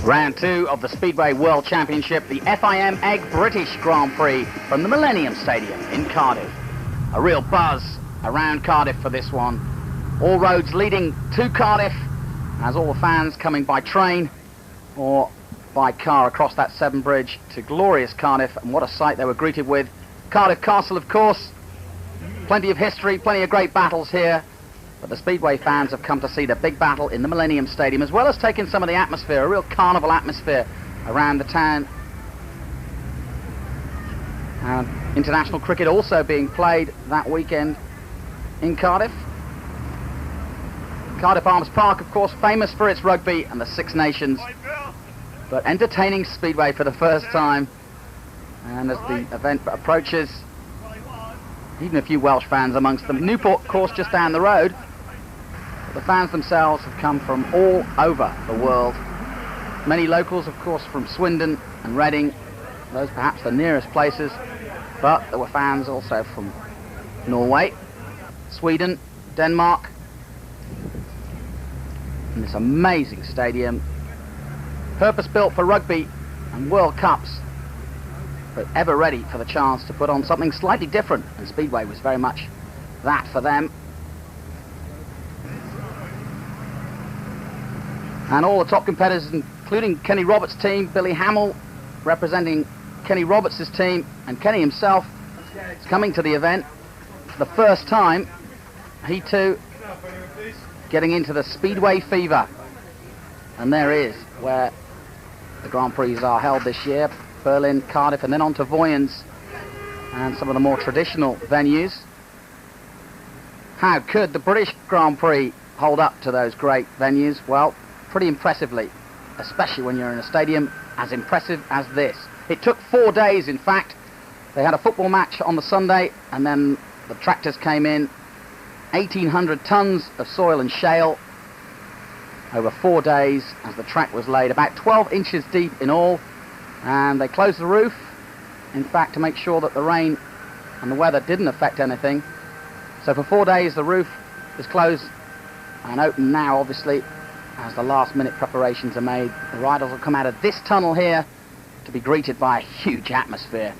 Round 2 of the Speedway World Championship, the FIM Egg British Grand Prix from the Millennium Stadium in Cardiff. A real buzz around Cardiff for this one. All roads leading to Cardiff, as all the fans coming by train or by car across that Severn Bridge to glorious Cardiff, and what a sight they were greeted with. Cardiff Castle, of course, plenty of history, plenty of great battles here, but the Speedway fans have come to see the big battle in the Millennium Stadium, as well as taking some of the atmosphere, a real carnival atmosphere around the town. And international cricket also being played that weekend in Cardiff. Cardiff Arms Park, of course, famous for its rugby and the Six Nations, but entertaining Speedway for the first time. And as the event approaches, even a few Welsh fans amongst them. Newport, of course, just down the road. But the fans themselves have come from all over the world. Many locals, of course, from Swindon and Reading, those perhaps the nearest places. But there were fans also from Norway, Sweden, Denmark. And this amazing stadium, purpose-built for rugby and World Cups, but ever ready for the chance to put on something slightly different, and Speedway was very much that for them. And all the top competitors, including Kenny Roberts' team, Billy Hamill representing Kenny Roberts' team, and Kenny himself is coming to the event for the first time. He too getting into the Speedway fever, and there is where the Grand Prix are held this year. Berlin, Cardiff, and then on to Voyens and some of the more traditional venues. How could the British Grand Prix hold up to those great venues? Well, pretty impressively, especially when you're in a stadium as impressive as this. It took 4 days, in fact. They had a football match on the Sunday, and then the tractors came in. 1,800 tons of soil and shale over 4 days as the track was laid, about 12 inches deep in all. And they closed the roof, in fact, to make sure that the rain and the weather didn't affect anything. So for 4 days the roof is closed and open now, obviously, as the last minute preparations are made. The riders will come out of this tunnel here to be greeted by a huge atmosphere.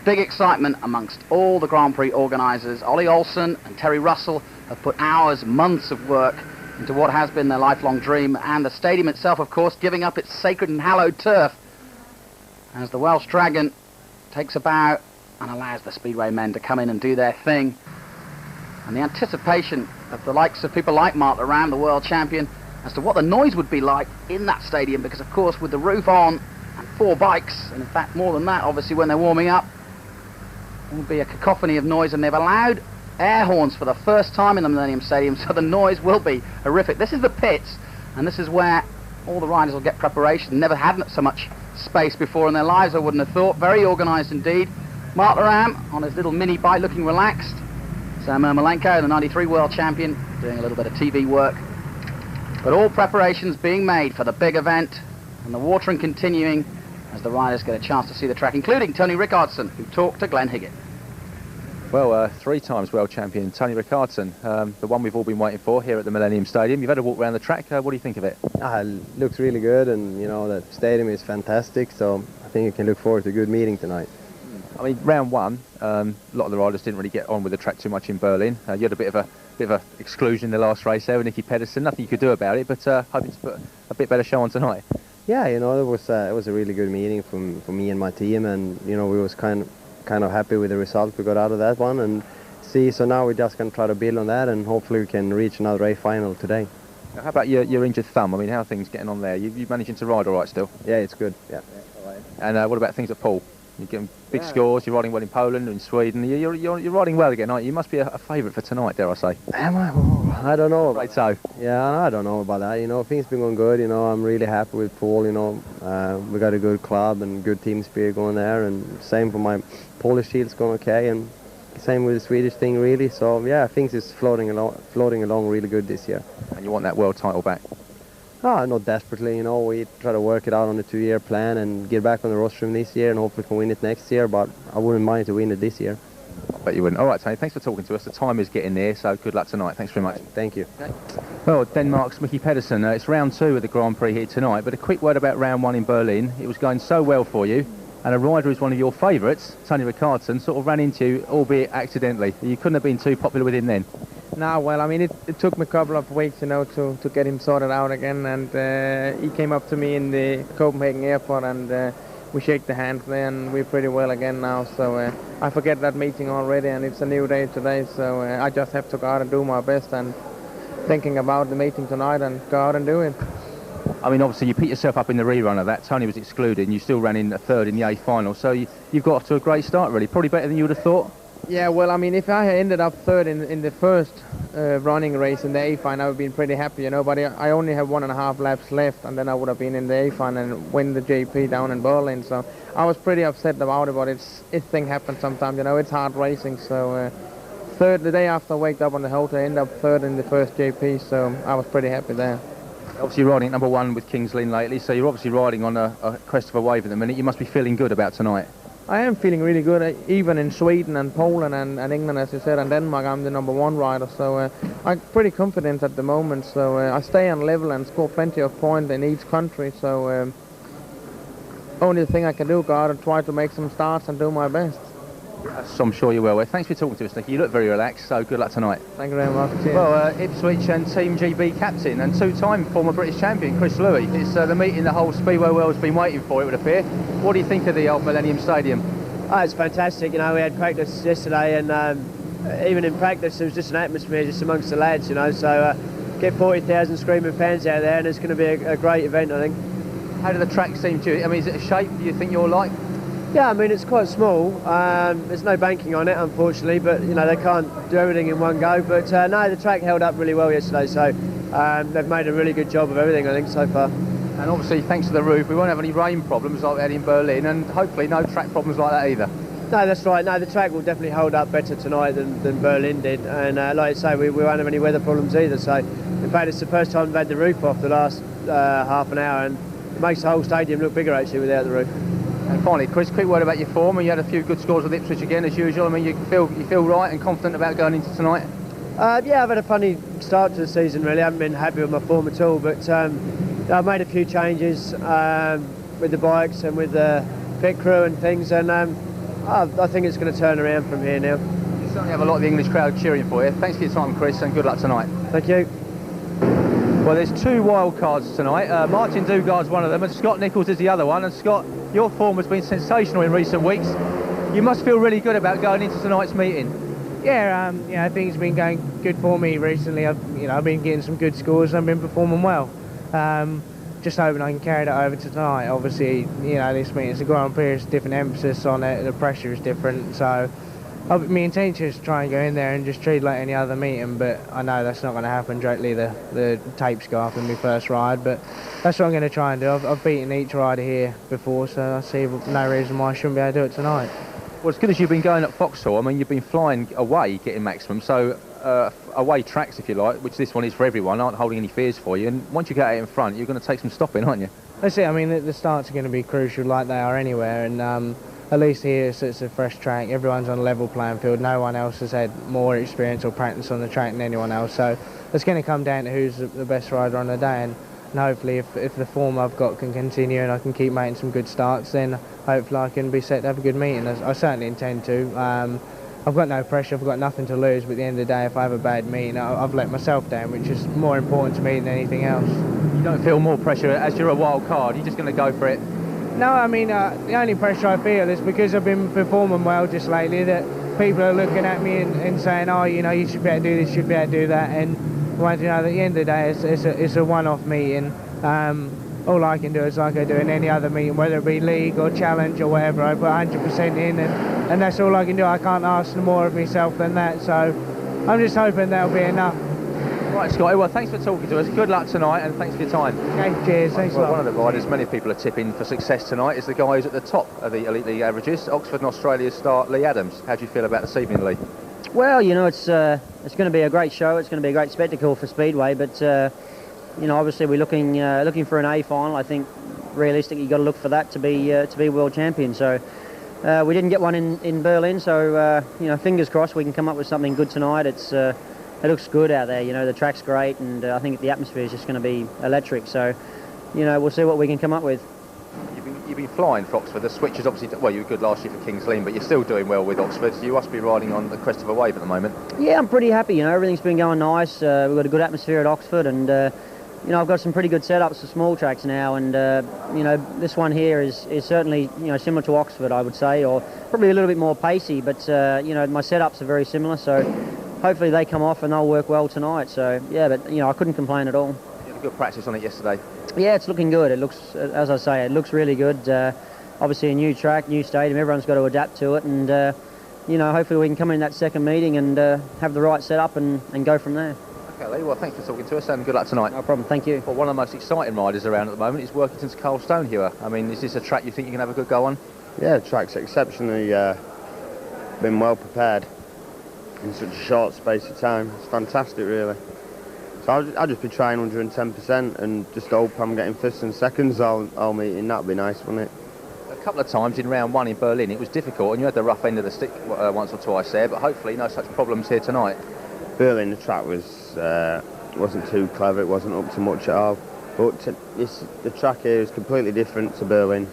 Big excitement amongst all the Grand Prix organisers. Ollie Olsen and Terry Russell have put hours, months of work into what has been their lifelong dream, and the stadium itself, of course, giving up its sacred and hallowed turf as the Welsh Dragon takes a bow and allows the Speedway men to come in and do their thing. And the anticipation of the likes of people like Mark Laram, the world champion, as to what the noise would be like in that stadium, because of course with the roof on and 4 bikes, and in fact more than that obviously when they're warming up, there will be a cacophony of noise, and they've allowed air horns for the first time in the Millennium Stadium, so the noise will be horrific. This is the pits, and this is where all the riders will get preparation. Never had so much space before in their lives, I wouldn't have thought. Very organised indeed. Mark Laram on his little mini bike looking relaxed. Sam Ermolenko, the 93 world champion, doing a little bit of TV work. But all preparations being made for the big event, and the watering continuing as the riders get a chance to see the track, including Tony Rickardson, who talked to Glenn Higgett. Well, 3 times world champion Tony Rickardson, the one we've all been waiting for here at the Millennium Stadium. You've had a walk around the track. What do you think of it? It looks really good, and you know the stadium is fantastic, so I think you can look forward to a good meeting tonight. I mean, round 1, a lot of the riders didn't really get on with the track too much in Berlin. You had a bit of a exclusion in the last race there with Nicky Pedersen. Nothing you could do about it, but hoping to put a bit better show on tonight. Yeah, you know, it was a really good meeting for me and my team, and you know we was kind of happy with the result we got out of that one, and so now we're just going to try to build on that, and hopefully we can reach another race final today. How about your injured thumb? I mean, how are things getting on there? You managing to ride all right still? Yeah, it's good. Yeah. And what about things at Paul? You're getting big scores, you're riding well in Poland and Sweden. You're riding well again, aren't you? You must be a favourite for tonight, dare I say. Am I? Oh, I don't know. Right, so. Yeah, I don't know about that. You know, things been going good. You know, I'm really happy with Paul. You know, we got a good club and good team spirit going there, and same for my Polish team's going okay, and same with the Swedish thing really. So yeah, things is floating along really good this year. And you want that world title back? Not desperately, you know, we try to work it out on the 2-year plan and get back on the rostrum this year and hopefully can win it next year, but I wouldn't mind to win it this year. I bet you wouldn't. All right, Tony, thanks for talking to us. The time is getting near, so good luck tonight. Thanks very much. Thank you. Okay. Well, Denmark's Mickey Pedersen. It's round 2 of the Grand Prix here tonight, but a quick word about round 1 in Berlin. It was going so well for you, and a rider who's one of your favourites, Tony Ricardson, sort of ran into you, albeit accidentally. You couldn't have been too popular with him then. No, well, I mean, it took me a couple of weeks, you know, to get him sorted out again, and he came up to me in the Copenhagen airport, and we shake the hands there, and we're pretty well again now, so I forget that meeting already, and it's a new day today, so I just have to go out and do my best, and thinking about the meeting tonight and go out and do it. I mean, obviously you picked yourself up in the rerun of that. Tony was excluded and you still ran in a third in the A final, so you've got off to a great start really, probably better than you would have thought. Yeah, well, I mean, if I had ended up third in the first running race in the A final, I would have been pretty happy, you know, but I only have 1.5 laps left, and then I would have been in the A final and win the JP down in Berlin, so I was pretty upset about it, but it's thing happens sometimes, you know, it's hard racing, so third, the day after I waked up on the hotel, I ended up third in the first JP, so I was pretty happy there. Obviously you're riding at number 1 with Kings Lynn lately, so you're obviously riding on a crest of a wave at the minute. You must be feeling good about tonight. I am feeling really good, even in Sweden and Poland and England, as you said, and Denmark, I'm the number 1 rider, so I'm pretty confident at the moment, so I stay on level and score plenty of points in each country, so only thing I can do, go out and try to make some starts and do my best. So I'm sure you will. Well, thanks for talking to us, Nicky. You look very relaxed, so good luck tonight. Thank you very much. Cheers. Well, Ipswich and Team GB captain and 2-time former British champion Chris Louis. It's the meeting the whole Speedway world's been waiting for, it would appear. What do you think of the old Millennium Stadium? Oh, it's fantastic. You know, we had practice yesterday, and even in practice, there was just an atmosphere just amongst the lads. You know, so get 40,000 screaming fans out there, and it's going to be a great event, I think. How do the track seem to you? I mean, is it a shape you think you're like? Yeah, I mean, it's quite small. There's no banking on it, unfortunately, but, you know, they can't do everything in one go. But, no, the track held up really well yesterday, so they've made a really good job of everything, I think, so far. And obviously, thanks to the roof, we won't have any rain problems like we had in Berlin, and hopefully no track problems like that either. No, that's right. No, the track will definitely hold up better tonight than Berlin did. And like I say, we won't have any weather problems either. So, in fact, it's the first time we've had the roof off the last half an hour, and it makes the whole stadium look bigger, actually, without the roof. And finally, Chris, quick word about your form. You had a few good scores with Ipswich again, as usual. I mean, you feel right and confident about going into tonight? Yeah, I've had a funny start to the season, really. I haven't been happy with my form at all, but I've made a few changes with the bikes and with the pit crew and things, and I think it's going to turn around from here now. You certainly have a lot of the English crowd cheering for you. Thanks for your time, Chris, and good luck tonight. Thank you. Well, there's 2 wild cards tonight. Martin Dugard's one of them, and Scott Nichols is the other one. And Scott, your form has been sensational in recent weeks. You must feel really good about going into tonight's meeting. Yeah, I think it's been going good for me recently. I've been getting some good scores and I've been performing well. Just hoping I can carry that over to tonight. Obviously, this meeting's a Grand Prix, there's different emphasis on it, the pressure is different, so my intention is to try and go in there and just treat it like any other meeting, but I know that's not going to happen directly. The tapes go up in my first ride, but that's what I'm going to try and do. I've beaten each rider here before, so I see no reason why I shouldn't be able to do it tonight. Well, as good as you've been going at Vauxhall, I mean, you've been flying away, getting maximum, so away tracks, if you like, which this one is for everyone, aren't holding any fears for you, and once you get out in front, you're going to take some stopping, aren't you? That's it. I mean, the starts are going to be crucial like they are anywhere, and at least here it's a fresh track. Everyone's on a level playing field. No one else has had more experience or practice on the track than anyone else, so it's going to come down to who's the best rider on the day, and hopefully if the form I've got can continue and I can keep making some good starts, then hopefully I can be set to have a good meeting. I certainly intend to. I've got no pressure, I've got nothing to lose, but at the end of the day, if I have a bad meeting, I've let myself down, which is more important to me than anything else. You don't feel more pressure as you're a wild card, you're just going to go for it? No, I mean, the only pressure I feel is because I've been performing well just lately, that people are looking at me and saying, oh, you should be able to do this, you should be able to do that, and at the end of the day, it's a one-off meeting. All I can do is like I do in any other meeting, whether it be league or challenge or whatever, I put 100% in, and that's all I can do. I can't ask for more of myself than that, so I'm just hoping that'll be enough. Right, Scotty, well, thanks for talking to us. Good luck tonight, and thanks for your time. Okay, cheers, thanks a lot. One of the riders many people are tipping for success tonight is the guy who's at the top of the Elite League averages, Oxford and Australia's star Lee Adams. How do you feel about this evening, Lee? Well, it's going to be a great show. It's going to be a great spectacle for Speedway, but obviously we're looking for an A final. I think realistically you've got to look for that to be world champion. So we didn't get one in Berlin, so fingers crossed we can come up with something good tonight. It's good out there. You know, the track's great, and I think the atmosphere is just going to be electric. So, you know, we'll see what we can come up with. You've been flying for Oxford. The switch is obviously, well, you were good last year for Kings Lynn, but you're still doing well with Oxford. You must be riding on the crest of a wave at the moment. Yeah, I'm pretty happy. You know, everything's been going nice. We've got a good atmosphere at Oxford, and you know, I've got some pretty good setups for small tracks now, and you know, this one here is certainly, you know, similar to Oxford, I would say, or probably a little bit more pacey, but you know, my setups are very similar, so hopefully they come off and they'll work well tonight. So yeah, but you know, I couldn't complain at all. You had a good practice on it yesterday. Yeah, it's looking good. It looks, as I say, it looks really good. Obviously a new track, new stadium, everyone's got to adapt to it, and you know, hopefully we can come in that second meeting and have the right setup and go from there. Okay, Lee, well, thanks for talking to us, and good luck tonight. No problem, thank you. Well, one of the most exciting riders around at the moment is Workington's Carl Stonehewer. I mean, is this a track you think you can have a good go on? Yeah, the track's exceptionally been well prepared in such a short space of time. It's fantastic, really. So I'll just be trying 110% and just hope I'm getting first and seconds all meeting. That'd be nice, wouldn't it? A couple of times in round one in Berlin it was difficult, and you had the rough end of the stick once or twice there, but hopefully no such problems here tonight. Berlin, the track wasn't too clever, it wasn't up to much at all. But the track here is completely different to Berlin.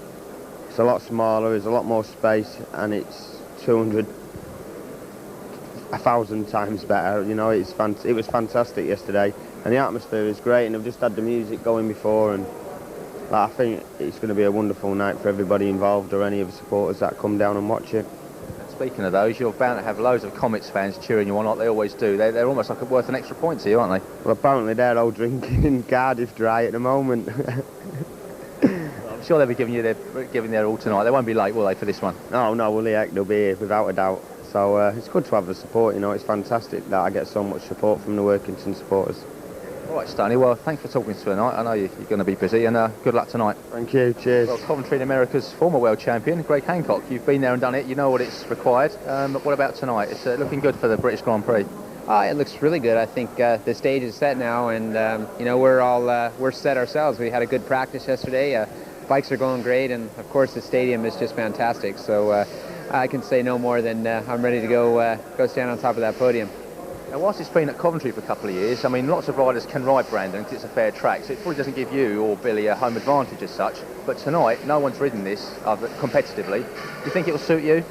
It's a lot smaller, there's a lot more space, and it's 1,000 times better. You know, it was fantastic yesterday, and the atmosphere is great, and I've just had the music going before, and I think it's going to be a wonderful night for everybody involved, or any of the supporters that come down and watch it. Speaking of those, you're bound to have loads of Comets fans cheering you on like they always do. They're almost like worth an extra point to you, aren't they? Well, apparently they're all drinking in Cardiff Dry at the moment. I'm sure they'll be giving their all tonight. They won't be late, will they, for this one? No, well, heck, they'll be here without a doubt. So it's good to have the support, you know. It's fantastic that I get so much support from the Workington supporters. All right, Stoney, well, thanks for talking to us tonight. I know you're going to be busy, and good luck tonight. Thank you, cheers. Well, Coventry in America's former world champion, Greg Hancock, you've been there and done it, you know what it's required. But what about tonight? It's looking good for the British Grand Prix. It looks really good. I think the stage is set now, and you know, we're set ourselves. We had a good practice yesterday. Bikes are going great, and of course the stadium is just fantastic. So I can say no more than I'm ready to go stand on top of that podium. Now, whilst it's been at Coventry for a couple of years, I mean, lots of riders can ride Brandon because it's a fair track, so it probably doesn't give you or Billy a home advantage as such. But tonight, no one's ridden this competitively. Do you think it will suit you?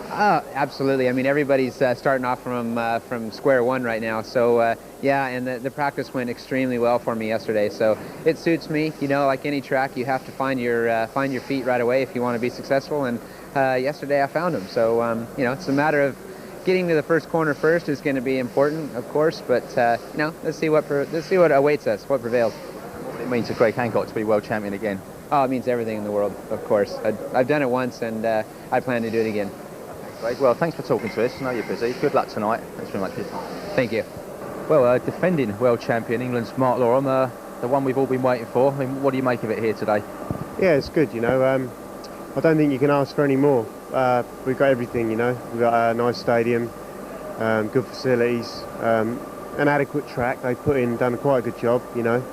Absolutely. I mean, everybody's starting off from square one right now. So yeah, and the practice went extremely well for me yesterday. So it suits me. You know, like any track, you have to find your feet right away if you want to be successful. And yesterday I found them. So you know, it's a matter of getting to the first corner first is going to be important, of course. But you know, let's see what awaits us, what prevails. What would it mean to Greg Hancock to be world champion again? Oh, it means everything in the world, of course. I've done it once, and I plan to do it again. Great. Well, thanks for talking to us. I know you're busy. Good luck tonight. Thanks very much for your time. Thank you. Well, defending world champion England's Mark Loram, the one we've all been waiting for. I mean, what do you make of it here today? Yeah, it's good, you know. I don't think you can ask for any more. We've got everything, you know. We've got a nice stadium, good facilities, an adequate track. They've done quite a good job, you know.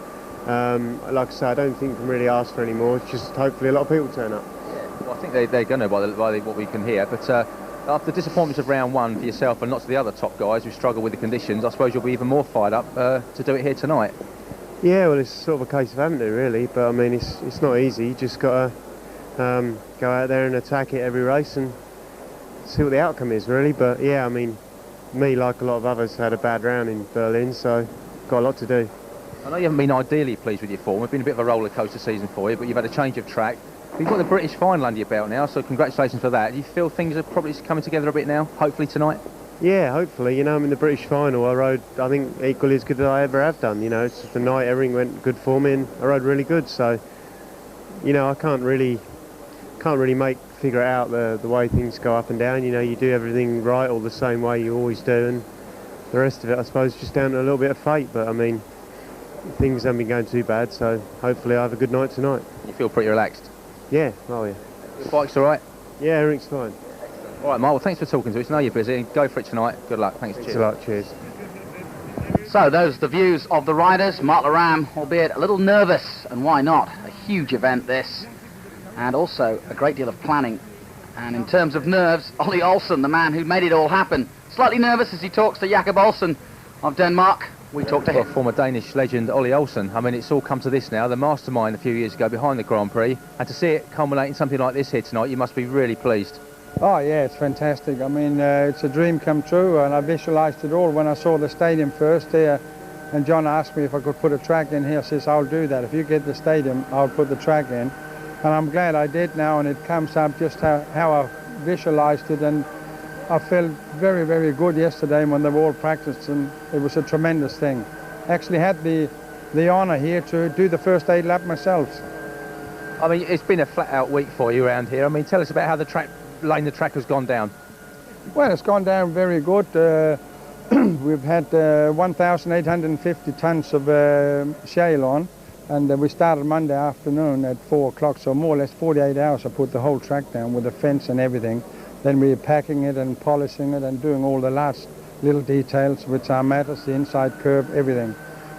Like I say, I don't think you can really ask for any more. It's just hopefully a lot of people turn up. Well, I think they're going to by what we can hear. But after the disappointments of round one for yourself and lots of the other top guys who struggle with the conditions, I suppose you'll be even more fired up to do it here tonight. Yeah, well, it's sort of a case of having to, really. But I mean, it's not easy. You just got to go out there and attack it every race and see what the outcome is, really. But yeah, I mean, me, like a lot of others, had a bad round in Berlin, so got a lot to do. I know you haven't been ideally pleased with your form. It's been a bit of a roller coaster season for you, but you've had a change of track. You've got the British final under your belt now, so congratulations for that. Do you feel things are probably coming together a bit now, hopefully tonight? Yeah, hopefully. You know, I'm in the British final. I rode, I think, equally as good as I ever have done. You know, it's just the night, everything went good for me, and I rode really good. So, you know, I can't really figure out the way things go up and down. You know, you do everything right or the same way you always do, and the rest of it, I suppose, just down to a little bit of fate. But I mean, things haven't been going too bad, so hopefully I have a good night tonight. You feel pretty relaxed? Yeah, oh yeah. The bike's all right? Yeah, everything's fine. All right, Mark, well, thanks for talking to us. I know you're busy. Go for it tonight. Good luck. Thanks. Thanks a lot. Cheers. So those are the views of the riders. Mark Loram, albeit a little nervous, and why not? A huge event this, and also a great deal of planning. And in terms of nerves, Ollie Olsen, the man who made it all happen, slightly nervous as he talks to Jakob Olsen of Denmark. We talked to Well, him. former Danish legend Ollie Olsen. I mean, it's all come to this now. The mastermind a few years ago behind the Grand Prix, and to see it culminate in something like this here tonight, you must be really pleased. Oh yeah, it's fantastic. I mean, it's a dream come true, and I visualized it all when I saw the stadium first there. And John asked me if I could put a track in here. I says, I'll do that. If you get the stadium, I'll put the track in. And I'm glad I did now, and it comes up just how I visualized it. And I felt very, very good yesterday when they were all practiced, and it was a tremendous thing. Actually had the honour here to do the first 8 lap myself. I mean, it's been a flat-out week for you around here. I mean, tell us about how the track has gone down. Well, it's gone down very good. We've had 1,850 tons of shale on, and we started Monday afternoon at 4 o'clock, so more or less 48 hours I put the whole track down with the fence and everything. Then we're packing it and polishing it and doing all the last little details, which are matters, the inside curve, everything.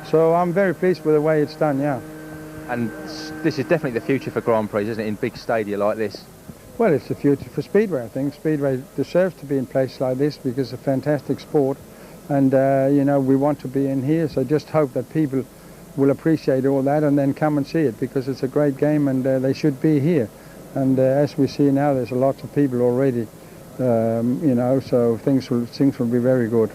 So I'm very pleased with the way it's done, yeah. And this is definitely the future for Grand Prix, isn't it, in big stadia like this? Well, it's the future for Speedway, I think. Speedway deserves to be in places like this because it's a fantastic sport. And, you know, we want to be in here, so just hope that people will appreciate all that and then come and see it, because it's a great game and they should be here. And as we see now, there's lots of people already, you know, so things will be very good.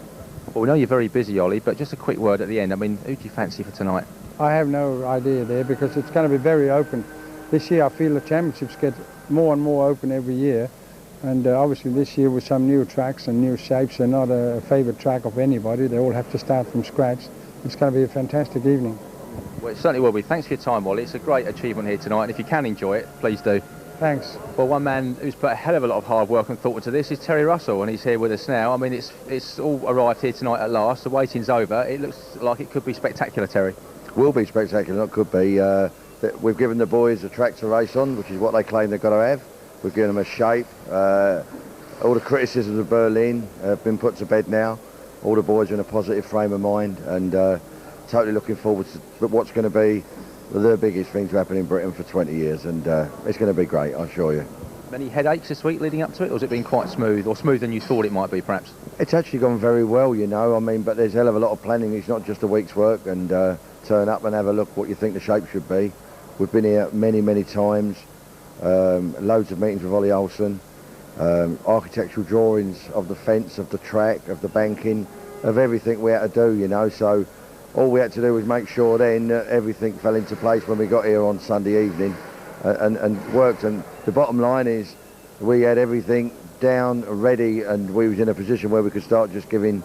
Well, we know you're very busy, Ollie, but just a quick word at the end. I mean, who do you fancy for tonight? I have no idea there, because it's going to be very open. This year I feel the championships get more and more open every year. And obviously this year with some new tracks and new shapes, they're not a favourite track of anybody. They all have to start from scratch. It's going to be a fantastic evening. Well, it certainly will be. Thanks for your time, Ollie. It's a great achievement here tonight, and if you can enjoy it, please do. Thanks. Well, one man who's put a hell of a lot of hard work and thought into this is Terry Russell, and he's here with us now. I mean, it's all arrived here tonight at last. The waiting's over. It looks like it could be spectacular, Terry. Will be spectacular, not could be. We've given the boys a track to race on, which is what they claim they've got to have. We've given them a shape. All the criticisms of Berlin have been put to bed now. All the boys are in a positive frame of mind, and totally looking forward to what's going to be the biggest thing to happen in Britain for 20 years, and it's going to be great, I assure you. Many headaches this week leading up to it, or has it been quite smooth, or smoother than you thought it might be, perhaps? It's actually gone very well, you know. I mean, but there's a hell of a lot of planning. It's not just a week's work, and turn up and have a look what you think the shape should be. We've been here many, many times. Loads of meetings with Ollie Olsen. Architectural drawings of the fence, of the track, of the banking, of everything we had to do, you know. So all we had to do was make sure then that everything fell into place when we got here on Sunday evening and worked. And the bottom line is we had everything down, ready, and we was in a position where we could start just giving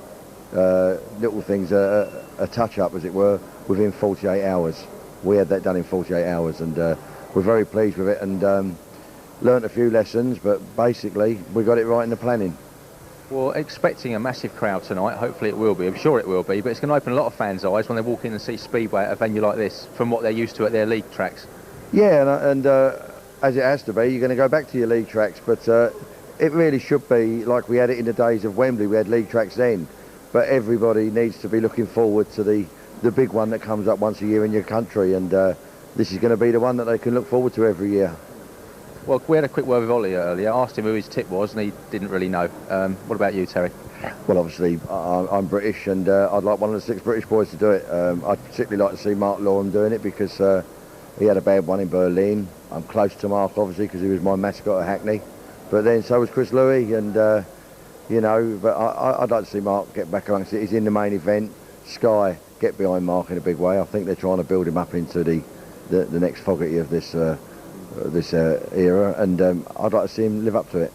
little things a touch-up, as it were, within 48 hours. We had that done in 48 hours, and we're very pleased with it, and learnt a few lessons, but basically we got it right in the planning. Well, expecting a massive crowd tonight. Hopefully it will be. I'm sure it will be, but it's going to open a lot of fans' eyes when they walk in and see Speedway at a venue like this, from what they're used to at their league tracks. Yeah, and as it has to be, you're going to go back to your league tracks, but it really should be like we had it in the days of Wembley. We had league tracks then, but everybody needs to be looking forward to the big one that comes up once a year in your country, and this is going to be the one that they can look forward to every year. Well, we had a quick word with Ollie earlier. I asked him who his tip was, and he didn't really know. What about you, Terry? Well, obviously, I'm British, and I'd like one of the 6 British boys to do it. I'd particularly like to see Mark Lawham doing it, because he had a bad one in Berlin. I'm close to Mark, obviously, because he was my mascot at Hackney. But then so was Chris Louis, and, you know, but I'd like to see Mark get back amongst it. He's in the main event. Sky get behind Mark in a big way. I think they're trying to build him up into the next Fogarty of this era, and I'd like to see him live up to it.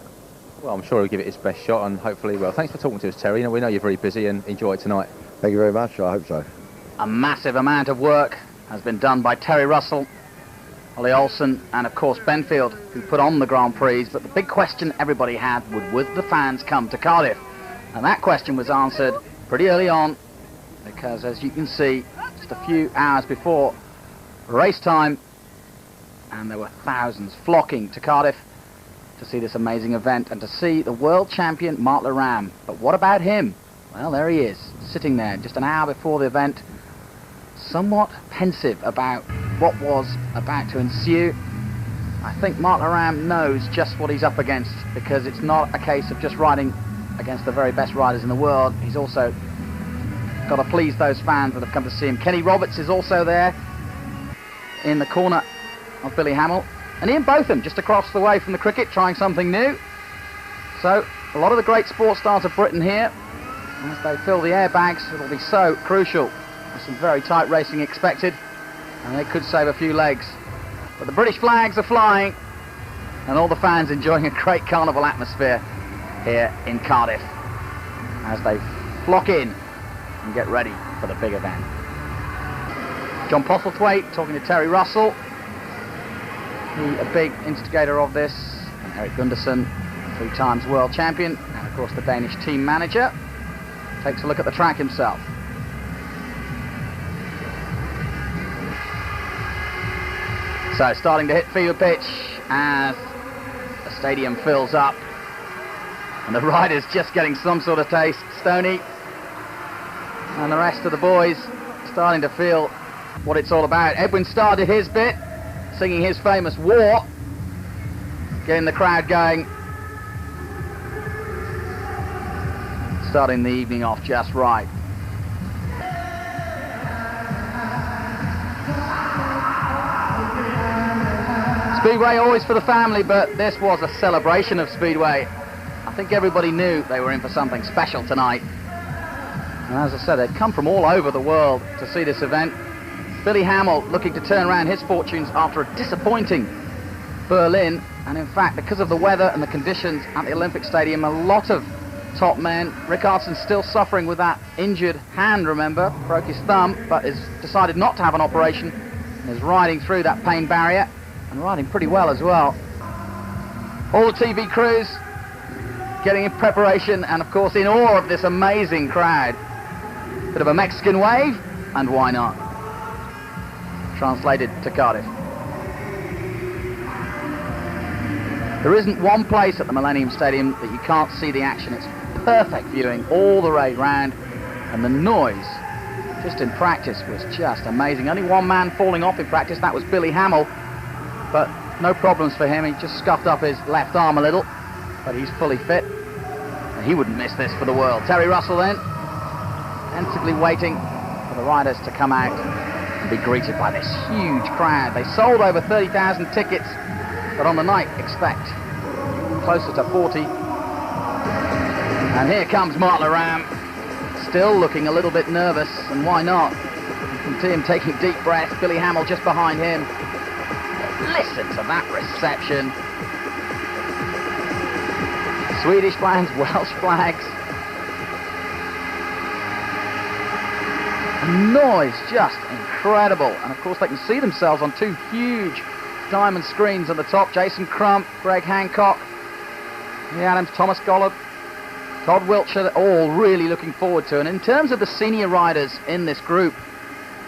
Well, I'm sure he'll give it his best shot, and hopefully, well, thanks for talking to us, Terry. We know you're very busy, and enjoy it tonight. Thank you very much. I hope so. A massive amount of work has been done by Terry Russell, Ollie Olsen, and of course Benfield, who put on the Grand Prix. But the big question everybody had would the fans come to Cardiff? And that question was answered pretty early on, because as you can see, just a few hours before race time, and there were thousands flocking to Cardiff to see this amazing event and to see the world champion Mark Laram. But what about him? Well, there he is, sitting there just an hour before the event, somewhat pensive about what was about to ensue. I think Mark Laram knows just what he's up against, because it's not a case of just riding against the very best riders in the world. He's also got to please those fans that have come to see him. Kenny Roberts is also there in the corner of Billy Hamill. And Ian Botham just across the way from the cricket, trying something new. So a lot of the great sports stars of Britain here. As they fill the airbags, it'll be so crucial. There's some very tight racing expected, and they could save a few legs. But the British flags are flying, and all the fans enjoying a great carnival atmosphere here in Cardiff as they flock in and get ready for the big event. John Postlethwaite talking to Terry Russell, he a big instigator of this, and Eric Gunderson, 3 times world champion, and of course the Danish team manager, takes a look at the track himself. So starting to hit fever pitch as the stadium fills up, and the riders just getting some sort of taste. Stoney and the rest of the boys starting to feel what it's all about. Edwin started his bit, singing his famous War, getting the crowd going, starting the evening off just right. Speedway always for the family, but this was a celebration of Speedway. I think everybody knew they were in for something special tonight. And as I said, they'd come from all over the world to see this event. Billy Hamill looking to turn around his fortunes after a disappointing Berlin. And in fact, because of the weather and the conditions at the Olympic Stadium, a lot of top men. Rickardson's still suffering with that injured hand, remember, broke his thumb, but has decided not to have an operation and is riding through that pain barrier and riding pretty well as well. All the TV crews getting in preparation and of course in awe of this amazing crowd. Bit of a Mexican wave, and why not? Translated to Cardiff. There isn't one place at the Millennium Stadium that you can't see the action. It's perfect viewing all the way round, and the noise just in practice was just amazing. Only one man falling off in practice, that was Billy Hamill, but no problems for him. He just scuffed up his left arm a little, but he's fully fit, and he wouldn't miss this for the world. Terry Russell then, tentatively waiting for the riders to come out and be greeted by this huge crowd. They sold over 30,000 tickets, but on the night expect closer to 40. And here comes Mark Laram, still looking a little bit nervous, and why not? You can see him taking deep breaths. Billy Hamill just behind him. Listen to that reception. Swedish flags, Welsh flags. The noise just incredible. And of course they can see themselves on 2 huge diamond screens at the top. Jason Crump, Greg Hancock, Lee Adams, Thomas Gollop, Todd Wiltshire, all really looking forward to it. And in terms of the senior riders in this group,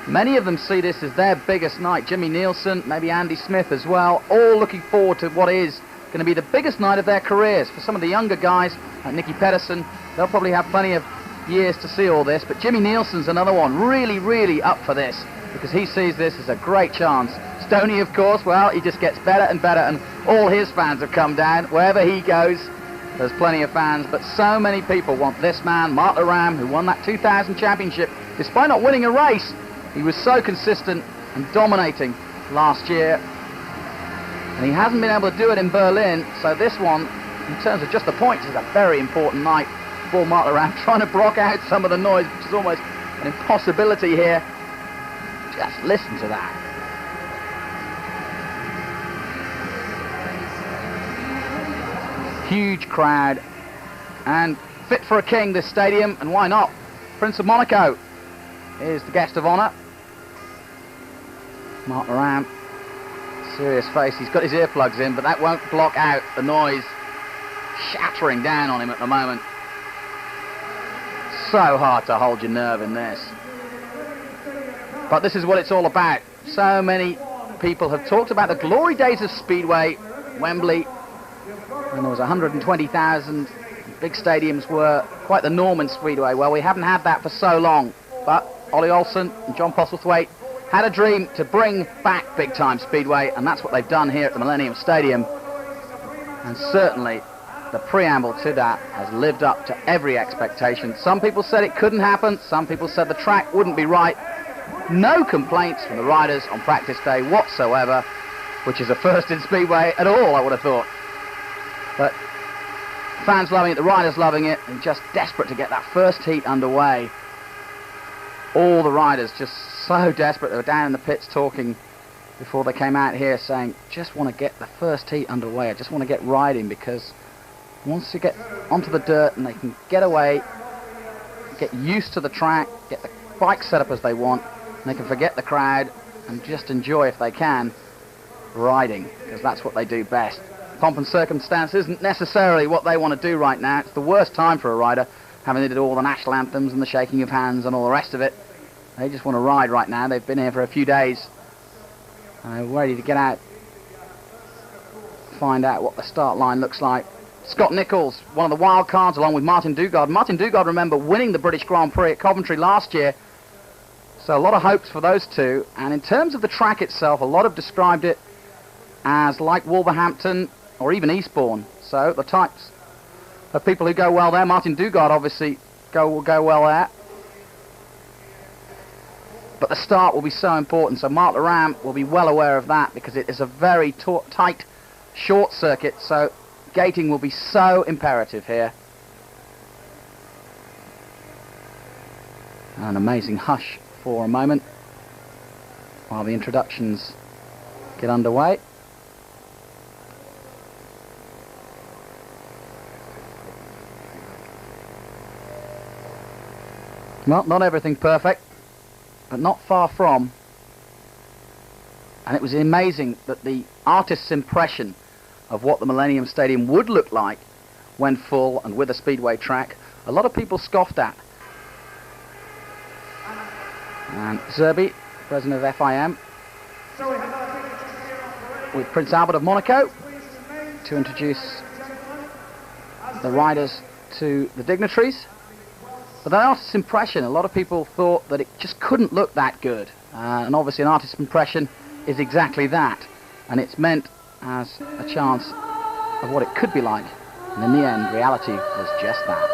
many of them see this as their biggest night. Jimmy Nielsen, maybe Andy Smith as well, all looking forward to what is going to be the biggest night of their careers. For some of the younger guys, like Nicky Pedersen, they'll probably have plenty of years to see all this, but Jimmy Nielsen's another one, really up for this, because he sees this as a great chance. Stoney, of course, well, he just gets better and better, and all his fans have come down. Wherever he goes, there's plenty of fans, but so many people want this man, Mark Laram, who won that 2000 championship. Despite not winning a race, he was so consistent and dominating last year, and he hasn't been able to do it in Berlin, so this one, in terms of just the points, is a very important night for Mark Laram, trying to block out some of the noise, which is almost an impossibility here. Just listen to that. Huge crowd, and fit for a king, this stadium, and why not? Prince of Monaco is the guest of honour. Mark Laram, serious face, he's got his earplugs in, but that won't block out the noise shattering down on him at the moment. So hard to hold your nerve in this. But this is what it's all about. So many people have talked about the glory days of Speedway, Wembley, when there was 120,000. Big stadiums were quite the norm in Speedway. Well, we haven't had that for so long. But Ollie Olsen and John Postlethwaite had a dream to bring back big-time Speedway, and that's what they've done here at the Millennium Stadium. And certainly the preamble to that has lived up to every expectation. Some people said it couldn't happen, some people said the track wouldn't be right. No complaints from the riders on practice day whatsoever, which is a first in Speedway at all, I would have thought. But fans loving it, the riders loving it, and just desperate to get that first heat underway. All the riders just so desperate. They were down in the pits talking before they came out here saying, just want to get the first heat underway. I just want to get riding, because once you get onto the dirt and they can get away, get used to the track, get the bike set up as they want, and they can forget the crowd and just enjoy, if they can, riding, because that's what they do best. Pomp and circumstance isn't necessarily what they want to do right now. It's the worst time for a rider, having did all the national anthems and the shaking of hands and all the rest of it. They just want to ride right now. They've been here for a few days, and they're ready to get out, find out what the start line looks like. Scott Nicholls, one of the wild cards, along with Martin Dugard. Martin Dugard, remember, winning the British Grand Prix at Coventry last year. So a lot of hopes for those two. And in terms of the track itself, a lot have described it as like Wolverhampton or even Eastbourne. So the types of people who go well there, Martin Dugard obviously will go well there. But the start will be so important. So Mark Laram will be well aware of that, because it is a very tight, short circuit. So gating will be so imperative here. An amazing hush for a moment while the introductions get underway. Well, not everything perfect, but not far from. And it was amazing that the artist's impression of what the Millennium Stadium would look like when full and with a speedway track, a lot of people scoffed at. And Zerbi, president of FIM, with Prince Albert of Monaco, to introduce the riders to the dignitaries. But the artist's impression, a lot of people thought that it just couldn't look that good. And obviously an artist's impression is exactly that. And it's meant as a chance of what it could be like. And in the end, reality was just that.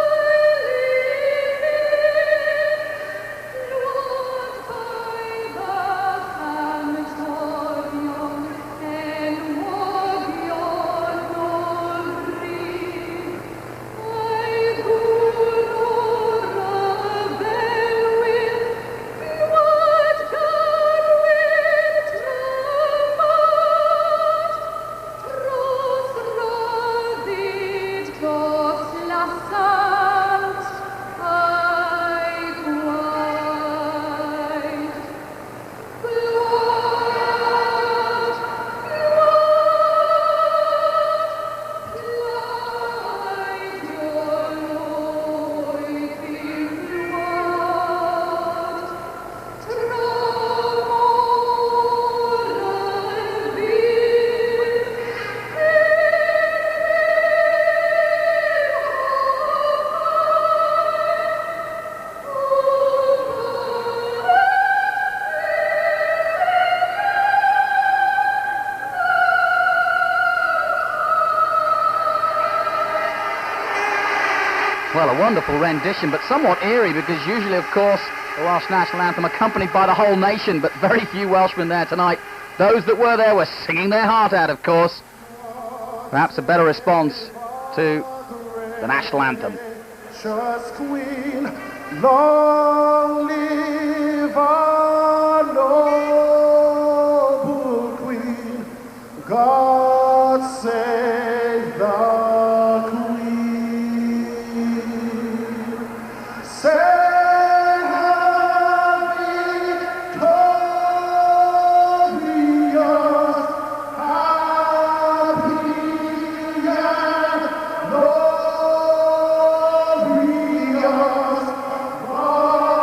Well, a wonderful rendition, but somewhat eerie, because usually, of course, the Welsh National Anthem accompanied by the whole nation, but very few Welshmen there tonight. Those that were there were singing their heart out, of course. Perhaps a better response to the National Anthem. Just Queen, long live our noble Queen, God save the Oh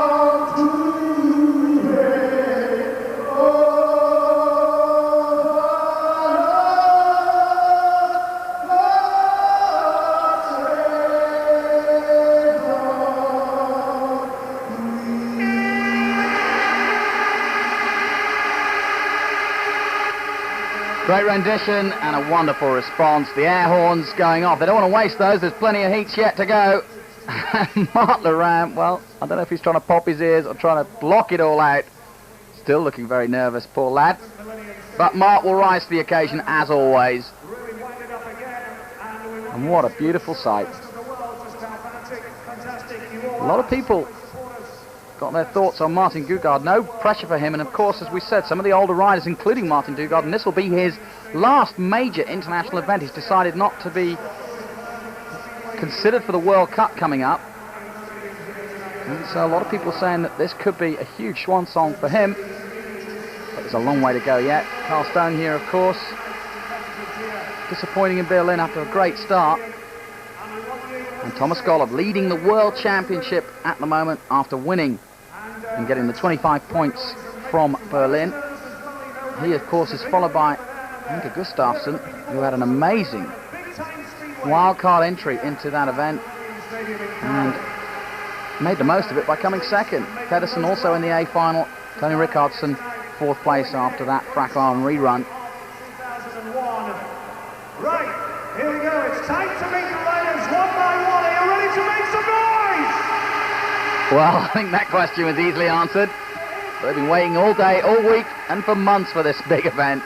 Great rendition and a wonderful response. The air horns going off. They don't want to waste those. There's plenty of heats yet to go. Mark Laurent, well, I don't know if he's trying to pop his ears or trying to block it all out. Still looking very nervous, poor lad. But Mark will rise to the occasion as always. And what a beautiful sight. A lot of people got their thoughts on Martin Gugaard. No pressure for him, and of course, as we said, some of the older riders, including Martin Gugaard, and this will be his last major international event. He's decided not to be considered for the World Cup coming up. And so a lot of people are saying that this could be a huge swan song for him. But there's a long way to go yet. Carl Stone here, of course. Disappointing in Berlin after a great start. And Thomas Golub leading the World Championship at the moment after winning and getting the 25 points from Berlin. He, of course, is followed by Inge Gustafsson, who had an amazing wildcard entry into that event and made the most of it by coming second. Pedersen also in the A final. Tony Rickardsson, fourth place after that Fraklan rerun. Right, here we go. It's time to meet the riders one by one. Are you ready to make some noise? Well, I think that question was easily answered. They've been waiting all day, all week, and for months for this big event.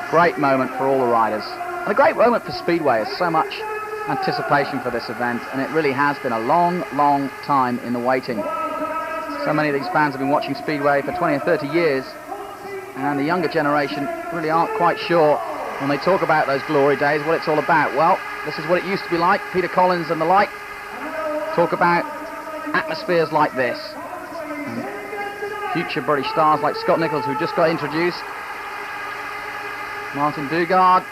Great moment for all the riders. And a great moment for Speedway. There's so much anticipation for this event, and it really has been a long, long time in the waiting. So many of these fans have been watching Speedway for 20 or 30 years, and the younger generation really aren't quite sure when they talk about those glory days what it's all about. Well, this is what it used to be like. Peter Collins and the like talk about atmospheres like this. And future British stars like Scott Nicholls, who just got introduced. Martin Dugaard.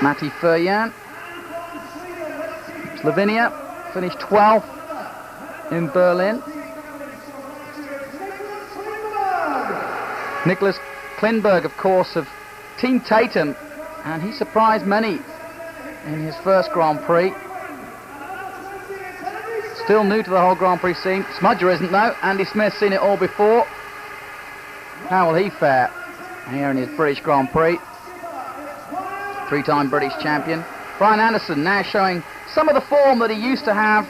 Matti Furjan. Slovenia finished 12th in Berlin. Nicholas Klinberg, of course, of Team Tatum, and he surprised many in his first Grand Prix. Still new to the whole Grand Prix scene. Smudger isn't, though. Andy Smith's seen it all before. How will he fare here in his British Grand Prix? Three-time British champion. Brian Anderson now showing some of the form that he used to have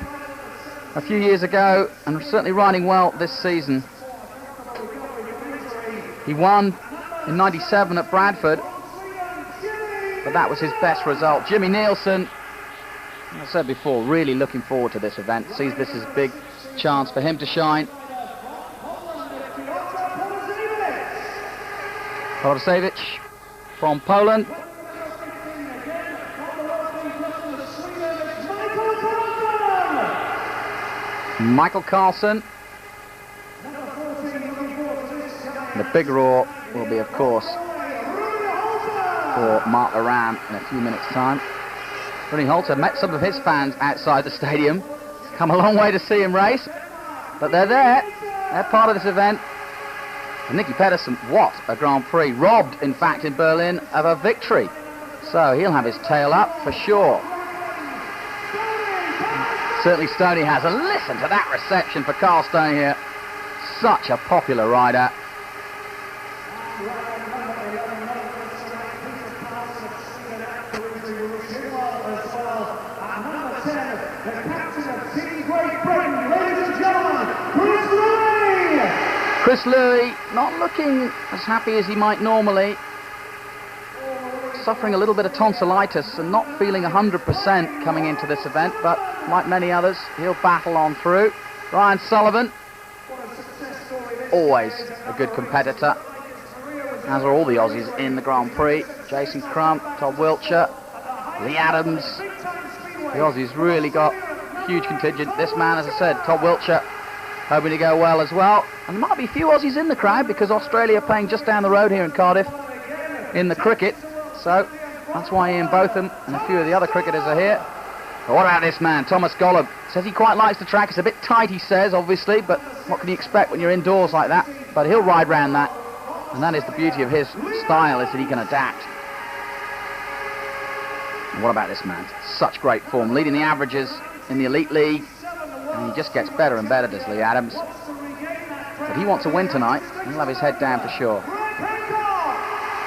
a few years ago, and certainly riding well this season. He won in '97 at Bradford, but that was his best result. Jimmy Nielsen, as I said before, really looking forward to this event. Sees this as a big chance for him to shine. Protasiewicz from Poland. Michael Carlson. The big roar will be, of course, for Mark Laurent in a few minutes' time. Ronnie Holter met some of his fans outside the stadium. Come a long way to see him race, but they're there. They're part of this event. And Nicky Pedersen, what a Grand Prix. Robbed, in fact, in Berlin of a victory. So he'll have his tail up for sure. Certainly Stoney has. And listen to that reception for Carl Stone here. Such a popular rider. Chris Louis not looking as happy as he might normally. Suffering a little bit of tonsillitis and not feeling 100% coming into this event, but like many others, he'll battle on through. Ryan Sullivan, always a good competitor, as are all the Aussies in the Grand Prix. Jason Crump, Todd Wiltshire, Lee Adams. The Aussies really got a huge contingent. This man, as I said, Todd Wiltshire, hoping to go well as well. And there might be a few Aussies in the crowd because Australia are playing just down the road here in Cardiff in the cricket. So that's why Ian Botham and a few of the other cricketers are here. But what about this man, Thomas Golub? Says he quite likes the track. It's a bit tight, he says, obviously, but what can you expect when you're indoors like that? But he'll ride round that. And that is the beauty of his style, is that he can adapt. And what about this man? Such great form, leading the averages in the Elite League, and he just gets better and better, does Lee Adams. But he wants to win tonight. He'll have his head down for sure.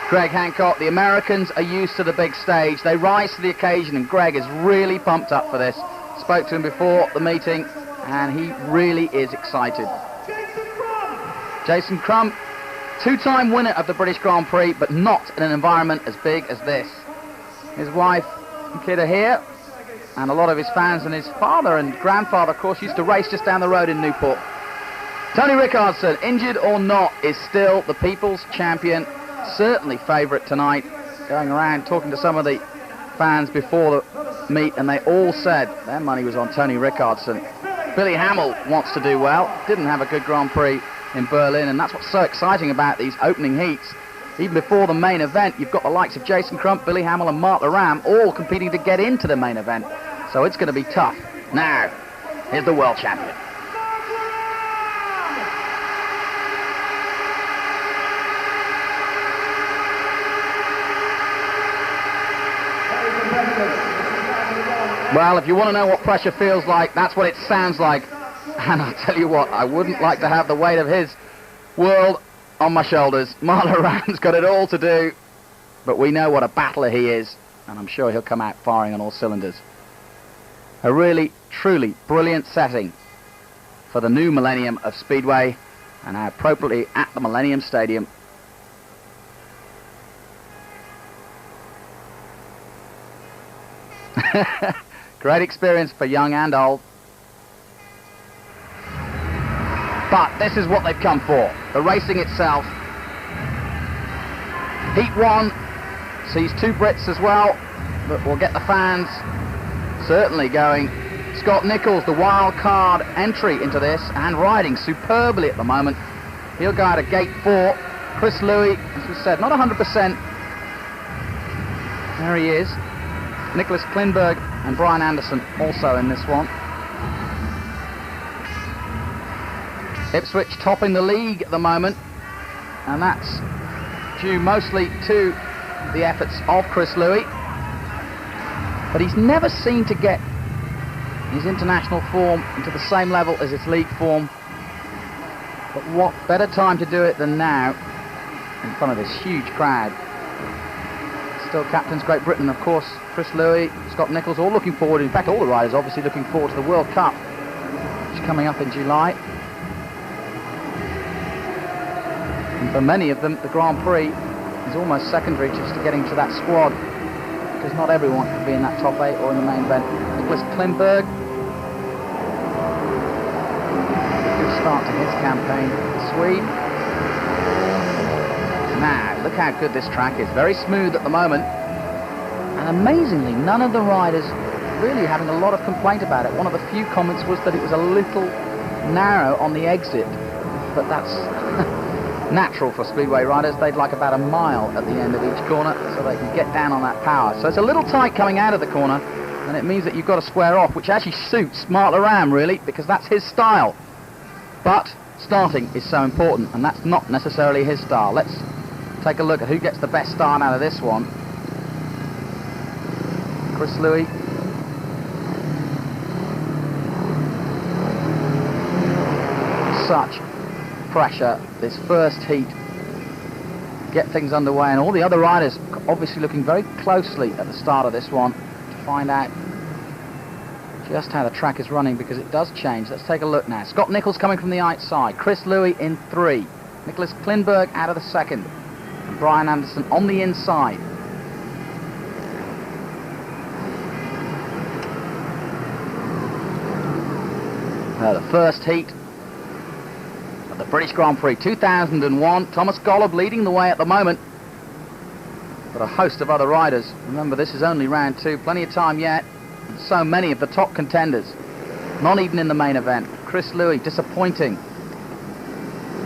Greg Hancock, the Americans are used to the big stage. They rise to the occasion, and Greg is really pumped up for this. Spoke to him before the meeting, and he really is excited. Jason Crumb, two-time winner of the British Grand Prix, but not in an environment as big as this. His wife and kid are here, and a lot of his fans, and his father and grandfather, of course, used to race just down the road in Newport. Tony Rickardson, injured or not, is still the People's Champion, certainly favourite tonight. Going around talking to some of the fans before the meet, and they all said their money was on Tony Rickardson. Billy Hamill wants to do well, didn't have a good Grand Prix in Berlin, and that's what's so exciting about these opening heats. Even before the main event, you've got the likes of Jason Crump, Billy Hamill and Mark Laram all competing to get into the main event. So it's going to be tough. Now, here's the world champion. Well, if you want to know what pressure feels like, that's what it sounds like. And I'll tell you what, I wouldn't like to have the weight of his world on my shoulders. Marlon Ram's got it all to do, but we know what a battler he is, and I'm sure he'll come out firing on all cylinders. A really, truly brilliant setting for the new millennium of Speedway, and now appropriately at the Millennium Stadium. Great experience for young and old. But this is what they've come for. The racing itself. Heat 1 sees two Brits as well, but we'll get the fans certainly going. Scott Nichols, the wild card entry into this, and riding superbly at the moment. He'll go out of gate 4. Chris Louis, as we said, not 100%. There he is. Nicholas Klinberg and Brian Anderson also in this one. Ipswich topping the league at the moment, and that's due mostly to the efforts of Chris Louis. But he's never seemed to get his international form into the same level as his league form. But what better time to do it than now, in front of this huge crowd. Still captains Great Britain, of course, Chris Louis, Scott Nichols, all looking forward, in fact all the riders obviously looking forward to the World Cup, which is coming up in July. And for many of them, the Grand Prix is almost secondary just to getting to that squad, because not everyone can be in that top 8 or in the main event. Nicholas Klinberg, good start to his campaign, the Swede. Now, look how good this track is. Very smooth at the moment. And amazingly, none of the riders really having a lot of complaint about it. One of the few comments was that it was a little narrow on the exit. But that's natural for Speedway riders. They'd like about a mile at the end of each corner so they can get down on that power. So it's a little tight coming out of the corner, and it means that you've got to square off, which actually suits Mark Laram, really, because that's his style. But starting is so important, and that's not necessarily his style. Let's take a look at who gets the best start out of this one. Chris Louis. Such pressure this first heat. Get things underway, and all the other riders obviously looking very closely at the start of this one to find out just how the track is running, because it does change. Let's take a look now. Scott Nichols coming from the outside. Chris Louis in 3. Nicholas Klinberg out of the 2nd. And Brian Anderson on the inside. The first heat of the British Grand Prix 2001. Thomas Golub leading the way at the moment, but a host of other riders. Remember, this is only round 2, plenty of time yet, and so many of the top contenders not even in the main event. Chris Louis disappointing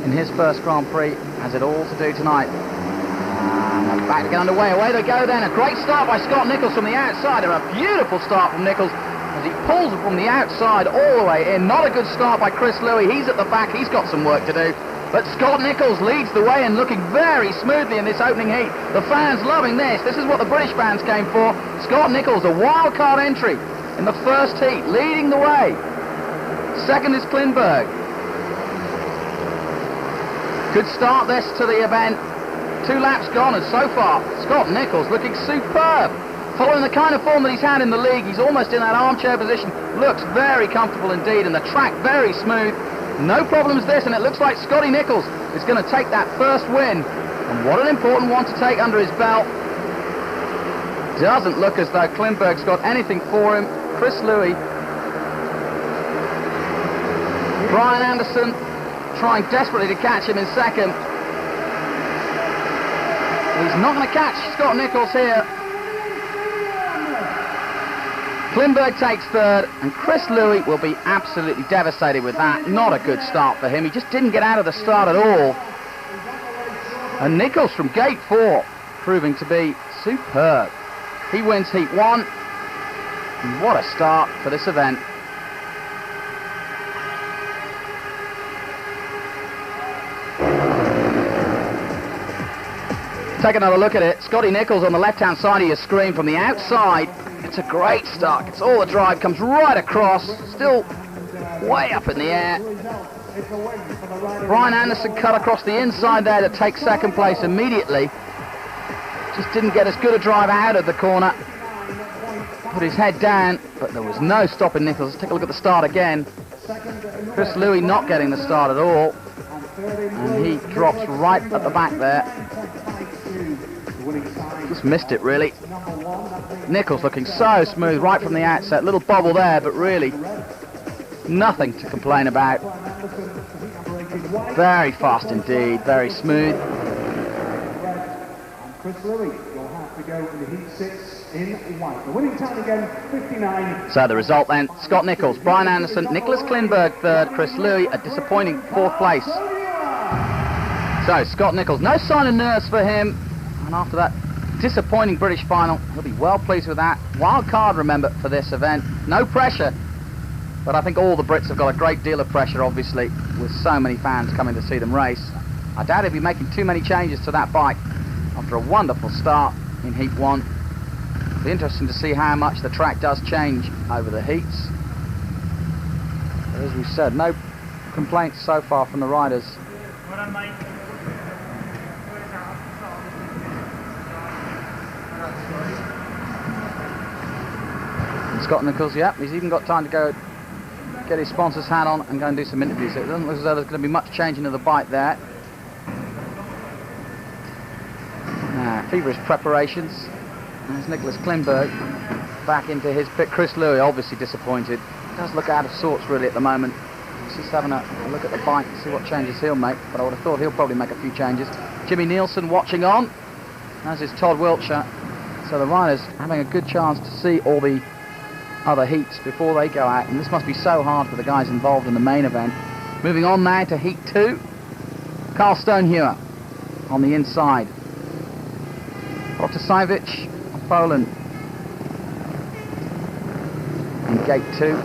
in his first Grand Prix, has it all to do tonight. And back to get underway. Away they go then. A great start by Scott Nichols from the outside, and a beautiful start from Nichols as he pulls it from the outside all the way in. Not a good start by Chris Louis. He's at the back. He's got some work to do. But Scott Nichols leads the way and looking very smoothly in this opening heat. The fans loving this. This is what the British fans came for. Scott Nichols, a wild card entry in the first heat, leading the way. Second is Klinberg. Good start this to the event. 2 laps gone, and so far, Scott Nicholls looking superb. Following the kind of form that he's had in the league, he's almost in that armchair position. Looks very comfortable indeed, and the track very smooth. No problems this, and it looks like Scotty Nicholls is going to take that first win. And what an important one to take under his belt. Doesn't look as though Klinberg's got anything for him. Chris Louis. Brian Anderson trying desperately to catch him in second. He's not going to catch Scott Nicholls here. Klinberg takes third, and Chris Louis will be absolutely devastated with that. Not a good start for him. He just didn't get out of the start at all. And Nicholls from gate 4 proving to be superb. He wins heat 1. And what a start for this event. Take another look at it. Scotty Nicholls on the left-hand side of your screen from the outside. It's a great start. It's all the drive, comes right across, still way up in the air. Brian Anderson cut across the inside there to take second place immediately. Just didn't get as good a drive out of the corner. Put his head down, but there was no stopping Nicholls. Let's take a look at the start again. Chris Louis not getting the start at all. And he drops right at the back there. Just missed it, really. Nicholls looking so smooth right from the outset. Little bobble there, but really nothing to complain about. Very fast indeed, very smooth. Chris Louis will have to go into heat 6 in white. The winning time again, 59. So the result then, Scott Nicholls, Brian Anderson, Nicholas Klinberg third, Chris Louis a disappointing 4th place. So Scott Nicholls, no sign of nerves for him, and after that disappointing British final, he'll be well pleased with that. Wild card, remember, for this event. No pressure, but I think all the Brits have got a great deal of pressure, obviously, with so many fans coming to see them race. I doubt he'll be making too many changes to that bike after a wonderful start in heat 1. It'll be interesting to see how much the track does change over the heats. But as we said, no complaints so far from the riders. Well done, mate. Scott Nicholls, yeah, he's even got time to go get his sponsor's hat on and go and do some interviews. It doesn't look as though there's going to be much changing of the bike there. Now, feverish preparations. There's Nicholas Klinberg back into his pit. Chris Louis obviously disappointed. Does look out of sorts really at the moment. He's just having a look at the bike and see what changes he'll make, but I would have thought he'll probably make a few changes. Jimmy Nielsen watching on, as is Todd Wiltshire. So the riders having a good chance to see all the other heats before they go out, and this must be so hard for the guys involved in the main event. Moving on now to heat 2. Carl Stonehewer on the inside. Dr. Savic of Poland in gate 2.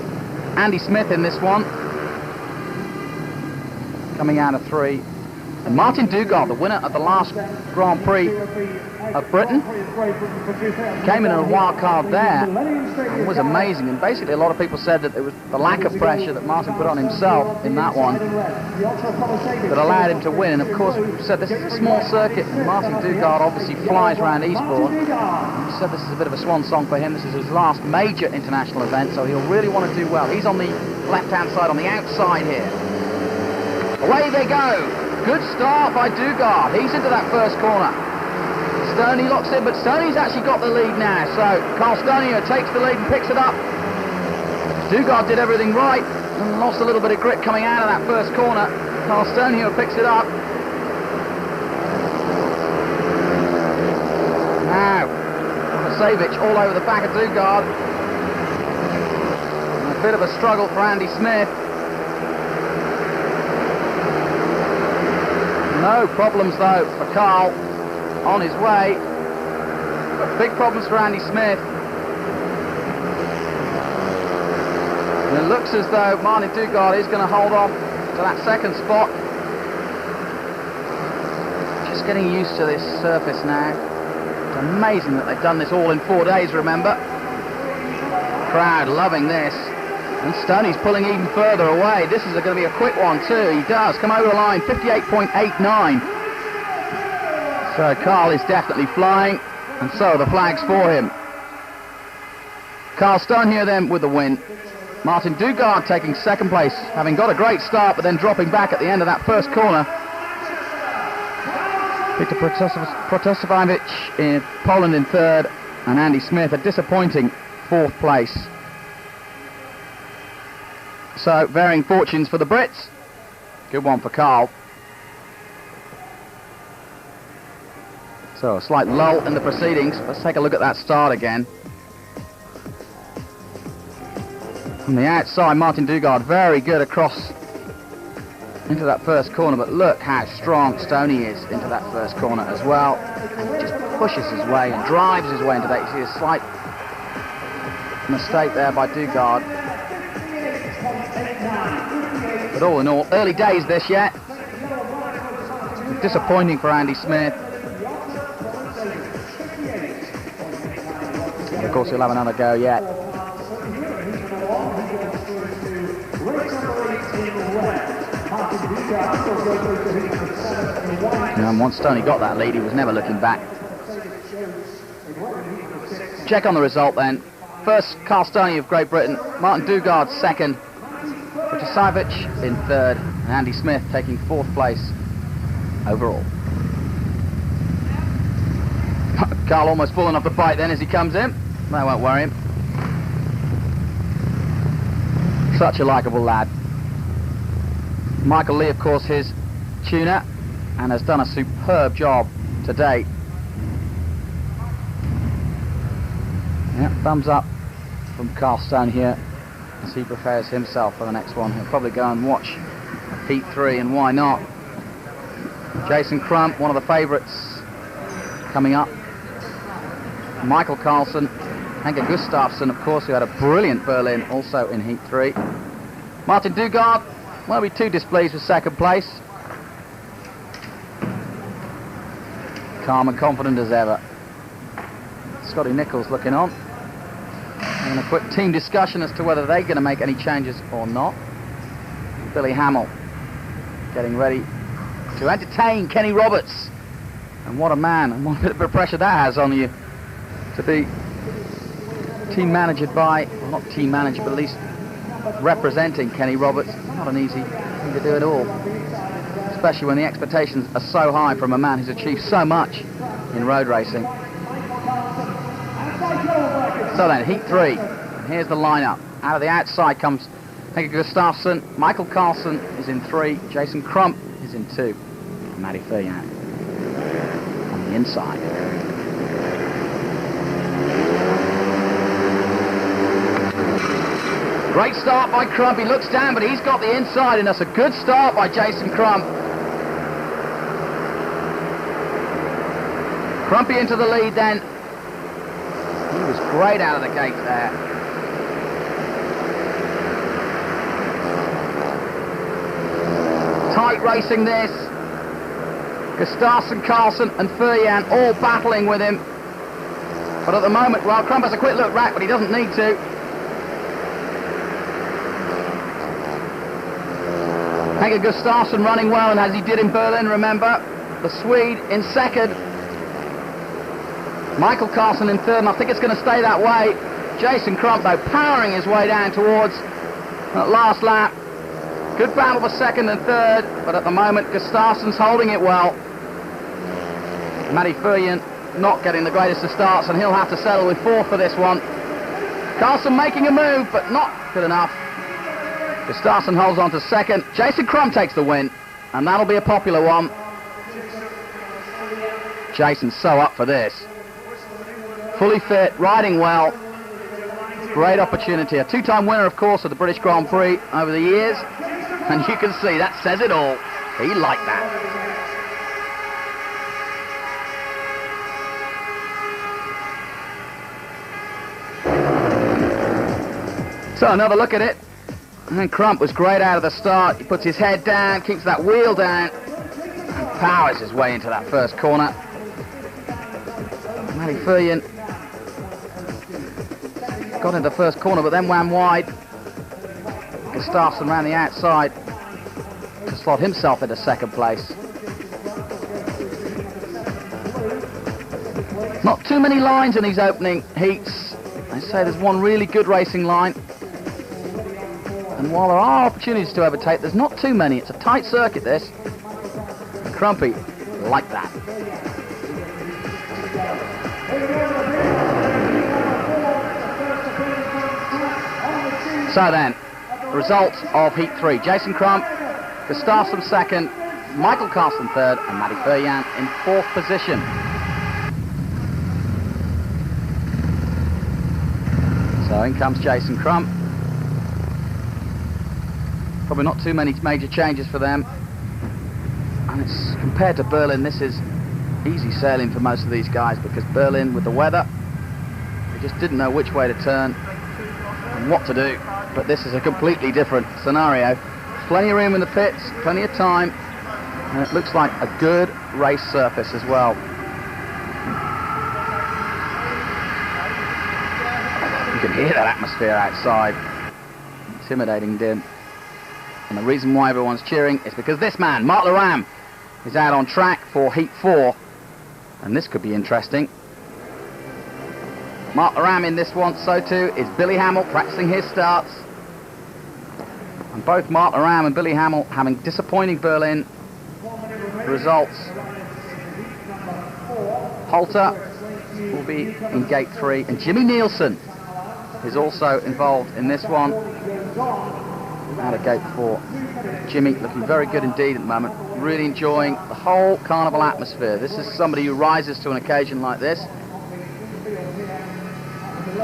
Andy Smith in this one, coming out of 3. And Martin Dugard, the winner of the last Grand Prix of Britain, came in a wild card there and was amazing. And basically a lot of people said that it was the lack of pressure that Martin put on himself in that one that allowed him to win. And of course, we said this is a small circuit, and Martin Dugard obviously flies around Eastbourne. We said this is a bit of a swan song for him. This is his last major international event, so he'll really want to do well. He's on the left-hand side, on the outside here. Away they go. Good start by Dugard. He's into that first corner. Stoney locks in, but Stoney's actually got the lead now. So Carl Stonehewer takes the lead and picks it up. Dugard did everything right and lost a little bit of grip coming out of that first corner. Carl Stonehewer picks it up. Now, Savic all over the back of Dugard. And a bit of a struggle for Andy Smith. No problems though for Carl on his way, but big problems for Andy Smith. And it looks as though Martin Dugard is going to hold on to that second spot. Just getting used to this surface now. It's amazing that they've done this all in 4 days, remember. Crowd loving this. And Stoney's pulling even further away. This is going to be a quick one too. He does come over the line, 58.89. So Carl is definitely flying, and so the flags for him. Carl Stone here then with the win. Martin Dugard taking second place, having got a great start, but then dropping back at the end of that first corner. Victor Protosevich in Poland in third, and Andy Smith a disappointing fourth place. So varying fortunes for the Brits. Good one for Carl. So a slight lull in the proceedings. Let's take a look at that start again. From the outside, Martin Dugard very good across into that first corner, but look how strong Stoney is into that first corner as well, and just pushes his way and drives his way into that. You see a slight mistake there by Dugard. But all in all, early days this yet. Disappointing for Andy Smith. And of course he'll have another go yet. And once Stoney got that lead, he was never looking back. Check on the result then. First, Carl Stoney of Great Britain, Martin Dugard second, Protosevich in third, and Andy Smith taking fourth place overall. Carl almost falling off the bike then as he comes in. That won't worry him. Such a likeable lad. Michael Lee, of course, his tuner, and has done a superb job to date. Yeah, thumbs up from Carl Stone here as he prepares himself for the next one. He'll probably go and watch Heat 3, and why not? Jason Crump, one of the favourites coming up. Michael Carlson, Henke Gustafsson, of course, who had a brilliant Berlin also in Heat 3. Martin Dugard won't be too displeased with second place. Calm and confident as ever. Scotty Nichols looking on. Having a quick team discussion as to whether they're going to make any changes or not. Billy Hamill getting ready to entertain Kenny Roberts. And what a man, and what a bit of pressure that has on you to be team managered by, well, not team manager, but at least representing Kenny Roberts. Not an easy thing to do at all, especially when the expectations are so high from a man who's achieved so much in road racing. So then, Heat 3, and here's the lineup. Out of the outside comes Henke Gustafsson, Michael Carlson is in 3, Jason Crump is in 2, and Matty Furyan on the inside. Great start by Crump. He looks down, but he's got the inside, and that's a good start by Jason Crump. Crumpy into the lead then. He was great out of the gate there. Tight racing this. Gustafsson, Carlson and Furyan all battling with him. But at the moment, well, Crump has a quick look back, but he doesn't need to. Henke Gustafsson running well, and as he did in Berlin, remember. The Swede in second. Michael Carlson in third, and I think it's going to stay that way. Jason Crump, though, powering his way down towards that last lap. Good battle for second and third, but at the moment, Gustafsson's holding it well. Matty Furyan not getting the greatest of starts, and he'll have to settle with fourth for this one. Carlson making a move, but not good enough. Gustafsson holds on to second. Jason Crump takes the win, and that'll be a popular one. Jason's so up for this. Fully fit, riding well. Great opportunity. A two-time winner, of course, of the British Grand Prix over the years. And you can see that says it all. He liked that. So another look at it. And Crump was great out of the start. He puts his head down, keeps that wheel down, and powers his way into that first corner. Matty Furyan got into the first corner, but then ran wide. Gustafsson ran the outside to slot himself into second place. Not too many lines in these opening heats. I say there's one really good racing line. And while there are opportunities to overtake, there's not too many. It's a tight circuit, this. And Crumpy like that. So then, the results of Heat 3. Jason Crump, Gustafsson second, Michael Carlson third, and Matty Furjan in fourth position. So in comes Jason Crump. Probably not too many major changes for them. And it's compared to Berlin, this is easy sailing for most of these guys, because Berlin, with the weather, they just didn't know which way to turn and what to do. But this is a completely different scenario. Plenty of room in the pits, plenty of time, and it looks like a good race surface as well. You can hear that atmosphere outside. Intimidating din. And the reason why everyone's cheering is because this man, Mark Laram, is out on track for Heat 4. And this could be interesting. Mark Laram in this one, so too is Billy Hamill practicing his starts. And both Mark Laram and Billy Hamill having disappointing Berlin results. Holter will be in gate 3, and Jimmy Nielsen is also involved in this one. Out of gate 4. Jimmy looking very good indeed at the moment, really enjoying the whole carnival atmosphere. This is somebody who rises to an occasion like this.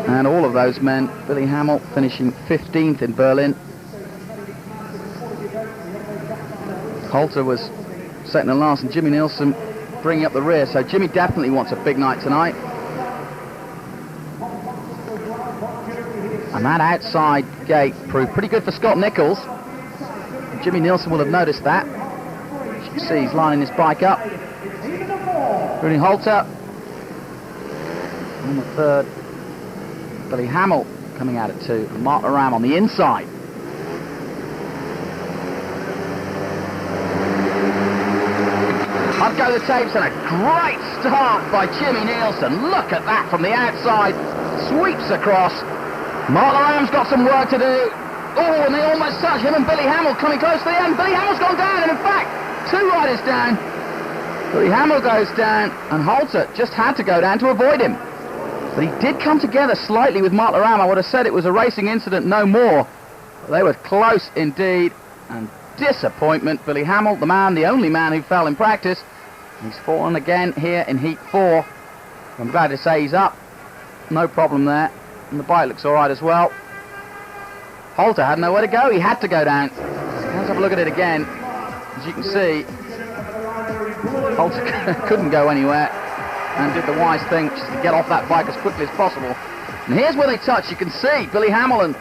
And all of those men, Billy Hamill finishing 15th in Berlin. Holter was second and last, and Jimmy Nielsen bringing up the rear, so Jimmy definitely wants a big night tonight. And that outside gate proved pretty good for Scott Nichols. And Jimmy Nielsen will have noticed that. As you can see, he's lining his bike up. Rooney Holter. On the third, Billy Hamill coming out at 2, and Mark Laram on the inside. Up go the tapes, and a great start by Jimmy Nielsen. Look at that from the outside. Sweeps across. Mark Laram's got some work to do. Oh, and they almost touch him and Billy Hamill coming close to the end. Billy Hamill's gone down, and in fact, 2 riders down. Billy Hamill goes down, and Holter just had to go down to avoid him. But he did come together slightly with Mark Laram. I would have said it was a racing incident, no more. But they were close indeed, and disappointment. Billy Hamill, the man, the only man who fell in practice. He's fallen again here in Heat 4. I'm glad to say he's up. No problem there. And the bike looks all right as well. Holter had nowhere to go. He had to go down. Let's have a look at it again. As you can see, Holter couldn't go anywhere and did the wise thing, which is to get off that bike as quickly as possible. And here's where they touch. You can see Billy Hamill and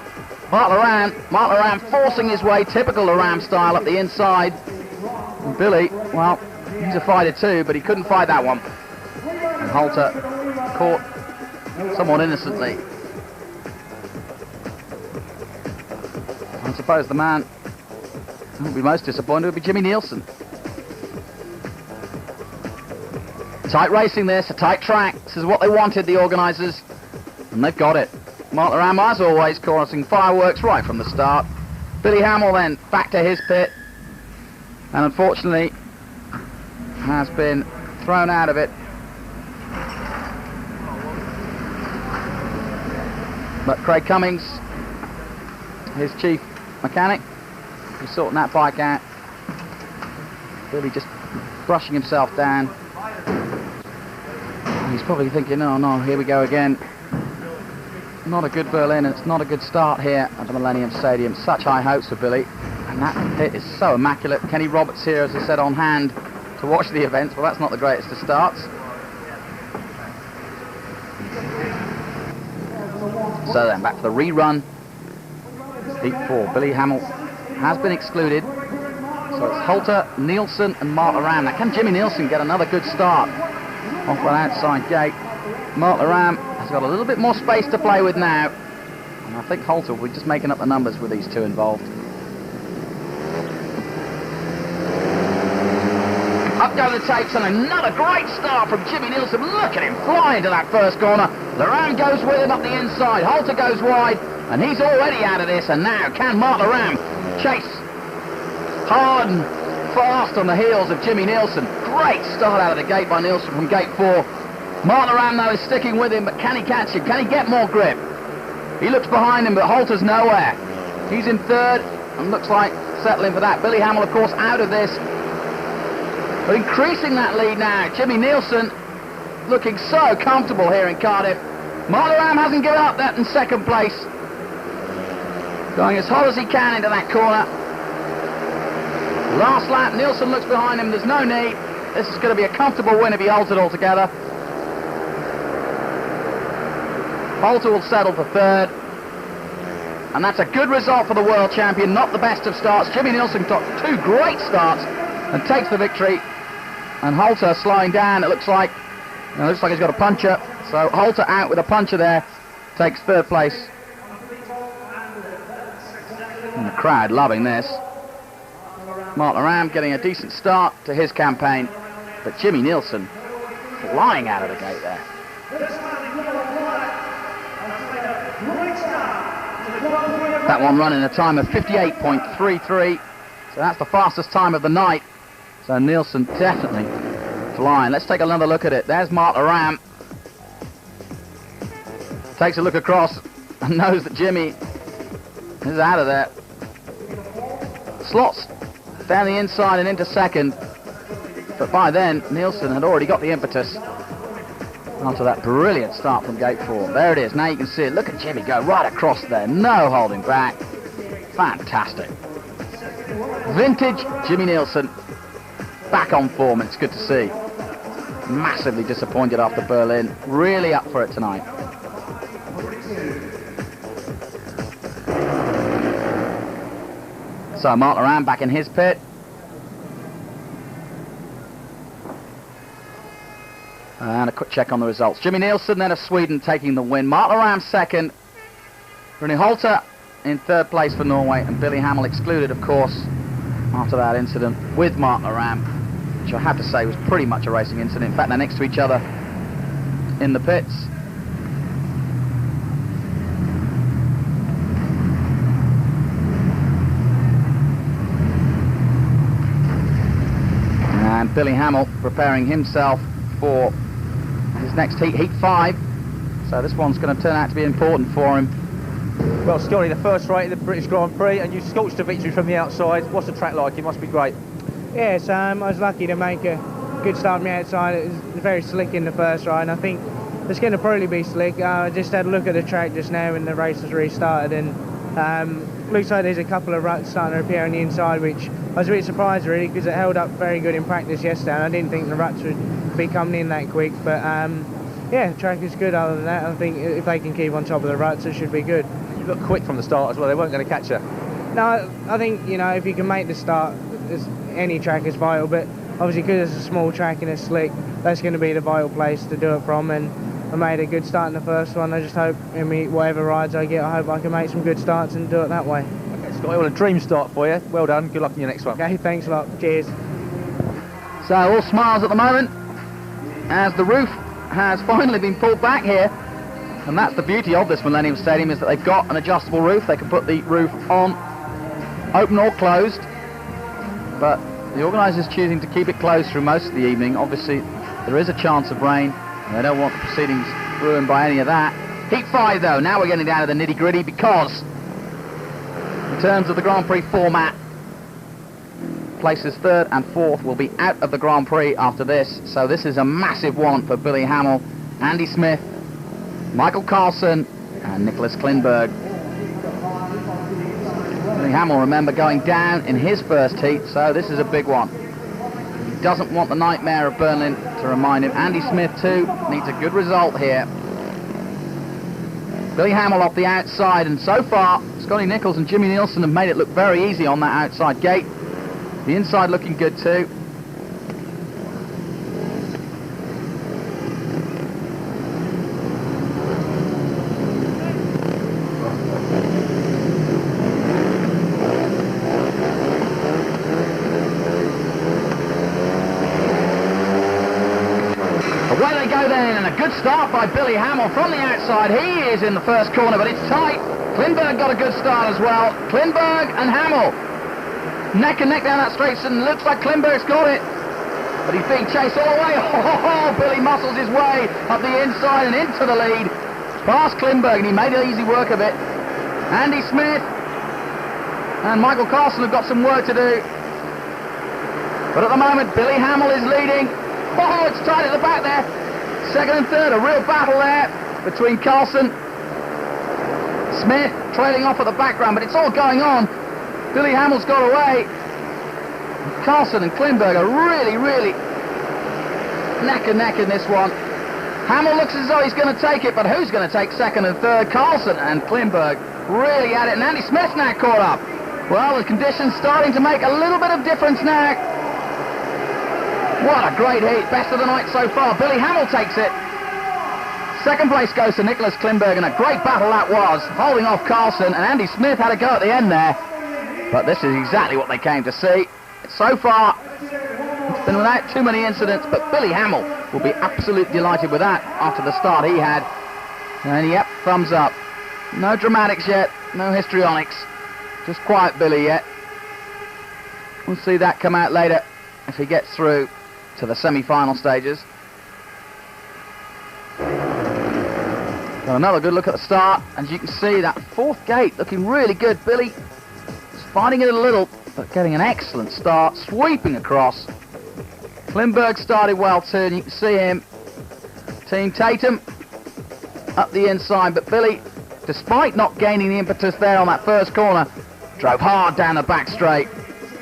Mark Laram. Mark Laram forcing his way, typical Laram style, up the inside. And Billy, well, he's a fighter too, but he couldn't fight that one. And Holter caught somewhat innocently. I suppose the man who would be most disappointed would be Jimmy Nielsen. Tight racing this, a tight track. This is what they wanted, the organisers, and they've got it. Mark Laram, as always, causing fireworks right from the start. Billy Hamill then back to his pit, and unfortunately has been thrown out of it. But Craig Cummings, his chief mechanic, he's sorting that bike out. Billy just brushing himself down. He's probably thinking, oh no, here we go again. Not a good Berlin, and it's not a good start here at the Millennium Stadium. Such high hopes for Billy, and that pit is so immaculate. Kenny Roberts here, as I said, on hand to watch the events. Well, that's not the greatest of starts. So then, back for the rerun. Heat 4. Billy Hamill has been excluded. So it's Holter, Nielsen and Mark Laram. Now, can Jimmy Nielsen get another good start off that outside gate? Mark Laram has got a little bit more space to play with now. And I think Holter will be just making up the numbers with these two involved. Up go the tapes, and another great start from Jimmy Nielsen. Look at him fly into that first corner. Laram goes with him up the inside. Holter goes wide, and he's already out of this. And now can Mark Laram chase hard and fast on the heels of Jimmy Nielsen. Great start out of the gate by Nielsen from gate 4. Mark Laram, though, is sticking with him, but can he catch him? Can he get more grip? He looks behind him, but Holter's nowhere. He's in third, and looks like settling for that. Billy Hamill, of course, out of this. But increasing that lead now. Jimmy Nielsen looking so comfortable here in Cardiff. Mark Laram hasn't given up that in second place. Going as hot as he can into that corner. Last lap, Nielsen looks behind him. There's no need. This is going to be a comfortable win if he holds it all together. Holter will settle for third. And that's a good result for the world champion. Not the best of starts. Jimmy Nielsen took 2 great starts and takes the victory. And Holter slowing down. It looks like he's got a puncher. So Holter out with a puncher there, takes third place. And the crowd loving this. Mark Laram getting a decent start to his campaign, but Jimmy Nielsen flying out of the gate there. That one running a time of 58.33, so that's the fastest time of the night. So Nielsen definitely flying. Let's take another look at it. There's Mark Laram. Takes a look across and knows that Jimmy is out of there. Slots down the inside and into second. But by then, Nielsen had already got the impetus after that brilliant start from gate 4. There it is. Now you can see it. Look at Jimmy go right across there. No holding back. Fantastic. Vintage Jimmy Nielsen. Back on form. It's good to see. Massively disappointed after Berlin. Really up for it tonight. So Mark Laram back in his pit. And a quick check on the results. Jimmy Nielsen then of Sweden taking the win. Mark Laram second. Rune Holter in third place for Norway. And Billy Hamill excluded, of course, after that incident with Mark Laram, which I have to say was pretty much a racing incident. In fact, they're next to each other in the pits. And Billy Hamill preparing himself for his next heat, heat 5. So this one's going to turn out to be important for him. Well, Scotty, the first race of the British Grand Prix, and you scorched a victory from the outside. What's the track like? It must be great. Yes, I was lucky to make a good start on the outside. It was very slick in the first ride, and I think it's going to probably be slick. I just had a look at the track just now when the race has restarted, and looks like there's a couple of ruts starting to appear on the inside, which I was a bit surprised really, because it held up very good in practice yesterday, and I didn't think the ruts would be coming in that quick. But yeah, the track is good other than that. I think if they can keep on top of the ruts, it should be good. You look quick from the start as well. They weren't going to catch you. No, I think, you know, if you can make the start, any track is vital, but obviously because it's a small track and it's slick, that's going to be the vital place to do it from. And I made a good start in the first one. I just hope, whatever rides I get, I hope I can make some good starts and do it that way. Okay, Scott, well, a dream start for you. Well done. Good luck in your next one. Okay, thanks a lot. Cheers. So all smiles at the moment as the roof has finally been pulled back here. And that's the beauty of this Millennium Stadium, is that they've got an adjustable roof. They can put the roof on, open or closed. But the organisers choosing to keep it closed through most of the evening. Obviously, there is a chance of rain, and they don't want the proceedings ruined by any of that. Heat 5, though. Now we're getting down to the nitty-gritty, because in terms of the Grand Prix format, places 3rd and 4th will be out of the Grand Prix after this. So this is a massive one for Billy Hamill, Andy Smith, Michael Carlson and Nicholas Klinberg. Billy Hamill, remember, going down in his first heat, so this is a big one. He doesn't want the nightmare of Berlin to remind him. Andy Smith too needs a good result here. Billy Hamill off the outside, and so far Scotty Nichols and Jimmy Nielsen have made it look very easy on that outside gate. The inside looking good too. good start by Billy Hamill from the outside. He is in the first corner, but it's tight. Klinberg got a good start as well. Klinberg and Hamill neck and neck down that straight, and looks like Klinberg's got it. But he's being chased all the way. Oh, Billy muscles his way up the inside and into the lead. Past Klinberg, and he made easy work of it. Andy Smith and Michael Carlson have got some work to do. But at the moment, Billy Hamill is leading. Oh, it's tight at the back there. Second and third, a real battle there between Carlson. Smith trailing off at the background, but it's all going on. Billy Hamill's got away. Carlson and Klinberg are really neck and neck in this one. Hamill looks as though he's going to take it, but who's going to take second and third? Carlson and Klinberg really at it, and Andy Smith's now caught up. Well, the conditions starting to make a little bit of difference now. What a great heat, best of the night so far. Billy Hamill takes it. Second place goes to Nicholas Klinberg, and a great battle that was, holding off Carlson, and Andy Smith had a go at the end there. But this is exactly what they came to see. So far, it's been without too many incidents, but Billy Hamill will be absolutely delighted with that after the start he had. And yep, thumbs up. No dramatics yet, no histrionics. Just quiet Billy yet. We'll see that come out later if he gets through to the semi-final stages. Got another good look at the start. As you can see, that fourth gate looking really good. Billy is fighting it a little, but getting an excellent start, sweeping across. Klinberg started well too, and you can see him. Team Tatum up the inside, but Billy, despite not gaining the impetus there on that first corner, drove hard down the back straight.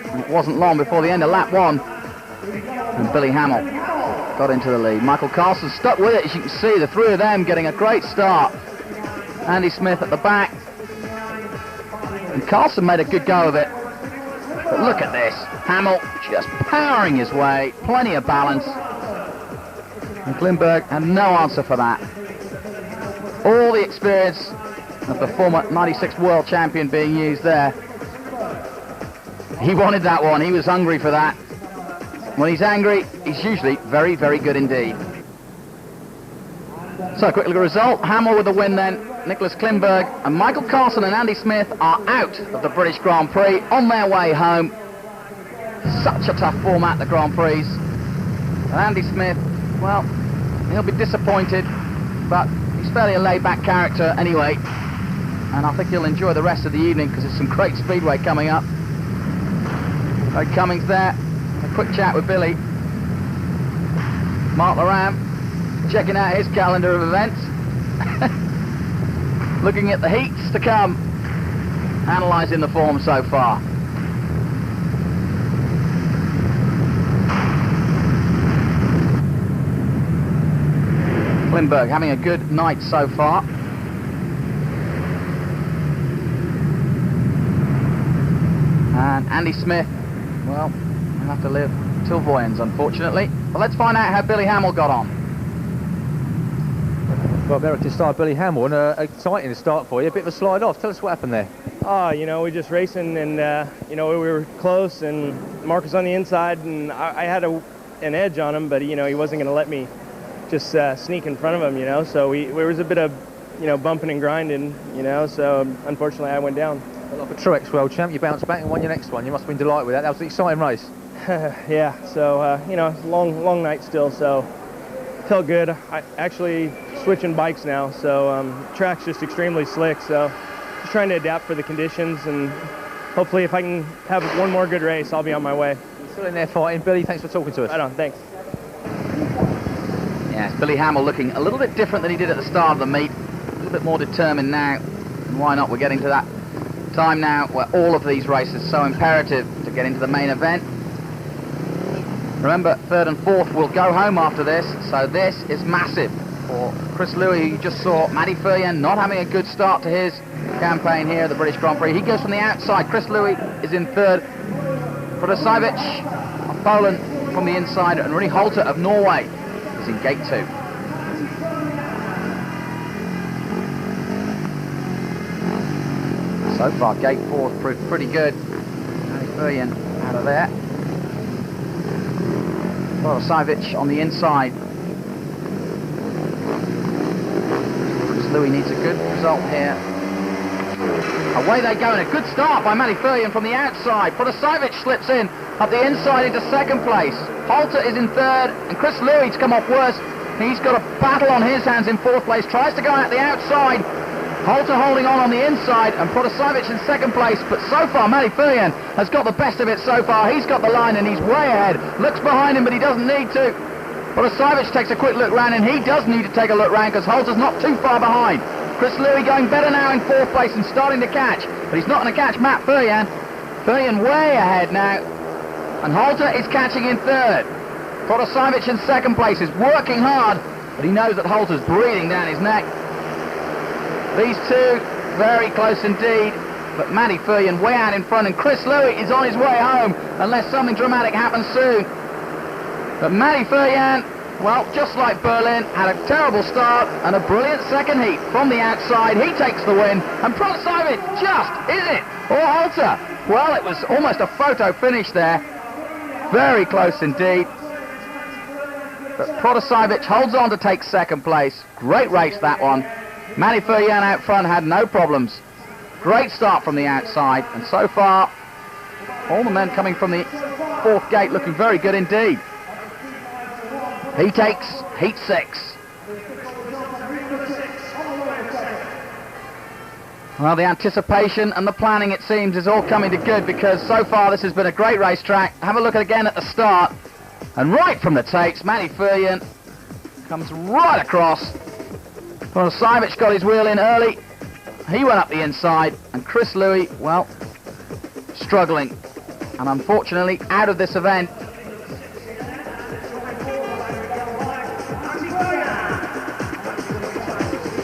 And it wasn't long before the end of lap one, and Billy Hamill got into the lead. Michael Carlson stuck with it, as you can see, the three of them getting a great start. Andy Smith at the back, and Carlson made a good go of it. But look at this, Hamill just powering his way, plenty of balance. And Klinberg had no answer for that. All the experience of the former 96 world champion being used there. He wanted that one, he was hungry for that. When he's angry, he's usually very good indeed. So a quick look at the result. Hamill with the win then. Nicholas Klinberg and Michael Carlson and Andy Smith are out of the British Grand Prix on their way home. Such a tough format, the Grand Prix. And Andy Smith, well, he'll be disappointed, but he's fairly a laid-back character anyway. And I think he'll enjoy the rest of the evening because there's some great speedway coming up. Ray Cummings there. A quick chat with Billy. Mark Laram checking out his calendar of events. Looking at the heats to come. Analysing the form so far. Klinberg having a good night so far. And Andy Smith, well, he'll have to live till Voyens, unfortunately. But let's find out how Billy Hamill got on. Well, American start Billy Hamill, and exciting start for you. A bit of a slide off. Tell us what happened there. You know, we just racing, and you know, we were close, and Mark was on the inside, and I had an edge on him, but you know, he wasn't going to let me just sneak in front of him, you know. So there was a bit of, you know, bumping and grinding, you know. So unfortunately, I went down. Like a true ex-world champ, you bounced back and won your next one. You must have been delighted with that. That was an exciting race. Yeah. So you know, long night still. So felt good. I actually switching bikes now, so track's just extremely slick. So just trying to adapt for the conditions, and hopefully, if I can have one more good race, I'll be on my way. You're still in there fighting, Billy. Thanks for talking to us. Right on. Thanks. Yes, Billy Hamill looking a little bit different than he did at the start of the meet. A little bit more determined now. And why not? We're getting to that time now where all of these races are so imperative to get into the main event. Remember, third and fourth will go home after this, so this is massive for Chris Louis, who you just saw. Matty Furrier not having a good start to his campaign here at the British Grand Prix. He goes from the outside. Chris Louis is in third. Protasiewicz of Poland from the inside, and Rune Holte of Norway is in gate 2. So far, gate 4 has proved pretty good. Matty Furrier out of there. Protasiewicz on the inside. Louis needs a good result here. Away they go, and a good start by Matty Furrian from the outside. Protasiewicz slips in up the inside into second place. Halter is in third, and Chris Louis to come off worst. He's got a battle on his hands in fourth place, tries to go out the outside. Halter holding on the inside, and Protasiewicz in second place, but so far Matty Furrian has got the best of it so far. He's got the line and he's way ahead. Looks behind him, but he doesn't need to. Protasiewicz takes a quick look round, and he does need to take a look round because Halter's not too far behind. Chris Louis going better now in fourth place and starting to catch, but he's not going to catch Matt Furrian. Furrian way ahead now, and Halter is catching in third. Protasiewicz in second place is working hard, but he knows that Halter's breathing down his neck. These two very close indeed, but Matty Furrian way out in front, and Chris Louis is on his way home unless something dramatic happens soon. But Matty Furrian, well, just like Berlin, had a terrible start and a brilliant second heat from the outside. He takes the win, and Protasiewicz just, is it? Or Halter? Well, it was almost a photo finish there. Very close indeed. But Protasiewicz holds on to take second place. Great race, that one. Matty Furrian out front had no problems. Great start from the outside, and so far, all the men coming from the fourth gate looking very good indeed. He takes heat 6. Well, the anticipation and the planning, it seems, is all coming to good, because so far this has been a great racetrack. Have a look again at the start, and right from the takes, Matty Furrian comes right across. Protasiewicz got his wheel in early. He went up the inside, and Chris Louis, well, struggling, and unfortunately out of this event.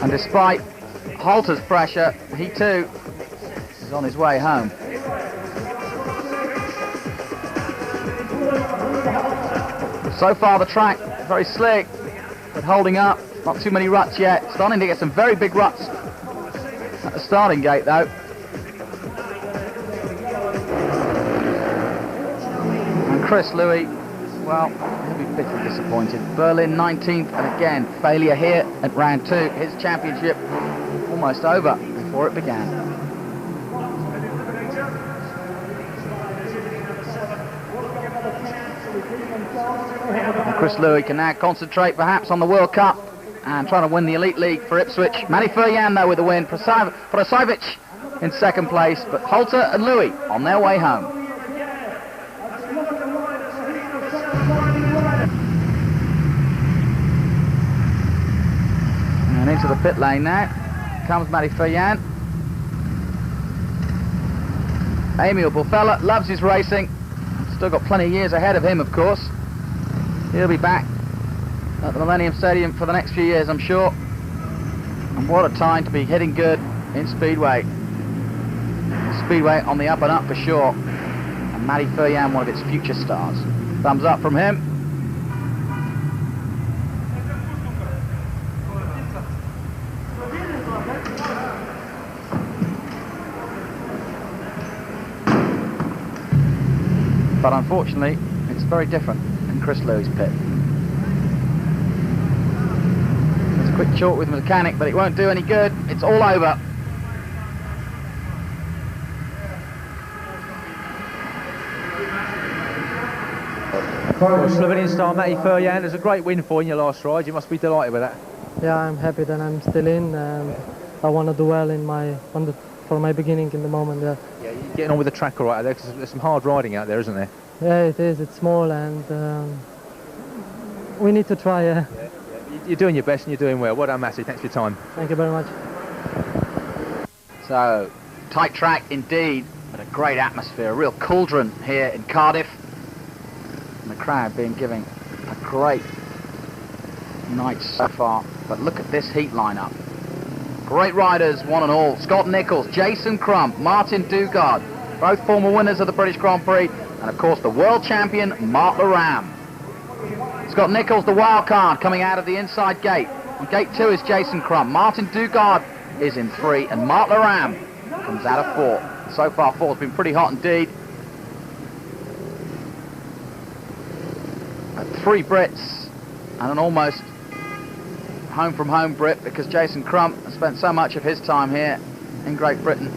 And despite Halter's pressure, he too is on his way home. So far the track, very slick, but holding up. Not too many ruts yet. Starting to get some very big ruts at the starting gate though. And Chris Louis, well, he'll be bitterly disappointed. Berlin 19th, and again, failure here at round 2. His championship almost over before it began. And Chris Louis can now concentrate perhaps on the World Cup and trying to win the Elite League for Ipswich. Matty Furrian though with the win. Protasiewicz in second place, but Halter and Louis on their way home. And into the pit lane now comes Matty Furrian. Amiable fella, loves his racing. Still got plenty of years ahead of him, of course. He'll be back at the Millennium Stadium for the next few years, I'm sure. And what a time to be hitting good in Speedway. Speedway on the up and up for sure. And Matty Furrian, one of its future stars. Thumbs up from him. But unfortunately, it's very different in Chris Louis' pit. There's a quick talk with the mechanic, but it won't do any good. It's all over. Well, Slovenian star Matty Furrian, there's a great win for you in your last ride. You must be delighted with that. Yeah, I'm happy that I'm still in, and I want to do well in for my beginning in the moment. Yeah. Yeah, you're getting on with the track all right out there, because there's some hard riding out there, isn't there? Yeah, it is. It's small, and we need to try. Yeah, you're doing your best and you're doing well. Well done, Matty. Thanks for your time. Thank you very much. So, tight track indeed, but a great atmosphere, a real cauldron here in Cardiff. And the crowd being given a great night so far. But look at this heat lineup. Great riders, one and all. Scott Nicholls, Jason Crump, Martin Dugard, both former winners of the British Grand Prix, and of course the world champion, Mark Laram. Scott Nicholls, the wild card, coming out of the inside gate. On gate 2 is Jason Crump. Martin Dugard is in 3, and Mark Laram comes out of 4. So far, 4 has been pretty hot indeed. 3 Brits and an almost home from home Brit, because Jason Crump has spent so much of his time here in Great Britain.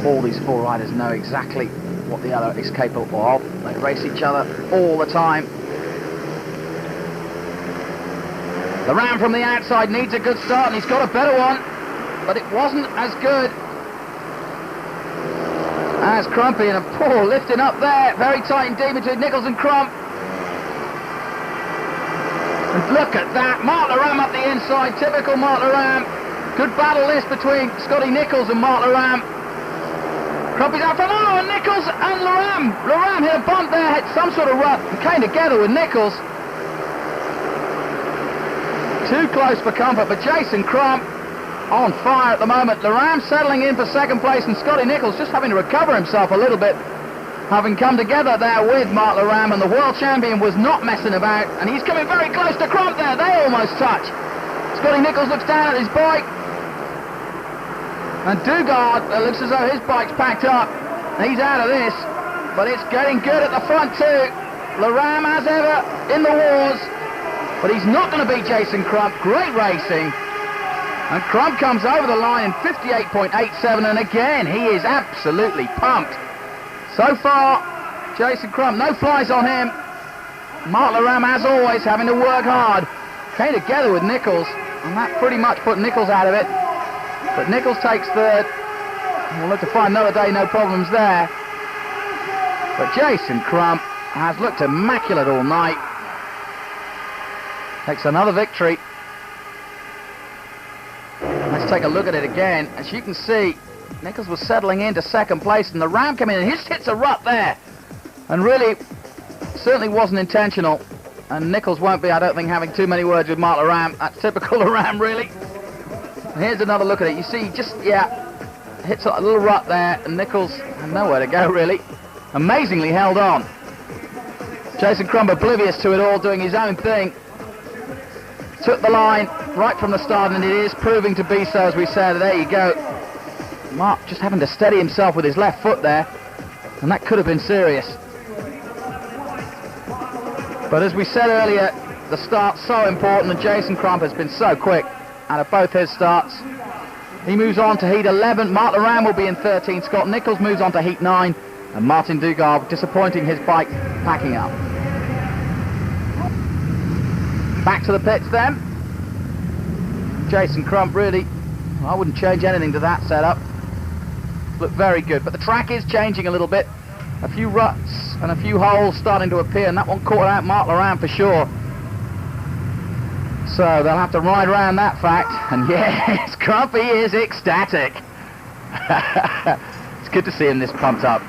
All these four riders know exactly what the other is capable of. They race each other all the time. The Ram from the outside needs a good start, and he's got a better one, but it wasn't as good as Crumpy, and a poor lifting up there. Very tight indeed between Nichols and Crump. And look at that, Mark Laram up the inside, typical Mark Laram. Good battle this between Scotty Nichols and Mark Laram. Crumpy's out front, oh, and Nichols and Laram. Laram hit a bump there, hit some sort of rut, and came together with Nichols. Too close for comfort, but Jason Crump on fire at the moment. Laram settling in for second place, and Scotty Nichols just having to recover himself a little bit, having come together there with Mark Laram, and the world champion was not messing about, and he's coming very close to Crump there. They almost touch. Scotty Nichols looks down at his bike, and Dugard, it looks as though his bike's packed up. He's out of this, but it's getting good at the front too. Laram, as ever, in the wars, but he's not going to beat Jason Crump. Great racing. And Crump comes over the line in 58.87, and again, he is absolutely pumped. So far, Jason Crump, no flies on him. Mark Laram, as always, having to work hard. Came together with Nichols, and that pretty much put Nichols out of it. But Nichols takes third. We'll look to find another day, no problems there. But Jason Crump has looked immaculate all night. Takes another victory. Let's take a look at it again. As you can see, Nichols was settling into second place, and the Ram came in and he just hits a rut there. And really, certainly wasn't intentional. And Nichols won't be, I don't think, having too many words with Mark Laram. That's typical Laram, really. And here's another look at it. You see, just, yeah, hits a little rut there, and Nichols had nowhere to go, really. Amazingly held on. Jason Crump oblivious to it all, doing his own thing. Took the line right from the start, and it is proving to be so, as we said. There you go. Mark just having to steady himself with his left foot there, and that could have been serious. But as we said earlier, the start's so important, and Jason Crump has been so quick out of both his starts. He moves on to heat 11. Mark Laram will be in 13. Scott Nichols moves on to heat 9, and Martin Dugard disappointing his bike, packing up. Back to the pits then. Jason Crump really, I wouldn't change anything to that setup. Looked very good, but the track is changing a little bit. A few ruts and a few holes starting to appear, and that one caught out Mark Laram for sure. So they'll have to ride around that fact, and yes, Crumpy is ecstatic. It's good to see him this pumped up.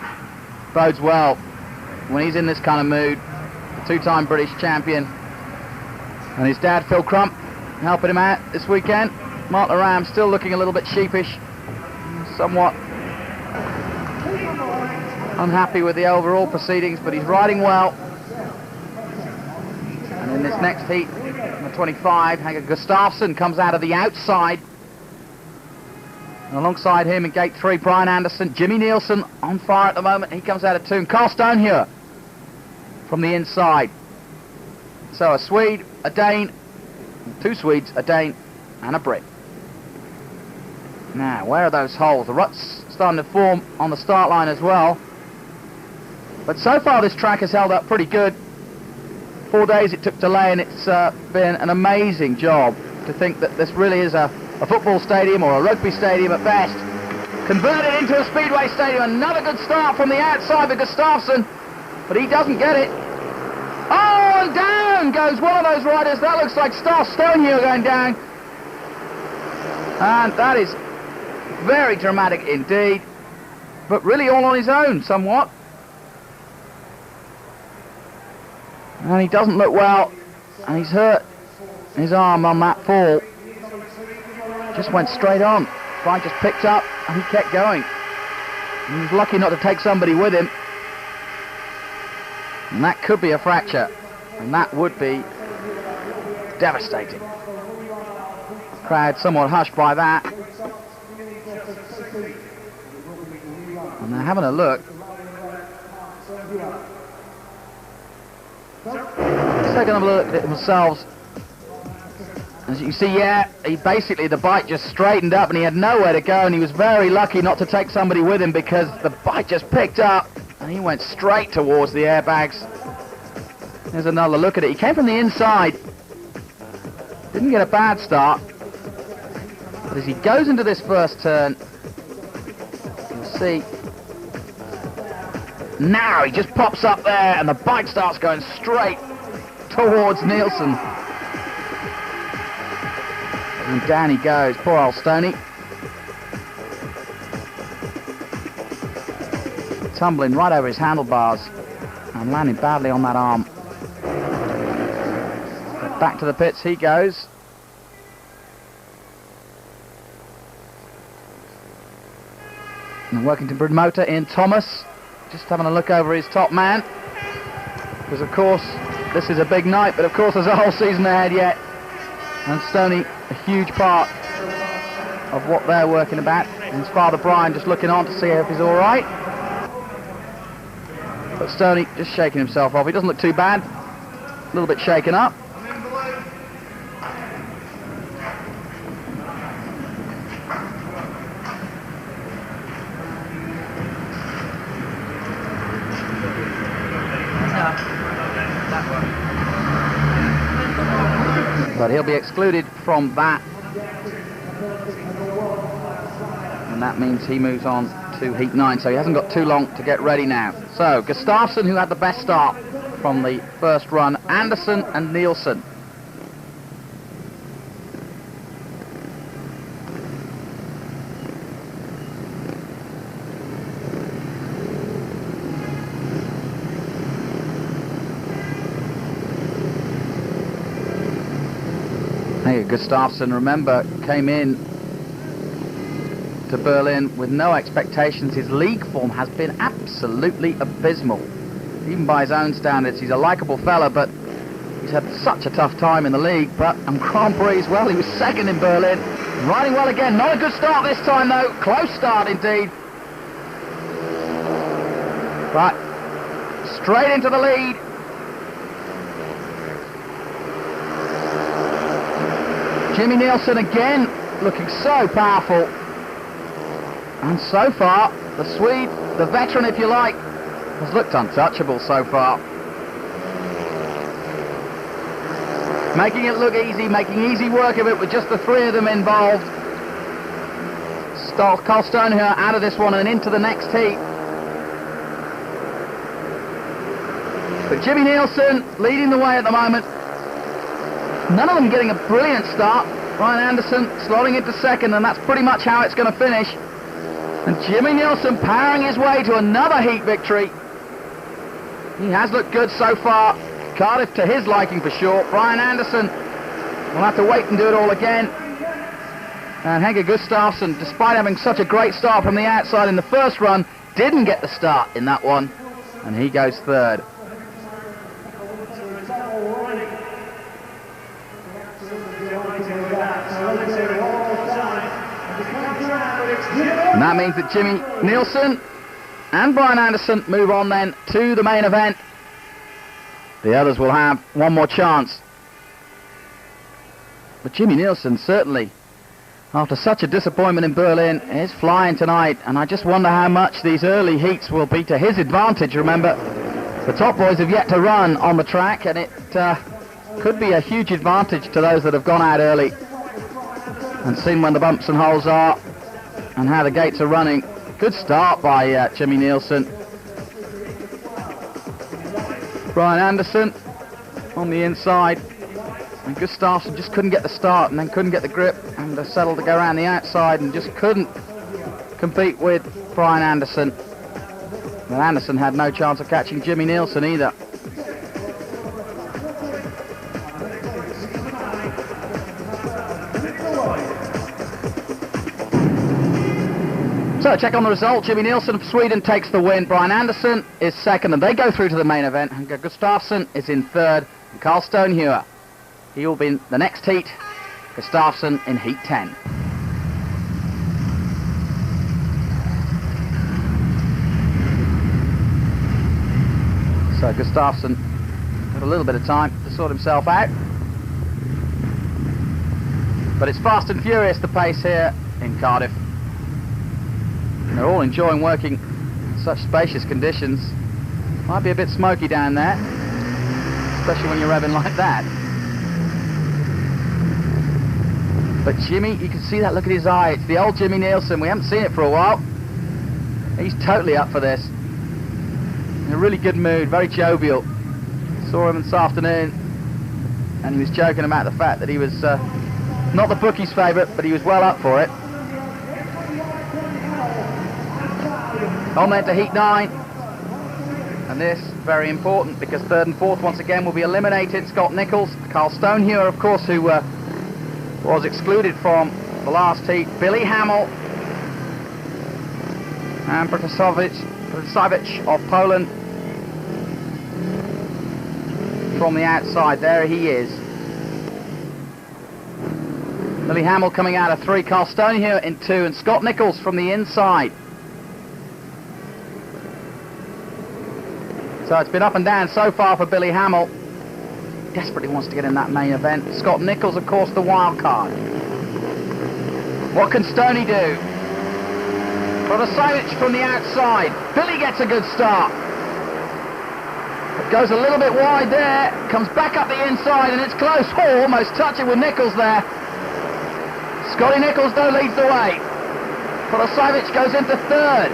Bodes well when he's in this kind of mood. Two-time British champion. And his dad, Phil Crump, helping him out this weekend. Mark Laram still looking a little bit sheepish, somewhat unhappy with the overall proceedings, but he's riding well. And in this next heat, number 25, Hager Gustafsson comes out of the outside. And alongside him in gate 3, Brian Anderson, Jimmy Nielsen on fire at the moment. He comes out of 2, and Carl Stonehewer from the inside. So a Swede, a Dane, 2 Swedes, a Dane, and a Brit. Now, where are those holes? The ruts starting to form on the start line as well. But so far this track has held up pretty good. 4 days it took to lay, and it's been an amazing job to think that this really is a football stadium or a rugby stadium at best. Converted into a speedway stadium. Another good start from the outside for Gustafsson, but he doesn't get it. Oh, and down goes one of those riders. That looks like Star Stonehewer going down. And that is very dramatic indeed, but really all on his own somewhat. And he doesn't look well, and he's hurt his arm on that fall. Just went straight on. Bike just picked up, and he kept going. He was lucky not to take somebody with him. And that could be a fracture, and that would be devastating. Crowd somewhat hushed by that. And they're having a look. taking a look at it themselves. As you can see, yeah, the bike just straightened up and he had nowhere to go, and he was very lucky not to take somebody with him because the bike just picked up and he went straight towards the airbags. There's another look at it. He came from the inside. Didn't get a bad start. But as he goes into this first turn, you'll see. Now he just pops up there and the bike starts going straight towards Nielsen. And down he goes, poor old Stoney. Tumbling right over his handlebars and landing badly on that arm. Back to the pits he goes. And working to motor in Thomas. Just having a look over his top man. Because of course, this is a big night, but of course there's a whole season ahead yet. And Stoney, a huge part of what they're working about. And his father Brian just looking on to see if he's all right. But Stoney just shaking himself off. He doesn't look too bad. A little bit shaken up. But he'll be excluded from that, and that means he moves on to heat 9, so he hasn't got too long to get ready now. So Gustafsson, who had the best start from the first run, Anderson and Nielsen. Gustafsson, remember, came in to Berlin with no expectations. His league form has been absolutely abysmal. Even by his own standards, he's a likeable fella, but he's had such a tough time in the league. But on Grand Prix as well, he was second in Berlin. Riding well again. Not a good start this time, though. Close start indeed. Right. Straight into the lead. Jimmy Nielsen again, looking so powerful. And so far, the Swede, the veteran if you like, has looked untouchable so far. Making it look easy, making easy work of it with just the three of them involved. Carl Stone here out of this one and into the next heat. But Jimmy Nielsen leading the way at the moment. None of them getting a brilliant start. Brian Anderson slotting into second, and that's pretty much how it's going to finish. And Jimmy Nielsen powering his way to another heat victory. He has looked good so far. Cardiff to his liking for sure. Brian Anderson will have to wait and do it all again. And Henke Gustafsson, despite having such a great start from the outside in the first run, didn't get the start in that one. And he goes third. And that means that Jimmy Nielsen and Brian Anderson move on then to the main event. The others will have one more chance. But Jimmy Nielsen certainly, after such a disappointment in Berlin, is flying tonight. And I just wonder how much these early heats will be to his advantage. Remember, the top boys have yet to run on the track, and it could be a huge advantage to those that have gone out early and seen when the bumps and holes are and how the gates are running. Good start by Jimmy Nielsen. Brian Anderson on the inside, and Gustafsson just couldn't get the start and then couldn't get the grip and settled to go around the outside and just couldn't compete with Brian Anderson. And Anderson had no chance of catching Jimmy Nielsen either. So check on the result. Jimmy Nielsen of Sweden takes the win. Brian Anderson is second, and they go through to the main event. And Gustafsson is in third. And Carl Stonehewer, he will be in the next heat. Gustafsson in heat 10. So Gustafsson a little bit of time to sort himself out. But it's fast and furious, the pace here in Cardiff. And they're all enjoying working in such spacious conditions. Might be a bit smoky down there, especially when you're revving like that. But Jimmy, you can see that look at his eye. It's the old Jimmy Nielsen. We haven't seen it for a while. He's totally up for this. In a really good mood, very jovial. Saw him this afternoon, and he was joking about the fact that he was not the bookie's favourite, but he was well up for it. On then to heat 9. And this, very important, because third and fourth once again will be eliminated. Scott Nicholls, Carl Stonehewer, of course, who was excluded from the last heat. Billy Hamill and Protasiewicz of Poland from the outside. There he is. Billy Hamill coming out of 3, Carl Stonehewer in 2, and Scott Nicholls from the inside. So it's been up and down so far for Billy Hamill. Desperately wants to get in that main event. Scott Nicholls, of course, the wild card. What can Stoney do? Protasiewicz from the outside. Billy gets a good start. It goes a little bit wide there. Comes back up the inside, and it's close. Oh, almost touching with Nicholls there. Scotty Nicholls, though, leads the way. Protasiewicz goes into 3rd.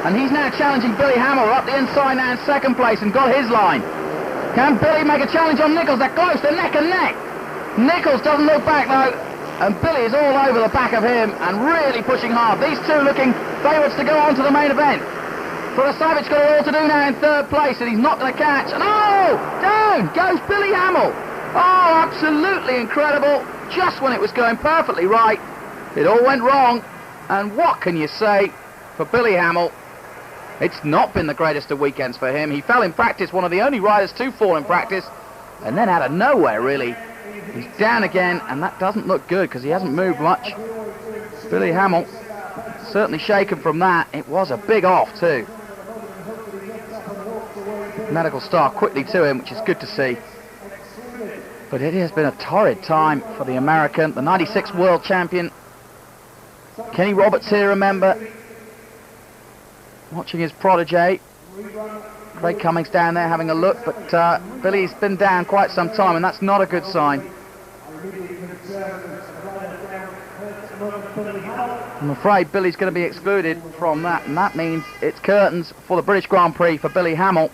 And he's now challenging Billy Hamill up the inside now in 2nd place and got his line. Can Billy make a challenge on Nicholls? They're close, they're neck and neck. Nicholls doesn't look back though, and Billy is all over the back of him and really pushing hard. These two looking favourites to go on to the main event. Protasiewicz got it all to do now in 3rd place, and he's not going to catch. And oh, down goes Billy Hamill. Oh, absolutely incredible. Just when it was going perfectly right, it all went wrong. And what can you say for Billy Hamill? It's not been the greatest of weekends for him. He fell in practice, one of the only riders to fall in practice, and then out of nowhere, really, he's down again, and that doesn't look good because he hasn't moved much. Billy Hamill certainly shaken from that. It was a big off too. Medical staff quickly to him, which is good to see. But it has been a torrid time for the American, the 96 world champion. Kenny Roberts here, remember, watching his protege. Craig Cummings down there having a look, but Billy's been down quite some time, and that's not a good sign. I'm afraid Billy's going to be excluded from that, and that means it's curtains for the British Grand Prix for Billy Hamill.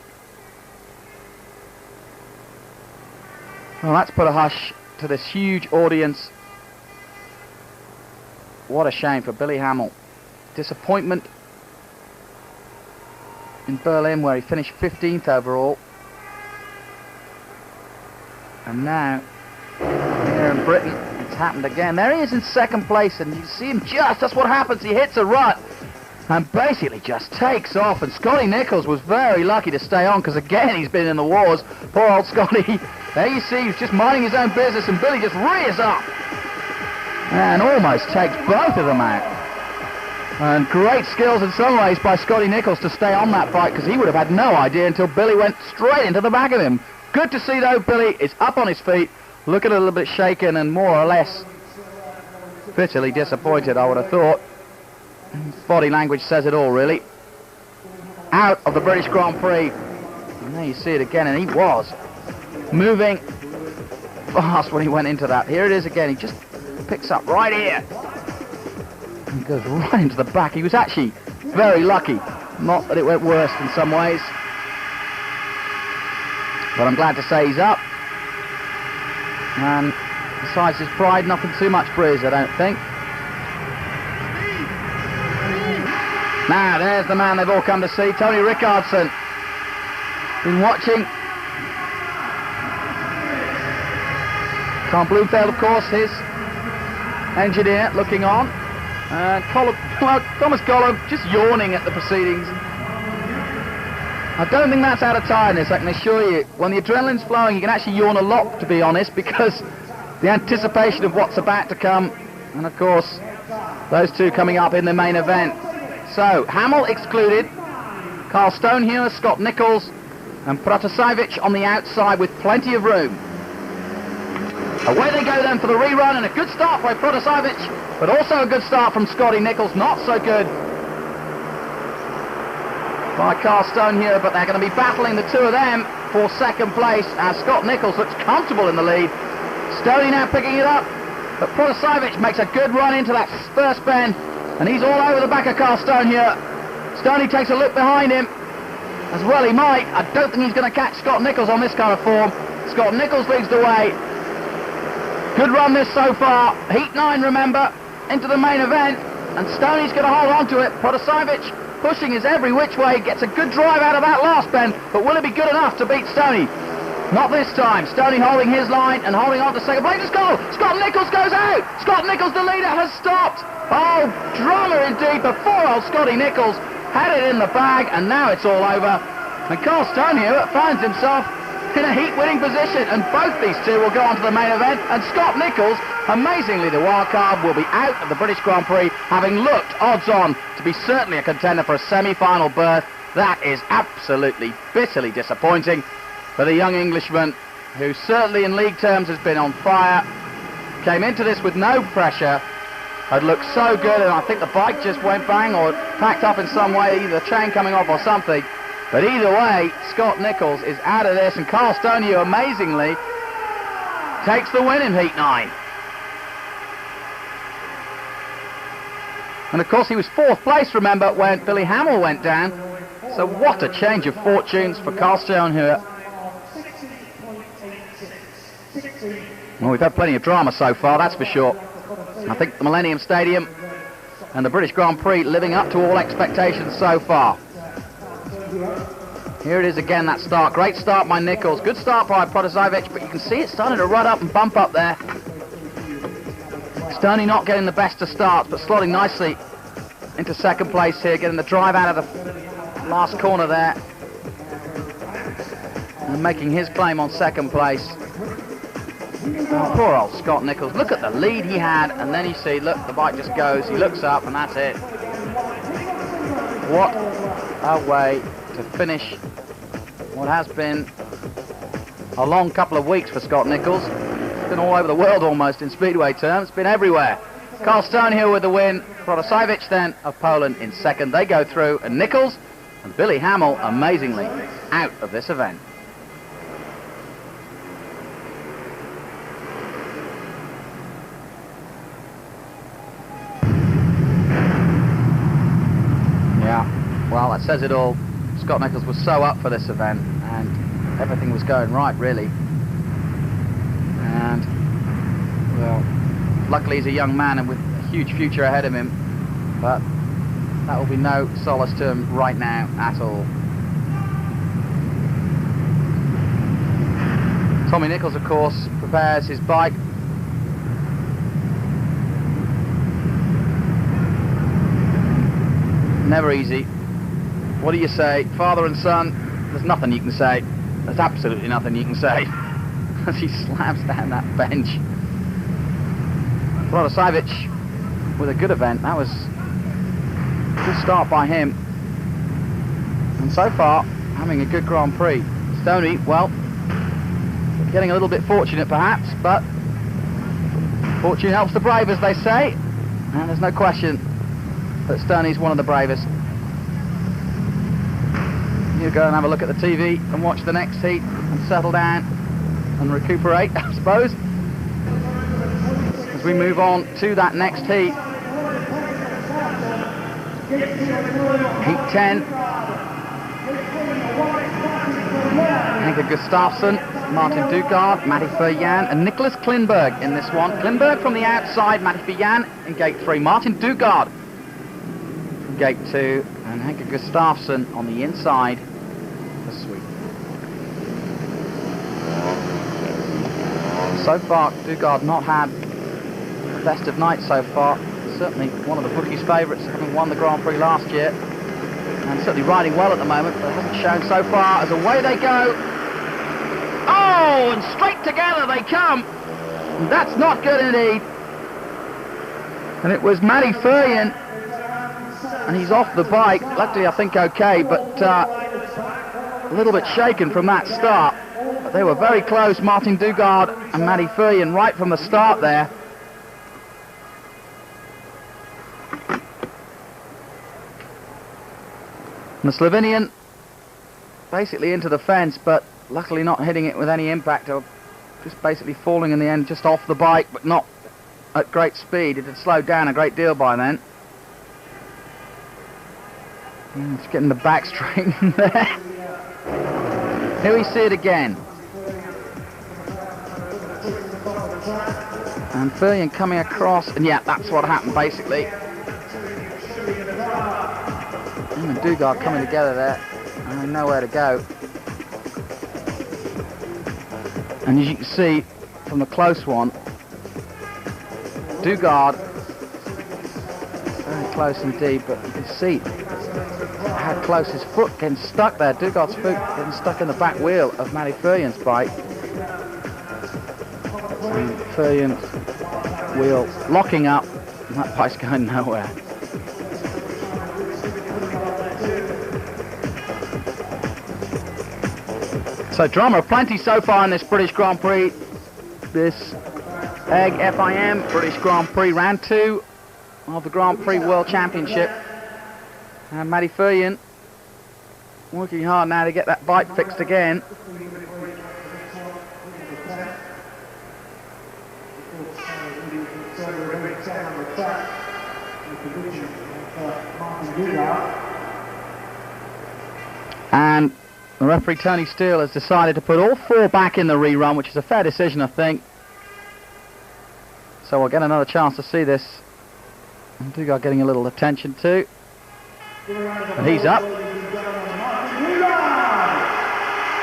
Well, that's put a hush to this huge audience. What a shame for Billy Hamill. Disappointment in Berlin, where he finished 15th overall. And now, here in Britain, it's happened again. There he is in 2nd place, and you see him that's what happens. He hits a rut and basically just takes off. And Scotty Nicholls was very lucky to stay on, because again, he's been in the wars. Poor old Scotty. There you see, he's just minding his own business, and Billy just rears up and almost takes both of them out. And great skills in some ways by Scotty Nicholls to stay on that bike, because he would have had no idea until Billy went straight into the back of him. Good to see though, Billy is up on his feet, looking a little bit shaken and more or less bitterly disappointed, I would have thought. His body language says it all, really. Out of the British Grand Prix. And there you see it again, and he was moving fast when he went into that. Here it is again, he just picks up right here. He goes right into the back. He was actually very lucky. Not that it went worse in some ways. But I'm glad to say he's up. And besides his pride, nothing too much bruise, I don't think. Now, there's the man they've all come to see, Tony Rickardson. Been watching. Tom Bloomfield, of course, his engineer, looking on. And Thomas Gollum just yawning at the proceedings. I don't think that's out of tiredness, I can assure you. When the adrenaline's flowing, you can actually yawn a lot, to be honest, because the anticipation of what's about to come, and of course, those two coming up in the main event. So, Hamill excluded, Carl Stonehewer, Scott Nicholls, And Protasiewicz on the outside with plenty of room. Away they go then for the rerun, and a good start by Protasiewicz, but also a good start from Scotty Nicholls. Not so good by Carl Stone here, but they're going to be battling, the two of them, for second place, as Scott Nicholls looks comfortable in the lead. Stoney now picking it up, but Protasiewicz makes a good run into that first bend, and he's all over the back of Carl Stone here. Stoney takes a look behind him, as well he might. I don't think he's going to catch Scott Nicholls on this kind of form. Scott Nicholls leads the way. Good run this so far. Heat 9, remember, into the main event, and Stoney's going to hold on to it. Protasiewicz pushing his every which way, gets a good drive out of that last bend, but will it be good enough to beat Stoney? Not this time. Stoney holding his line and holding on to second place. It's goal. Scott Nicholls goes out. Scott Nicholls, the leader, has stopped. Oh, drama indeed, but poor old Scotty Nicholls had it in the bag, and now it's all over. And Carl Stone here finds himself in a heat-winning position, and both these two will go on to the main event, and Scott Nicholls, amazingly the wild card, will be out of the British Grand Prix, having looked odds-on to be certainly a contender for a semi-final berth. That is absolutely bitterly disappointing for the young Englishman, who certainly in league terms has been on fire. Came into this with no pressure, had looked so good, and I think the bike just went bang or packed up in some way, either the chain coming off or something. But either way, Scott Nicholls is out of this, and Carl Stone, who amazingly takes the win in Heat 9. And of course he was fourth place, remember, when Billy Hamill went down. So what a change of fortunes for Carl Stone here. Well, we've had plenty of drama so far, that's for sure. I think the Millennium Stadium and the British Grand Prix living up to all expectations so far. Here it is again, that start. Great start by Nicholls. Good start by Protasiewicz, but you can see it starting to run up and bump up there. Stoney not getting the best of starts, but slotting nicely into second place here, getting the drive out of the last corner there. And making his claim on second place. Oh, poor old Scott Nicholls. Look at the lead he had, and then you see, look, the bike just goes. He looks up, and that's it. What a way to finish what has been a long couple of weeks for Scott Nicholls. It's been all over the world almost in speedway terms. It's been everywhere. Carl Stone here with the win. Protasiewicz then of Poland in second. They go through, and Nicholls and Billy Hamill amazingly out of this event. Yeah, well, that says it all. Scott Nicholls was so up for this event, and everything was going right, really. And, well, luckily he's a young man and with a huge future ahead of him, but that will be no solace to him right now at all. Tommy Nicholls, of course, prepares his bike. Never easy. What do you say? Father and son, there's nothing you can say. There's absolutely nothing you can say. As he slams down that bench. Protasiewicz with a good event. That was a good start by him. And so far, having a good Grand Prix. Stoney, well, getting a little bit fortunate perhaps, but fortune helps the brave, as they say. And there's no question that Stoney's one of the bravest. You go and have a look at the TV and watch the next heat and settle down and recuperate, I suppose, as we move on to that next heat. Heat 10. Henke Gustafsson, Martin Dugard, Matty Furjan and Nicholas Klinberg in this one. Klinberg from the outside, Matty Furjan in gate 3, Martin Dugard from gate 2, and Henke Gustafsson on the inside for Sweden. So far, Dugard not had the best of nights so far. Certainly one of the bookies' favourites, having won the Grand Prix last year. And certainly riding well at the moment, but hasn't shown so far as away they go. Oh, and straight together they come. And that's not good indeed. And it was Matty Furjan, and he's off the bike. Luckily, I think okay, but a little bit shaken from that start. But they were very close, Martin Dugard and Matty Furrian, right from the start there. And the Slovenian basically into the fence, but luckily not hitting it with any impact, or just basically falling in the end just off the bike, but not at great speed. It had slowed down a great deal by then. It's getting the back straightened there. Here we see it again. And Furrian coming across, and yeah, that's what happened basically. Him and Dugard coming together there, and nowhere to go. And as you can see from the close one, Dugard very close indeed, but you can see how close his foot getting stuck there. Dugard's foot getting stuck in the back wheel of Matty Furrian's bike. And Furrian's wheel locking up, and that bike's going nowhere. So drama plenty so far in this British Grand Prix. This Egg FIM British Grand Prix round 2 of the Grand Prix World Championship. And Matty Furrian working hard now to get that bike fixed again. And the referee Tony Steele has decided to put all 4 back in the rerun, which is a fair decision, I think. So we'll get another chance to see this. And Dugard getting a little attention too. And he's up.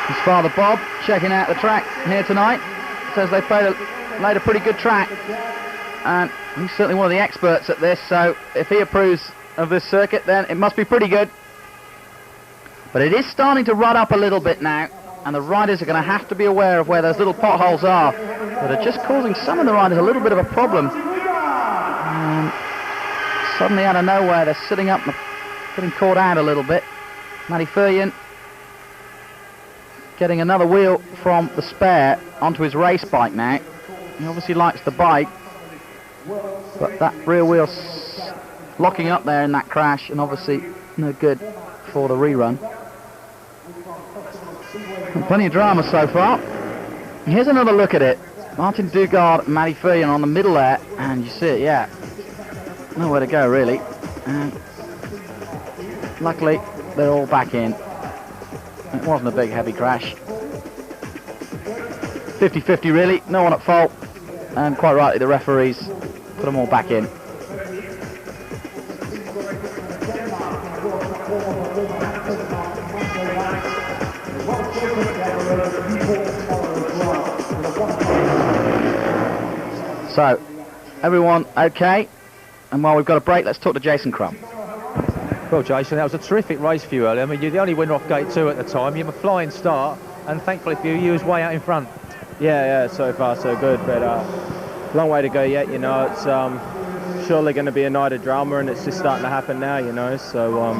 His father Bob checking out the track here tonight. Says they laid a pretty good track. And he's certainly one of the experts at this, so if he approves of this circuit, then it must be pretty good. But it is starting to rut up a little bit now, and the riders are going to have to be aware of where those little potholes are that are just causing some of the riders a little bit of a problem. Suddenly out of nowhere, they're sitting up and getting caught out a little bit. Matty Furrian getting another wheel from the spare onto his race bike now. He obviously likes the bike, but that rear wheel's locking up there in that crash, and obviously no good for the rerun. Plenty of drama so far. Here's another look at it. Martin Dugard and Matty Furrian on the middle there, and you see it, yeah. Nowhere to go, really. And luckily, they're all back in. It wasn't a big, heavy crash. 50-50, really. No one at fault. And quite rightly, the referees put them all back in. So, everyone okay? And while we've got a break, let's talk to Jason Crump. Well, Jason, that was a terrific race for you earlier. I mean, you're the only winner off gate 2 at the time. You had a flying start, and thankfully for you, you was way out in front. Yeah, so far so good, but long way to go yet, you know. It's surely going to be a night of drama, and it's just starting to happen now, you know, so long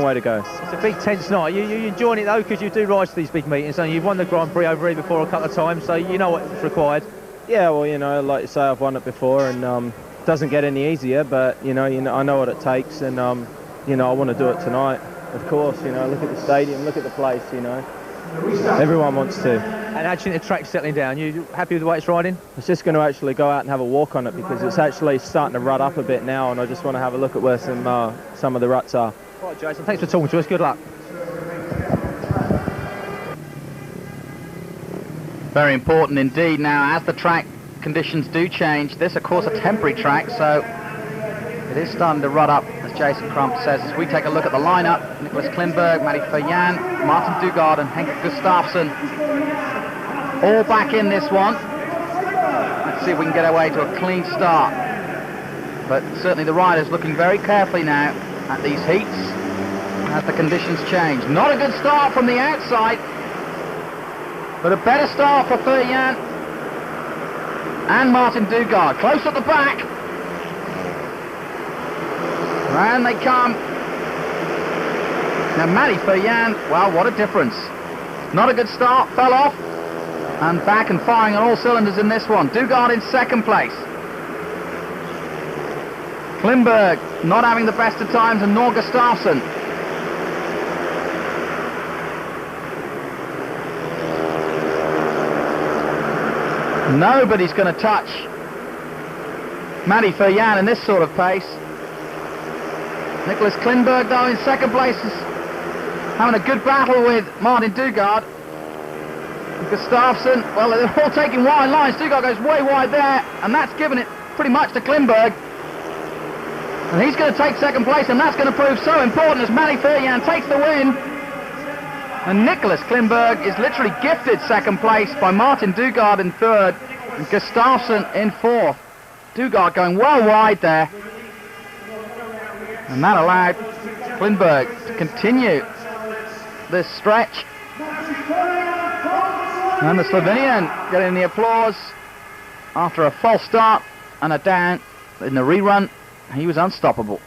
way to go. It's a big tense night. You're enjoying it though, because you do rise to these big meetings, and you've won the Grand Prix over here before a couple of times, so you know what's required. Yeah, well, you know, like you say, I've won it before, and doesn't get any easier, but you know, I know what it takes, and you know, I want to do it tonight. Of course, you know, look at the stadium, look at the place, you know. Everyone wants to. And actually the track's settling down. You happy with the way it's riding? I was just going to actually go out and have a walk on it, because it's actually starting to rut up a bit now, and I just want to have a look at where some of the ruts are. All right, Jason, thanks for talking to us. Good luck. Very important indeed now, as the track conditions do change. This, of course, a temporary track, so it is starting to rut up, as Jason Crump says. As we take a look at the lineup, Nicholas Klimberg, Matty Furrian, Martin Dugard and Henrik Gustafsson all back in this one. Let's see if we can get away to a clean start. But certainly the riders looking very carefully now at these heats as the conditions change. Not a good start from the outside, but a better start for Furrian and Martin Dugard. Close at the back. And they come. Now Matty Furyan, well, what a difference. Not a good start, fell off, and back and firing on all cylinders in this one. Dugard in second place. Klimberg not having the best of times, and nor Gustafsson. Nobody's going to touch Matty Furyan in this sort of pace. Nicholas Klimberg, though, in second place, is having a good battle with Martin Dugard. Gustafsson, well, they're all taking wide lines. Dugard goes way wide there, and that's given it pretty much to Klimberg. And he's going to take second place, and that's going to prove so important as Matty Furyan takes the win. And Nicholas Klimberg is literally gifted second place by Martin Dugard in third, and Gustafsson in fourth. Dugard going well wide there. And that allowed Klimberg to continue this stretch. And the Slovenian getting the applause after a false start and a down in the rerun. He was unstoppable.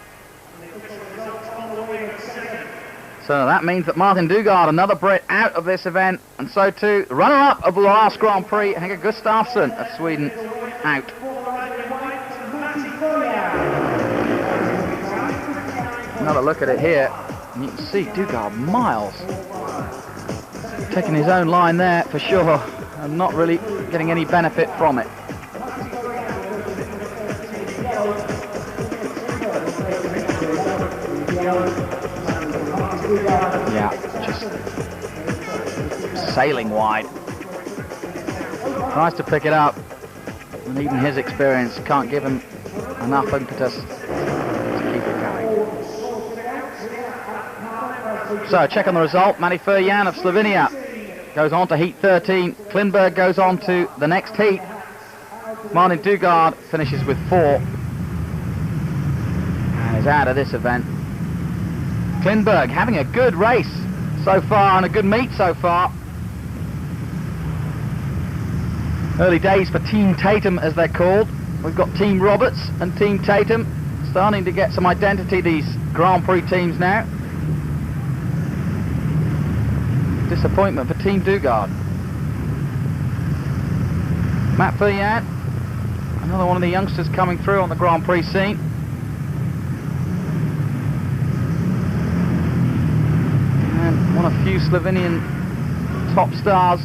So that means that Martin Dugard, another Brit, out of this event, and so too the runner-up of the last Grand Prix, Henrik Gustafsson of Sweden, out. Another look at it here, and you can see Dugard miles. Taking his own line there for sure, and not really getting any benefit from it. Yeah, just sailing wide. Tries to pick it up, and even his experience can't give him enough impetus to keep it going. So, check on the result. Matty Furyan of Slovenia goes on to heat 13. Klimberg goes on to the next heat. Martin Dugard finishes with 4 and is out of this event. Klimberg having a good race so far and a good meet so far. Early days for Team Tatum, as they're called. We've got Team Roberts and Team Tatum starting to get some identity, these Grand Prix teams now. Disappointment for Team Dugard. Matt Furyan, another one of the youngsters coming through on the Grand Prix scene. And one of few Slovenian top stars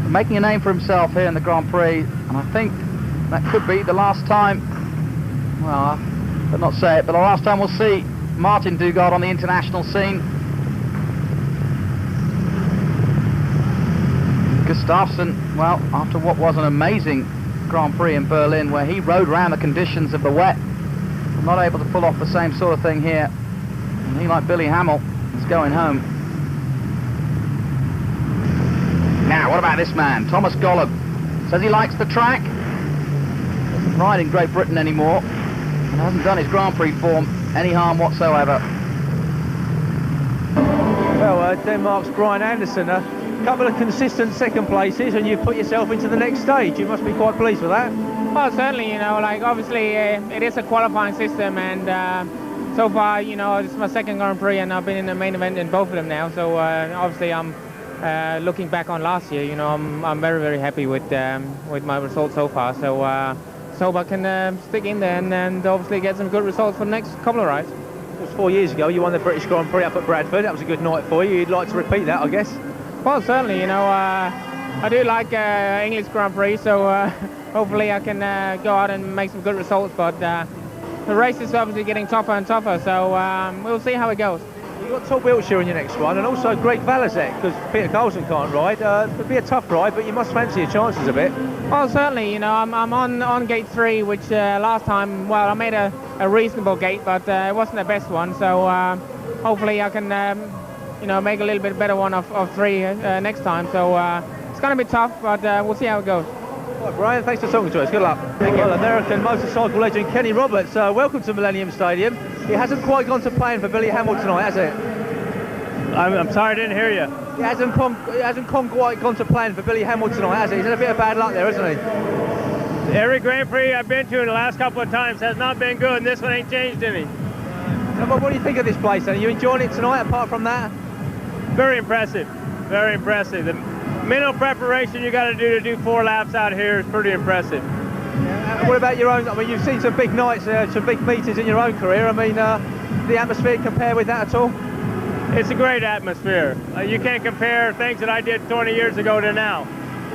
making a name for himself here in the Grand Prix, and I think that could be the last time, well, I better not say it, but the last time we'll see Martin Dugard on the international scene. Gustafsson, well, after what was an amazing Grand Prix in Berlin where he rode around the conditions of the wet, not able to pull off the same sort of thing here, and he, like Billy Hamill, is going home. Now, what about this man? Thomas Golub says he likes the track, doesn't ride in Great Britain anymore, and hasn't done his Grand Prix form any harm whatsoever. Well, Denmark's Brian Anderson, a couple of consistent second places, and you've put yourself into the next stage. You must be quite pleased with that. Well, certainly, you know, like obviously it is a qualifying system, and so far, you know, it's my second Grand Prix, and I've been in the main event in both of them now. So obviously, I'm looking back on last year. You know, I'm very, very happy with my results so far. So hope I can stick in there and obviously get some good results for the next couple of rides. It was 4 years ago. You won the British Grand Prix up at Bradford. That was a good night for you. You'd like to repeat that, I guess. Well, certainly, you know, I do like English Grand Prix, so hopefully I can go out and make some good results, but the race is obviously getting tougher and tougher, so we'll see how it goes. You've got Top Wiltshire in your next one, and also Greg Valazek, because Peter Carlson can't ride. It'll be a tough ride, but you must fancy your chances a bit. Well, certainly, you know, I'm on gate 3, which last time, well, I made a reasonable gate, but it wasn't the best one, so hopefully I can you know, make a little bit better one of 3 next time. So it's going to be tough, but we'll see how it goes. Right, Brian, thanks for talking to us. Good luck. Thank you. Well, American motorcycle legend Kenny Roberts, welcome to Millennium Stadium. It hasn't quite gone to plan for Billy Hamill tonight, has it? I'm sorry, I didn't hear you. It hasn't quite gone to plan for Billy Hamill tonight, has it? He's had a bit of bad luck there, hasn't he? Every Grand Prix I've been to in the last couple of times has not been good, and this one ain't changed any. What do you think of this place then? Are you enjoying it tonight apart from that? Very impressive. Very impressive. The mental preparation you got to do 4 laps out here is pretty impressive. What about your own? I mean, you've seen some big nights, some big meetings in your own career. I mean, the atmosphere compare with that at all? It's a great atmosphere. You can't compare things that I did 20 years ago to now.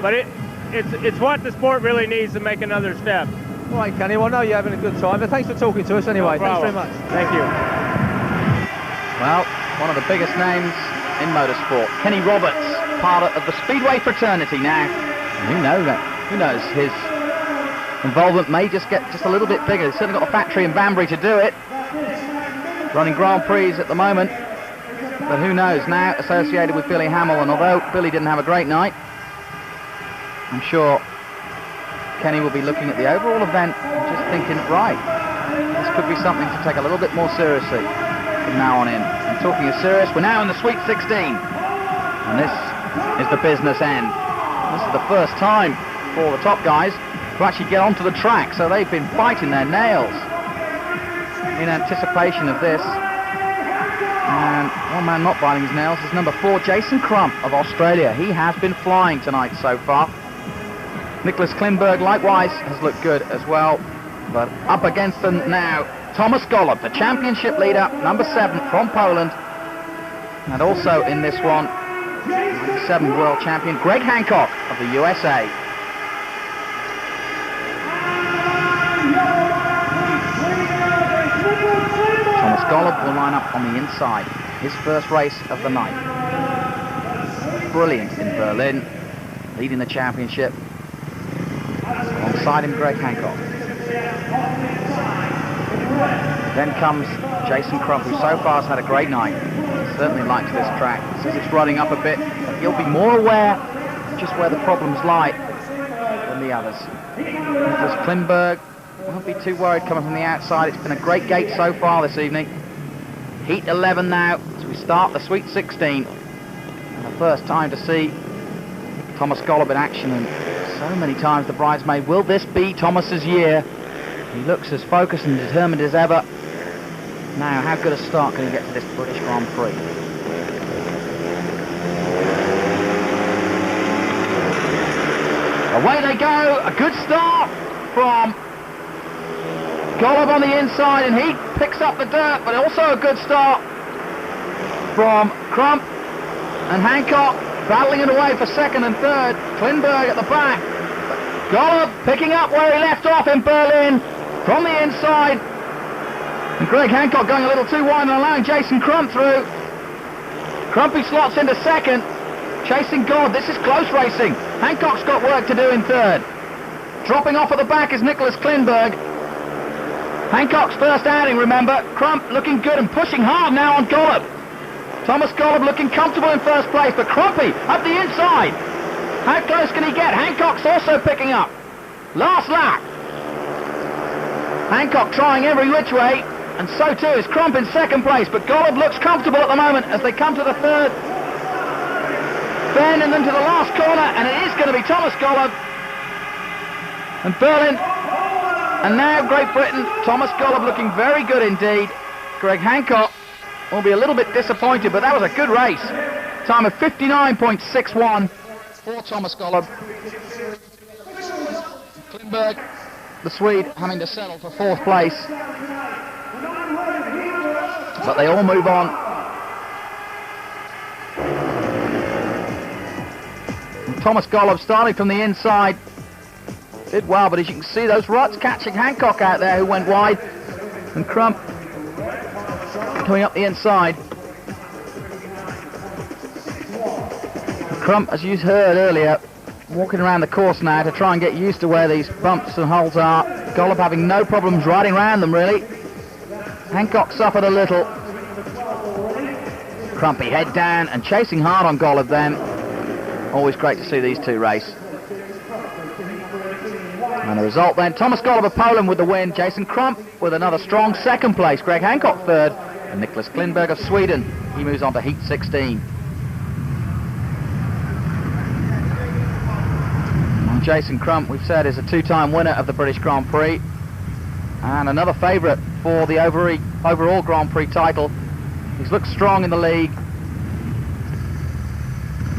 But it's what the sport really needs to make another step. All right, Kenny, well, I know you're having a good time, but thanks for talking to us anyway. No Thanks very problem. much. Thank you. Well, one of the biggest names in motorsport, Kenny Roberts, part of the Speedway fraternity now. And who knows, his involvement may just get just a little bit bigger. He's certainly got a factory in Banbury to do it. Running Grand Prix at the moment. But who knows, now associated with Billy Hamill, and although Billy didn't have a great night, I'm sure Kenny will be looking at the overall event and just thinking, right, this could be something to take a little bit more seriously from now on in. And talking of serious, we're now in the Sweet 16. And this is the business end. This is the first time for the top guys to actually get onto the track, so they've been biting their nails in anticipation of this. And one man not biting his nails is number 4, Jason Crump of Australia. He has been flying tonight so far. Nicholas Klimberg likewise has looked good as well, but up against them now, Thomas Golub, the championship leader, number 7 from Poland, and also in this one, 97 world champion Greg Hancock of the USA. Thomas Golub will line up on the inside, his first race of the night. Brilliant in Berlin, leading the championship. Alongside him, Greg Hancock. Then comes Jason Crump, who so far has had a great night. He certainly likes this track. Says it's running up a bit, but he'll be more aware of just where the problems lie than the others. Nicholas Klimberg won't be too worried coming from the outside. It's been a great gate so far this evening. Heat 11 now, as we start the Sweet 16. And the first time to see Thomas Golub in action, and so many times the bridesmaid. Will this be Thomas's year? He looks as focused and determined as ever. Now, how good a start can he get to this British Grand Prix? Away they go, a good start from Golub on the inside, and he picks up the dirt, but also a good start from Crump and Hancock, battling it away for second and third. Klimberg at the back. Golub picking up where he left off in Berlin from the inside. And Greg Hancock going a little too wide and allowing Jason Crump through. Crumpy slots into second, chasing Golub. This is close racing. Hancock's got work to do in third. Dropping off at the back is Nicholas Klimberg. Hancock's first outing, remember. Crump looking good and pushing hard now on Golub. Thomas Golub looking comfortable in first place, but Crumpy up the inside. How close can he get? Hancock's also picking up. Last lap. Hancock trying every which way, and so too is Crump in second place, but Golub looks comfortable at the moment as they come to the third bend and then to the last corner, and it is going to be Thomas Golub. And Berlin, and now Great Britain, Thomas Golub looking very good indeed. Greg Hancock will be a little bit disappointed, but that was a good race. Time of 59.61 for Thomas Golub. Klimberg, the Swede, having to settle for fourth place. But they all move on. And Thomas Golub starting from the inside. Did well, but as you can see, those ruts catching Hancock out there who went wide. And Crump coming up the inside. Crump, as you heard earlier, walking around the course now to try and get used to where these bumps and holes are. Golub having no problems riding around them, really. Hancock suffered a little. Crumpy head down and chasing hard on Golub then. Always great to see these two race. And the result then, Thomas Golub of Poland with the win, Jason Crump with another strong second place, Greg Hancock third, and Nicholas Klimberg of Sweden, he moves on to Heat 16. And Jason Crump, we've said, is a two-time winner of the British Grand Prix, and another favourite for the overall Grand Prix title. He's looked strong in the league,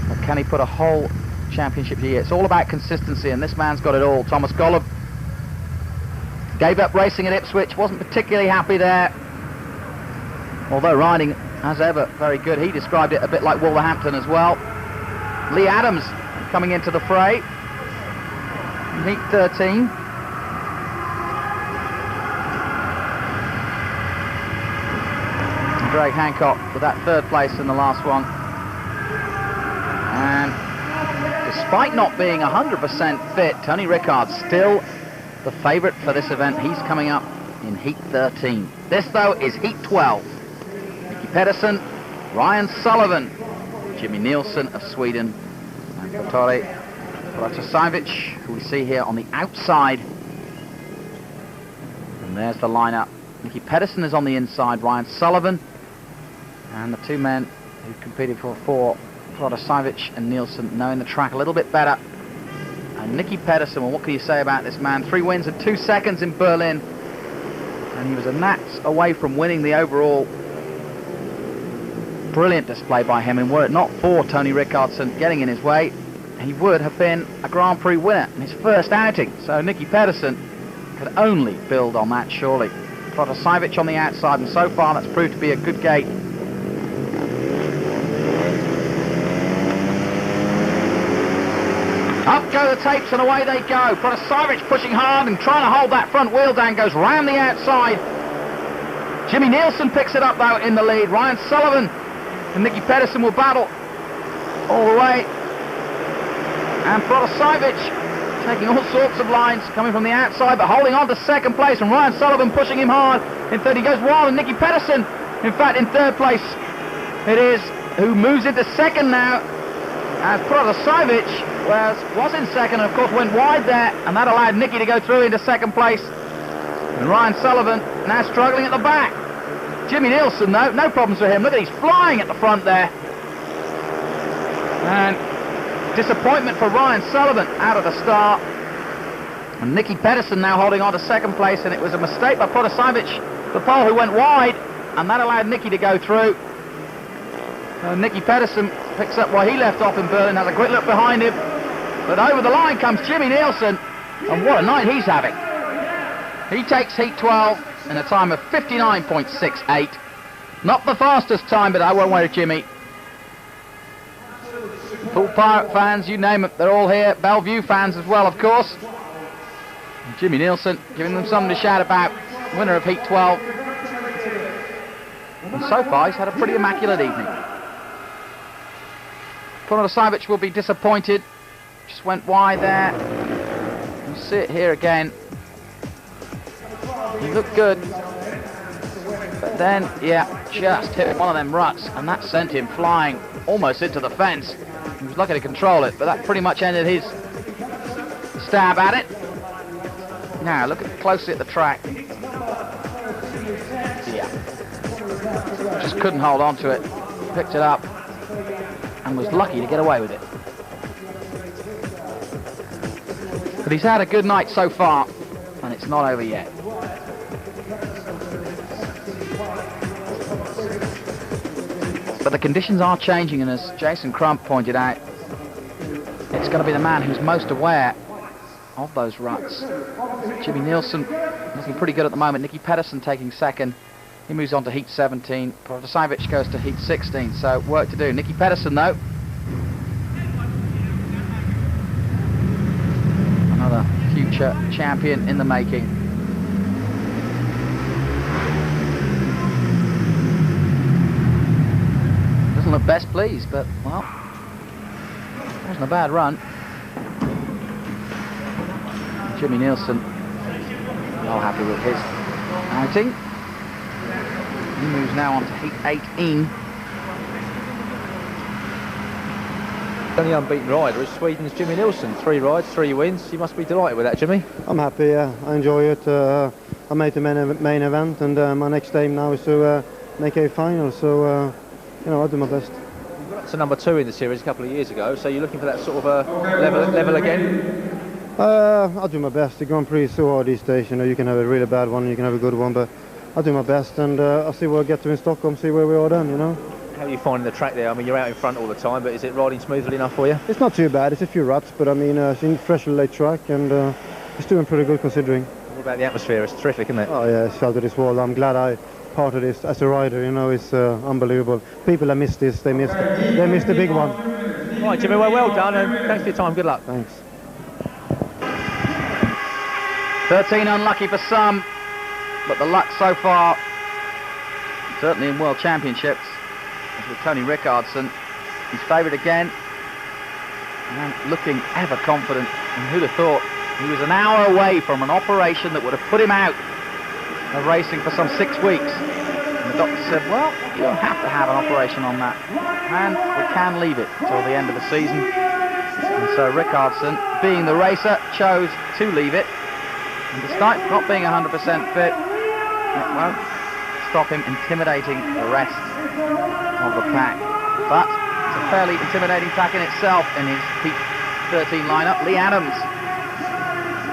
but can he put a whole championship here? It's all about consistency, and this man's got it all. Thomas Golub gave up racing at Ipswich, wasn't particularly happy there, although riding as ever very good. He described it a bit like Wolverhampton as well. Lee Adams coming into the fray, heat 13. Greg Hancock with that third place in the last one. And despite not being 100% fit, Tony Rickard's still the favourite for this event. He's coming up in heat 13. This, though, is heat 12. Nicky Pedersen, Ryan Sullivan, Jimmy Nielsen of Sweden, and Vittori Protasevich, who we see here on the outside. And there's the lineup. Nicky Pedersen is on the inside, Ryan Sullivan, and the two men who competed for Protasevich and Nielsen knowing the track a little bit better. And Nicky Pedersen, well, what can you say about this man? 3 wins and 2 seconds in Berlin, and he was a gnat's away from winning the overall. Brilliant display by him, and were it not for Tony Rickardson getting in his way, he would have been a Grand Prix winner in his first outing. So Nicky Pedersen could only build on that, surely. Protasevich on the outside, and so far that's proved to be a good gate. Up go the tapes and away they go. Protasevich pushing hard and trying to hold that front wheel down, goes round the outside. Jimmy Nielsen picks it up though in the lead. Ryan Sullivan and Nicky Pedersen will battle all the way. And Protasevich taking all sorts of lines, coming from the outside but holding on to second place, and Ryan Sullivan pushing him hard in third. He goes wild, and Nicky Pedersen, in fact, in third place it is, who moves into second now, as Protasevich was in second and of course went wide there, and that allowed Nicky to go through into second place. And Ryan Sullivan now struggling at the back. Jimmy Nielsen though, no problems for him. Look at, he's flying at the front there. And disappointment for Ryan Sullivan out of the start. And Nicky Pedersen now holding on to second place, and it was a mistake by Protasevich, the pole, who went wide, and that allowed Nicky to go through. So Nicky Pedersen picks up where he left off in Berlin, has a quick look behind him, but over the line comes Jimmy Nielsen, and what a night he's having. He takes heat 12 in a time of 59.68. Not the fastest time, but I won't worry, Jimmy. Full Pirate fans, you name it, they're all here. Bellevue fans as well, of course. And Jimmy Nielsen giving them something to shout about. Winner of heat 12. And so far, he's had a pretty immaculate evening. Protasevich will be disappointed. Just went wide there. You see it here again. He looked good. But then, yeah, just hit one of them ruts, and that sent him flying almost into the fence. He was lucky to control it, but that pretty much ended his stab at it. Now, look closely at the track. Yeah. Just couldn't hold on to it. Picked it up and was lucky to get away with it. But he's had a good night so far, and it's not over yet. But the conditions are changing, and as Jason Crump pointed out, it's going to be the man who's most aware of those ruts. Jimmy Nielsen looking pretty good at the moment. Nicky Pedersen taking second. He moves on to heat 17. Protasevich goes to heat 16, so work to do. Nicky Pedersen, though, another future champion in the making. Doesn't look best pleased, but, well, wasn't a bad run. Jimmy Nielsen, well happy with his outing. He moves now on to heat 18. The only unbeaten rider is Sweden's Jimmy Nielsen. 3 rides, 3 wins. You must be delighted with that, Jimmy. I'm happy, yeah. I enjoy it. I made the main event, and my next aim now is to make a final, so you know, I'll do my best. You got up to number 2 in the series a couple of years ago, so you're looking for that sort of level again? I'll do my best. The Grand Prix is so hard these days. You know, you can have a really bad one, you can have a good one, but I'll do my best, and I'll see where I get to in Stockholm, see where we are then, you know. How are you finding the track there? I mean, you're out in front all the time, but is it riding smoothly enough for you? It's not too bad. It's a few ruts, but I mean, it's a freshly laid track, and it's doing pretty good considering. What about the atmosphere? It's terrific, isn't it? Oh yeah, it's out of this world. I'm glad I part of this as a rider. You know, it's unbelievable. People that missed this, they missed the big one. All right, Jimmy. Well done, and thanks for your time. Good luck. Thanks. 13 unlucky for some, but the luck so far, certainly in World Championships, is with Tony Rickardsson. He's favoured again, and looking ever confident. And who'd have thought he was an hour away from an operation that would have put him out of racing for some 6 weeks. And the doctor said, well, you don't have to have an operation on that, and we can leave it till the end of the season. And so Rickardsson, being the racer, chose to leave it. And despite not being 100% fit, it won't stop him intimidating the rest of the pack. But it's a fairly intimidating pack in itself in his Heat 13 lineup. Lee Adams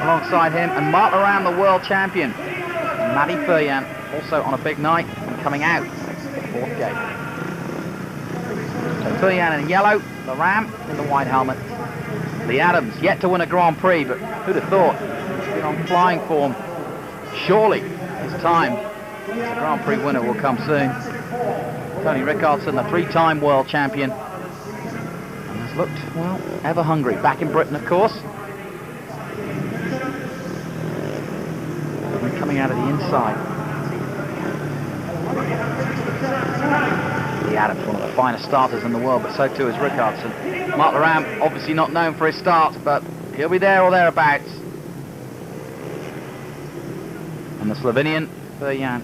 alongside him, and Mark Laram, the world champion. And Matty Furyan also on a big night and coming out of the 4th gate. So Furyan in yellow, Laram in the white helmet. Lee Adams yet to win a Grand Prix, but who'd have thought? He's been on flying form. Surely his time as a Grand Prix winner will come soon. Tony Rickardsson, the 3-time world champion, and has looked, well, ever hungry. Back in Britain, of course. And coming out of the inside. Lee Adams, one of the finest starters in the world, but so too is Rickardsson. Mark Laram, obviously not known for his start, but he'll be there or thereabouts. And the Slovenian, Furyan,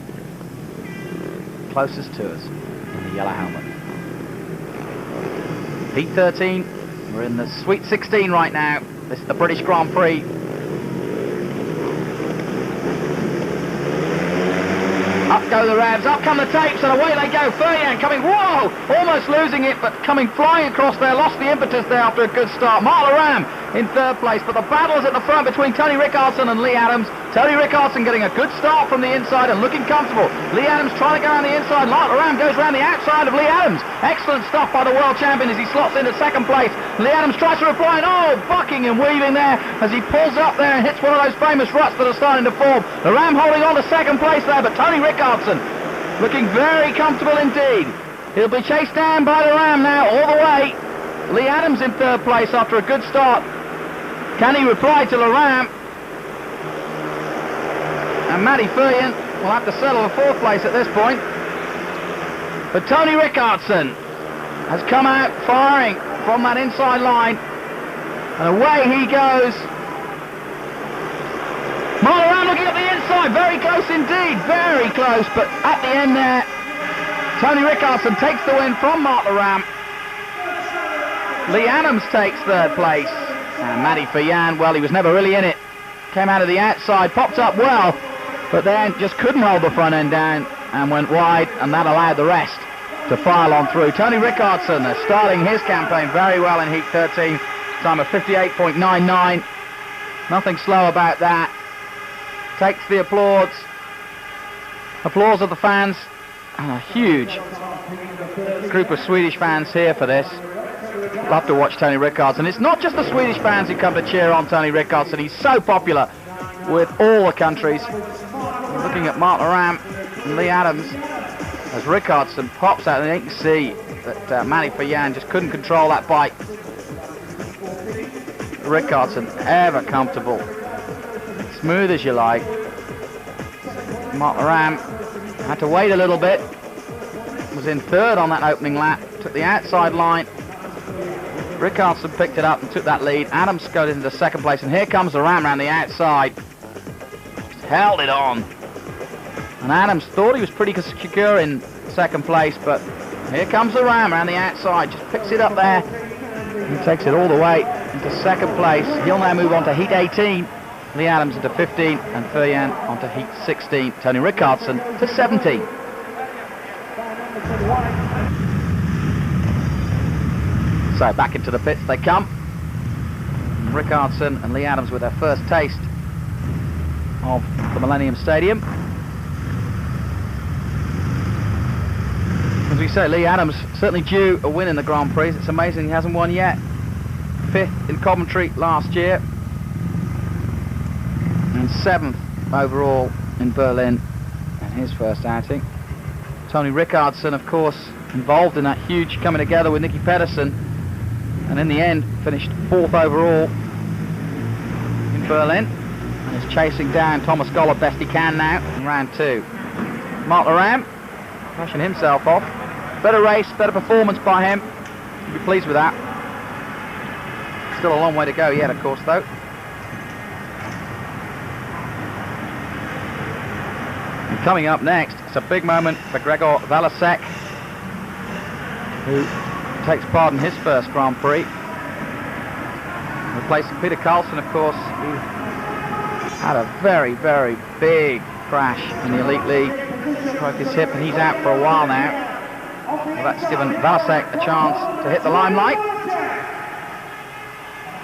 closest to us in the yellow helmet. Heat 13, we're in the Sweet 16 right now. This is the British Grand Prix. Up go the Revs, up come the tapes, and away they go. Furyan coming, whoa, almost losing it, but coming flying across there, lost the impetus there after a good start. Mark Laram in 3rd place, but the battle is at the front between Tony Rickardsson and Lee Adams. Tony Rickardsson getting a good start from the inside and looking comfortable. Lee Adams trying to go around the inside. Mark Laram goes around the outside of Lee Adams. Excellent stuff by the world champion as he slots into 2nd place. Lee Adams tries to reply, and bucking and weaving there as he pulls up there and hits one of those famous ruts that are starting to form. Laram holding on to 2nd place there, but Tony Rickardsson looking very comfortable indeed. He'll be chased down by Laram now all the way. Lee Adams in 3rd place after a good start. Can he reply to Laram? And Matty Furyan will have to settle for 4th place at this point. But Tony Rickardsson has come out firing from that inside line. And away he goes. Mark Laram looking at the inside, very close indeed, very close, but at the end there, Tony Rickardsson takes the win from Mark Laram. Lee Adams takes 3rd place. And Matty Furyan, well, he was never really in it. Came out of the outside, popped up well, but then just couldn't hold the front end down and went wide, and that allowed the rest to file on through. Tony Rickardsson starting his campaign very well in Heat 13, time of 58.99. Nothing slow about that. Takes the applause of the fans, and a huge group of Swedish fans here for this. Love to watch Tony Rickardsson. It's not just the Swedish fans who come to cheer on Tony Rickardsson. He's so popular with all the countries. Looking at Mark Laram and Lee Adams as Rickardsson pops out, and you can see that Matty Furyan just couldn't control that bike. Rickardsson ever comfortable, smooth as you like. Mark Laram had to wait a little bit. Was in 3rd on that opening lap. Took the outside line. Rickardsson picked it up and took that lead. Adams got into 2nd place, and here comes Laram around the outside. Just held it on. And Adams thought he was pretty secure in 2nd place, but here comes Laram around the outside. Just picks it up there. He takes it all the way into 2nd place. He'll now move on to Heat 18. Lee Adams into 15, and Furyan onto Heat 16. Tony Rickardsson to 17. So back into the pits they come. Rickardsson and Lee Adams with their first taste of the Millennium Stadium. As we say, Lee Adams certainly due a win in the Grand Prix. It's amazing he hasn't won yet. 5th in Coventry last year and 7th overall in Berlin in his first outing. Tony Rickardsson, of course, involved in that huge coming together with Nicky Pedersen, and in the end finished 4th overall in Berlin and is chasing down Thomas Golub best he can now in round 2. Marc Laram rushing himself off. Better race, better performance by him. You'll be pleased with that. Still a long way to go yet, of course, though. And coming up next, it's a big moment for Gregor Valasek, who takes part in his first Grand Prix. Replacing Peter Carlson, of course, who had a very, very big crash in the Elite League. Broke his hip and he's out for a while now. Well, that's given Valasek a chance to hit the limelight.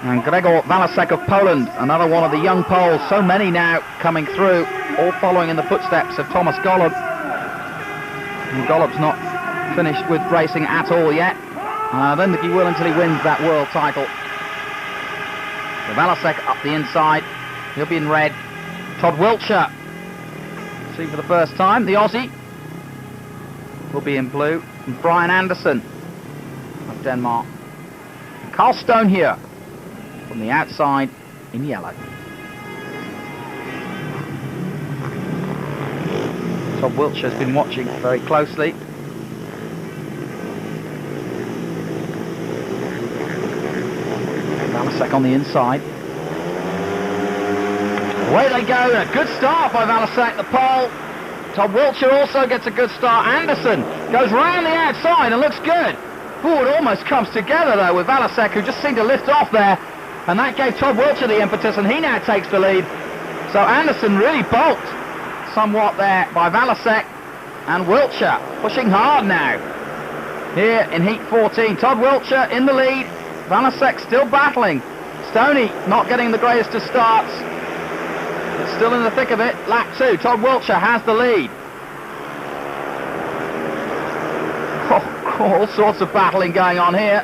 And Gregor Valasek of Poland, another one of the young Poles, so many now coming through, all following in the footsteps of Thomas Golub. And Golub's not finished with racing at all yet. I don't think he will until he wins that world title. So Valasek up the inside, he'll be in red. Todd Wiltshire, see for the first time, the Aussie, will be in blue. And Brian Anderson of Denmark. And Carl Stone here from the outside in yellow. Todd Wiltshire's been watching very closely. Valasek on the inside. Away they go, and a good start by Valasek, the pole. Todd Wiltshire also gets a good start. Anderson goes round the outside and looks good. Ooh, it almost comes together though with Valasek, who just seemed to lift off there, and that gave Todd Wiltshire the impetus, and he now takes the lead. So Anderson really balked somewhat there by Valasek, and Wiltshire pushing hard now. Here in heat 14, Todd Wiltshire in the lead, Valasek still battling. Stoney not getting the greatest of starts. It's still in the thick of it. Lap 2, Todd Wiltshire has the lead. Oh, all sorts of battling going on here.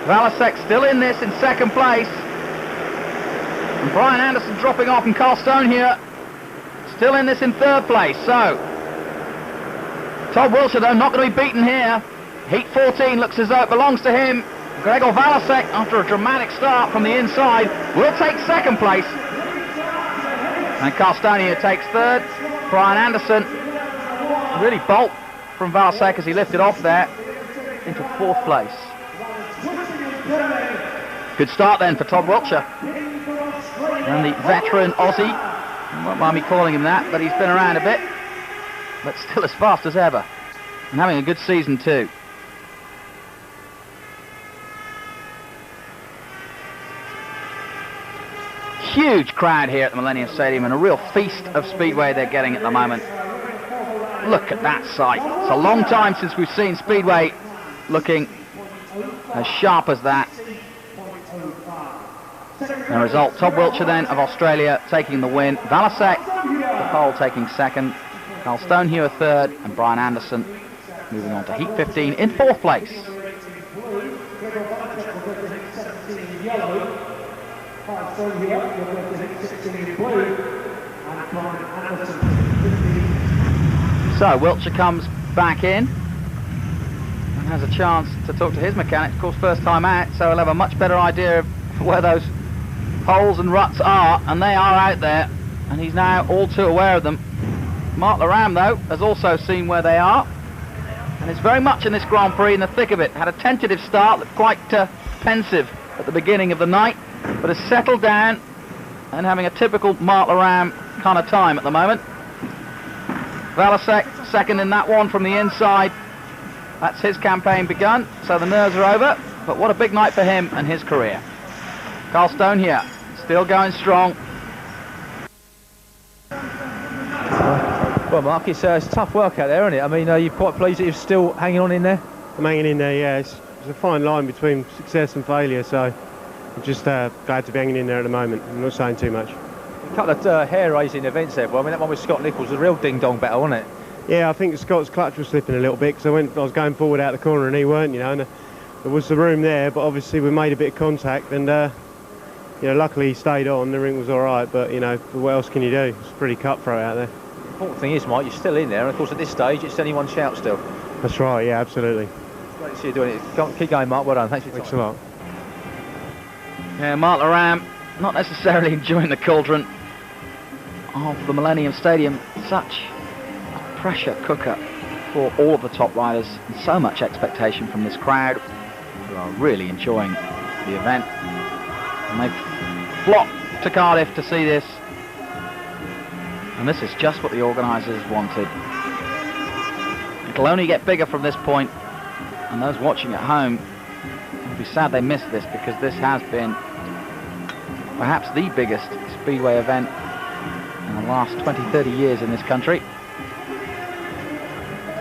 Valasek still in this in second place. And Brian Anderson dropping off, and Carl Stone here still in this in third place. So, Todd Wiltshire though not going to be beaten here. Heat 14 looks as though it belongs to him. Gregor Valasek, after a dramatic start from the inside, will take second place. And Carl Stone here takes third. Brian Anderson really bolt from Valasek as he lifted off there into fourth place. Good start then for Todd Wiltshire. And the veteran Aussie, I won't mind me calling him that, but he's been around a bit, but still as fast as ever. And having a good season too. Huge crowd here at the Millennium Stadium, and a real feast of speedway they're getting at the moment. Look at that sight. It's a long time since we've seen speedway looking as sharp as that. The result, Todd Wiltshire then of Australia taking the win. Valasek, the pole, taking second. Carl Stone here third, and Brian Anderson moving on to heat 15 in fourth place. So Wiltshire comes back in and has a chance to talk to his mechanic. Of course, first time out, so he'll have a much better idea of where those holes and ruts are, and they are out there, and he's now all too aware of them. Marc Laram, though, has also seen where they are, and is very much in this Grand Prix in the thick of it. Had a tentative start, looked quite pensive at the beginning of the night, but has settled down and having a typical Marc Laram kind of time at the moment. Valasek second in that one from the inside. That's his campaign begun, so the nerves are over, but what a big night for him and his career. Carl Stone here, still going strong. Well, Mark, it's tough work out there, isn't it? I mean, you're quite pleased that you're still hanging on in there? I'm hanging in there, yeah. There's a fine line between success and failure, so I'm just glad to be hanging in there at the moment. I'm not saying too much. A couple of hair-raising events there. Well, I mean, that one with Scott Nichols was a real ding-dong battle, wasn't it? Yeah, I think Scott's clutch was slipping a little bit because I was going forward out the corner and he weren't, you know. And there was the room there, but obviously we made a bit of contact, and you know, luckily he stayed on. The ring was all right, but you know, what else can you do? It's pretty cutthroat out there. The important thing is, Mike, you're still in there, and of course at this stage it's only one shout still. That's right. Yeah, absolutely. Great to see you doing it. Keep going, Mark. Well done. Thanks for your time. Thanks a lot. Yeah, Mark Laram not necessarily enjoying the cauldron of the Millennium Stadium. Such a pressure cooker for all of the top riders, and so much expectation from this crowd who are really enjoying the event. And they've flocked to Cardiff to see this, and this is just what the organisers wanted. It'll only get bigger from this point, and those watching at home will be sad they missed this, because this has been perhaps the biggest speedway event in the last 20-30 years in this country.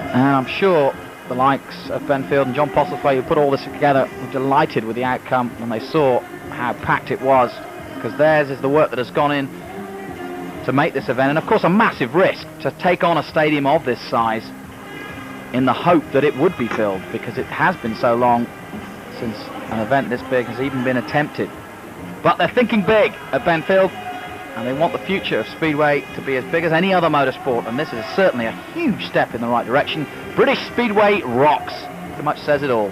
And I'm sure the likes of Ben Field and John Postlethwaite, who put all this together, were delighted with the outcome when they saw how packed it was, because theirs is the work that has gone in to make this event, and of course a massive risk to take on a stadium of this size in the hope that it would be filled, because it has been so long since an event this big has even been attempted. But they're thinking big at Benfield, and they want the future of Speedway to be as big as any other motorsport, and this is certainly a huge step in the right direction. British Speedway rocks. Pretty much says it all.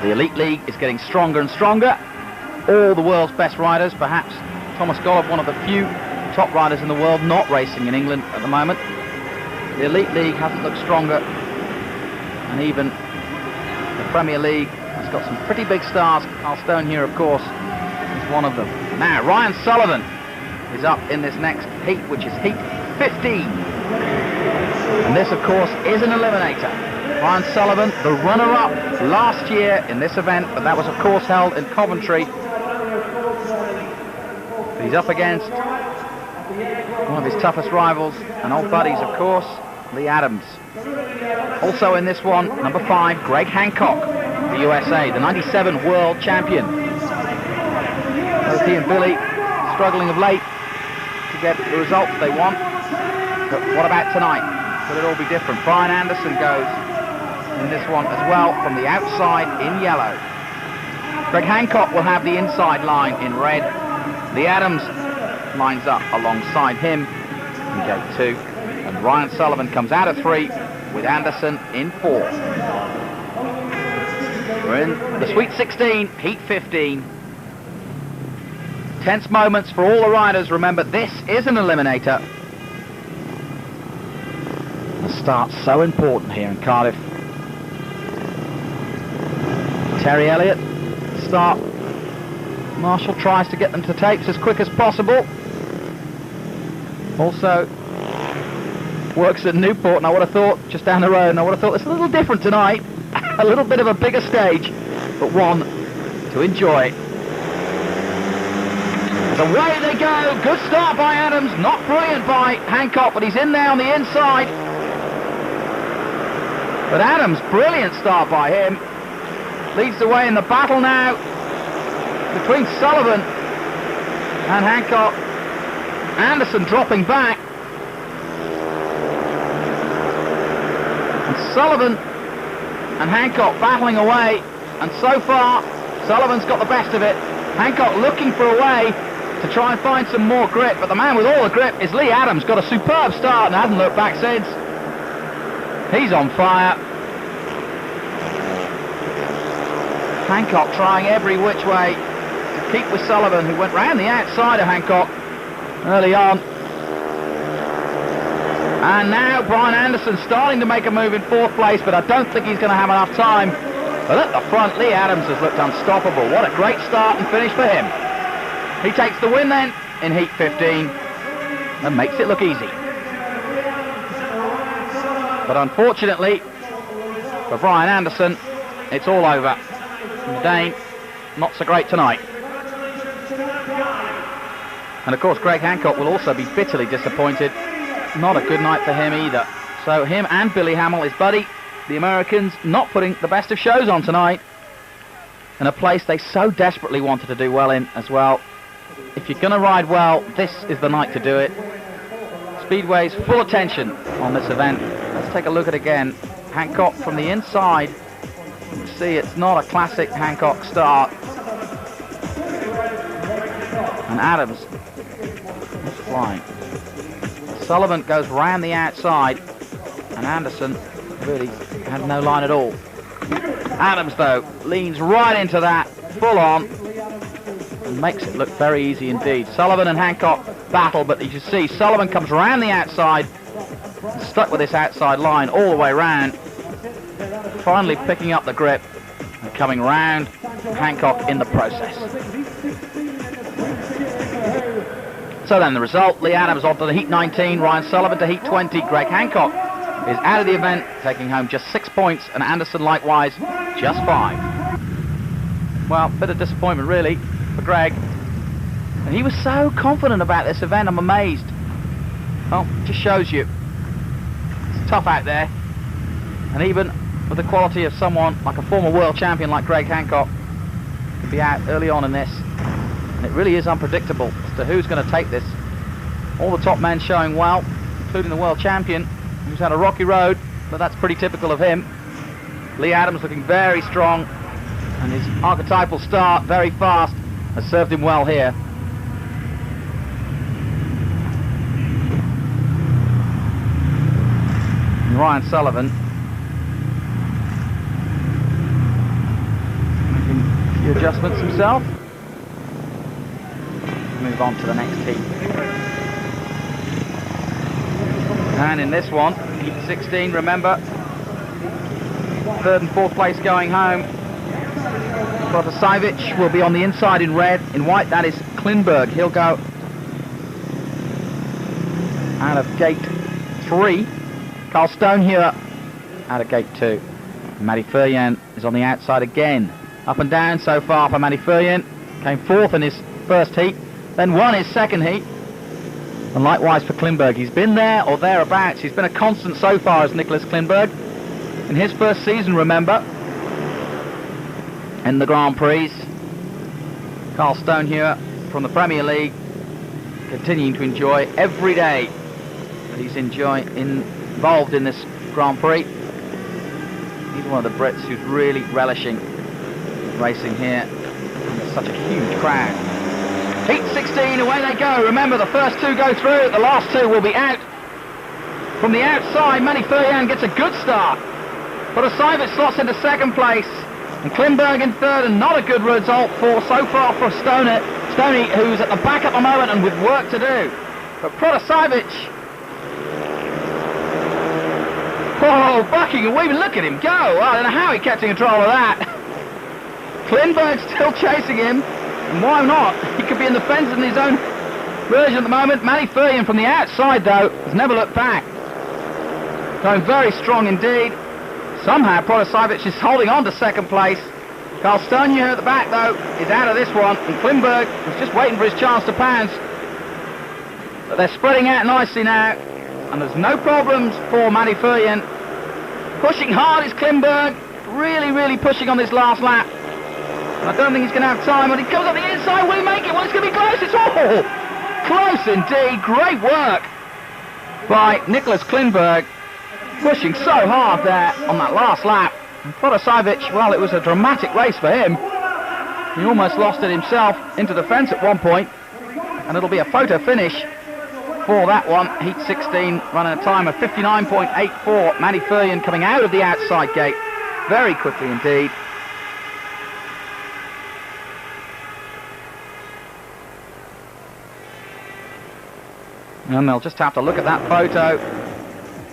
The Elite League is getting stronger and stronger. All the world's best riders, perhaps Thomas Golub, one of the few top riders in the world not racing in England at the moment. The Elite League hasn't looked stronger, and even the Premier League has got some pretty big stars. Carl Stone here, of course, is one of them. Now, Ryan Sullivan is up in this next heat, which is heat 15. And this, of course, is an eliminator. Ryan Sullivan, the runner-up last year in this event, but that was, of course, held in Coventry. He's up against one of his toughest rivals and old buddies, of course, Lee Adams. Also in this one, number 5, Greg Hancock, the USA, the 97 world champion. Both he and Billy struggling of late to get the results they want. But what about tonight? Could it all be different? Brian Anderson goes in this one as well from the outside in yellow. Greg Hancock will have the inside line in red. Lee Adams lines up alongside him in gate 2. And Ryan Sullivan comes out of 3 with Anderson in 4. We're in the Sweet 16, Heat 15. Tense moments for all the riders. Remember, this is an eliminator. The start's so important here in Cardiff. Terry Elliott, start. Marshall tries to get them to tapes as quick as possible. Also works at Newport, and I would have thought, just down the road, and I would have thought it's a little different tonight. A little bit of a bigger stage, but one to enjoy. As away they go. Good start by Adams, not brilliant by Hancock, but he's in there on the inside. But Adams, brilliant start by him. Leads the way in the battle now between Sullivan and Hancock. Anderson dropping back. And Sullivan and Hancock battling away. And so far, Sullivan's got the best of it. Hancock looking for a way to try and find some more grip. But the man with all the grip is Lee Adams. Got a superb start and hasn't looked back since. He's on fire. Hancock trying every which way to keep with Sullivan, who went round the outside of Hancock early on. And now Brian Anderson starting to make a move in 4th place, but I don't think he's going to have enough time. But at the front, Lee Adams has looked unstoppable. What a great start and finish for him. He takes the win then in Heat 15 and makes it look easy. But unfortunately for Brian Anderson, it's all over. And Dane, not so great tonight. And of course Greg Hancock will also be bitterly disappointed. Not a good night for him either. So him and Billy Hamill, his buddy, the Americans not putting the best of shows on tonight, in a place they so desperately wanted to do well in as well. If you're going to ride well, this is the night to do it. Speedway's full attention on this event. Let's take a look at it again. Hancock from the inside. You can see it's not a classic Hancock start. And Adams is flying. Sullivan goes round the outside, and Anderson really had no line at all. Adams, though, leans right into that, full on, and makes it look very easy indeed. Sullivan and Hancock battle, but as you see, Sullivan comes round the outside, stuck with this outside line all the way round, finally picking up the grip and coming round Hancock in the process. So then the result, Lee Adams on to the Heat 19, Ryan Sullivan to Heat 20, Greg Hancock is out of the event, taking home just 6 points, and Anderson likewise just 5. Well, bit of disappointment really for Greg, and he was so confident about this event, I'm amazed. Well, just shows you it's tough out there, and even with the quality of someone like a former world champion like Greg Hancock, could be out early on in this, and it really is unpredictable as to who's going to take this. All the top men showing well, including the world champion, who's had a rocky road, but that's pretty typical of him. Lee Adams looking very strong, and his archetypal start, very fast, has served him well here. And Ryan Sullivan making a few adjustments himself. Move on to the next heat. And in this one, Heat 16, remember, 3rd and 4th place going home. Protasevich will be on the inside in red. In white, that is Klinberg. He'll go out of gate 3. Carl Stonehewer out of gate 2. Matty Furyan is on the outside again. Up and down so far for Matty Furyan. Came 4th in his first heat, then won his second heat. And likewise for Klinberg, he's been there or thereabouts. He's been a constant so far as Nicholas Klinberg. In his first season, remember, in the Grand Prix, Carl Stonehewer from the Premier League, continuing to enjoy every day that he's involved in this Grand Prix. He's one of the Brits who's really relishing racing here. And there's such a huge crowd. Heat 16, away they go. Remember, the first 2 go through, the last 2 will be out. From the outside, Matty Furyan gets a good start. Protasevich slots into 2nd place, and Klinberg in 3rd, and not a good result so far for Stoney, who's at the back at the moment and with work to do. But Protasevich, oh, bucking and weaving, look at him go. I don't know how he kept in control of that. Klinberg's still chasing him. And why not? He could be in the fence in his own version at the moment. Matty Furyan from the outside, though, has never looked back. Going very strong indeed. Somehow Protasevich is holding on to 2nd place. Carl Stonehewer at the back, though, is out of this one. And Klinberg was just waiting for his chance to pounce. But they're spreading out nicely now. And there's no problems for Matty Furyan. Pushing hard is Klinberg. Really, really pushing on this last lap. I don't think he's going to have time, but he comes up the inside. Will he make it? Well, it's going to be close. It's all close indeed. Great work by Nicholas Klinberg, pushing so hard there on that last lap. And Protasevich, well, it was a dramatic race for him. He almost lost it himself into the fence at one point, and it'll be a photo finish for that one. Heat 16 running a time of 59.84. Matty Furyan coming out of the outside gate very quickly indeed. And they'll just have to look at that photo.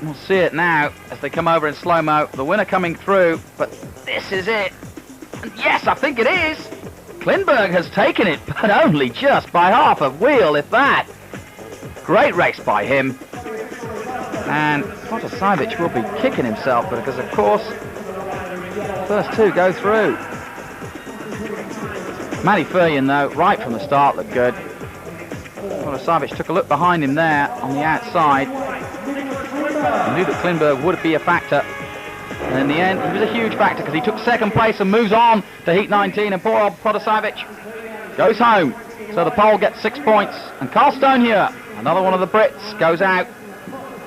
We'll see it now as they come over in slow-mo. The winner coming through, but this is it. And yes, I think it is. Klinberg has taken it, but only just by half a wheel, if that. Great race by him. And Protasevich will be kicking himself because, of course, the first 2 go through. Matty Furyan, though, right from the start, looked good. Protasevich took a look behind him there on the outside. He knew that Klinberg would be a factor. And in the end, he was a huge factor because he took second place and moves on to Heat 19, and poor old Protasiewicz goes home. So the Pole gets 6 points, and Carl Stone here, another one of the Brits, goes out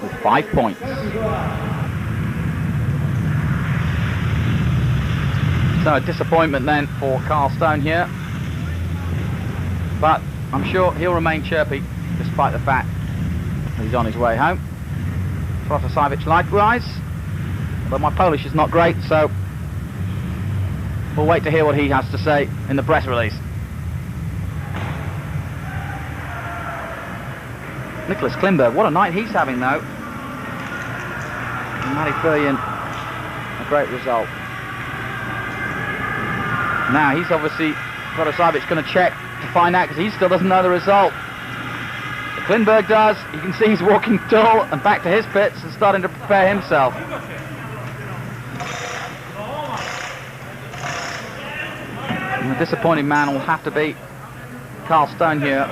with 5 points. So a disappointment then for Carl Stone here, but I'm sure he'll remain chirpy despite the fact that he's on his way home. Protasiewicz likewise, but my Polish is not great, so we'll wait to hear what he has to say in the press release. Nicholas Klimberg, what a night he's having though. And Matty Furrian, a great result. Now he's obviously, Protasiewicz going to check to find out because he still doesn't know the result. But Klimberg does. You can see he's walking tall and back to his pits and starting to prepare himself. And the disappointing man will have to be Carl Stone here.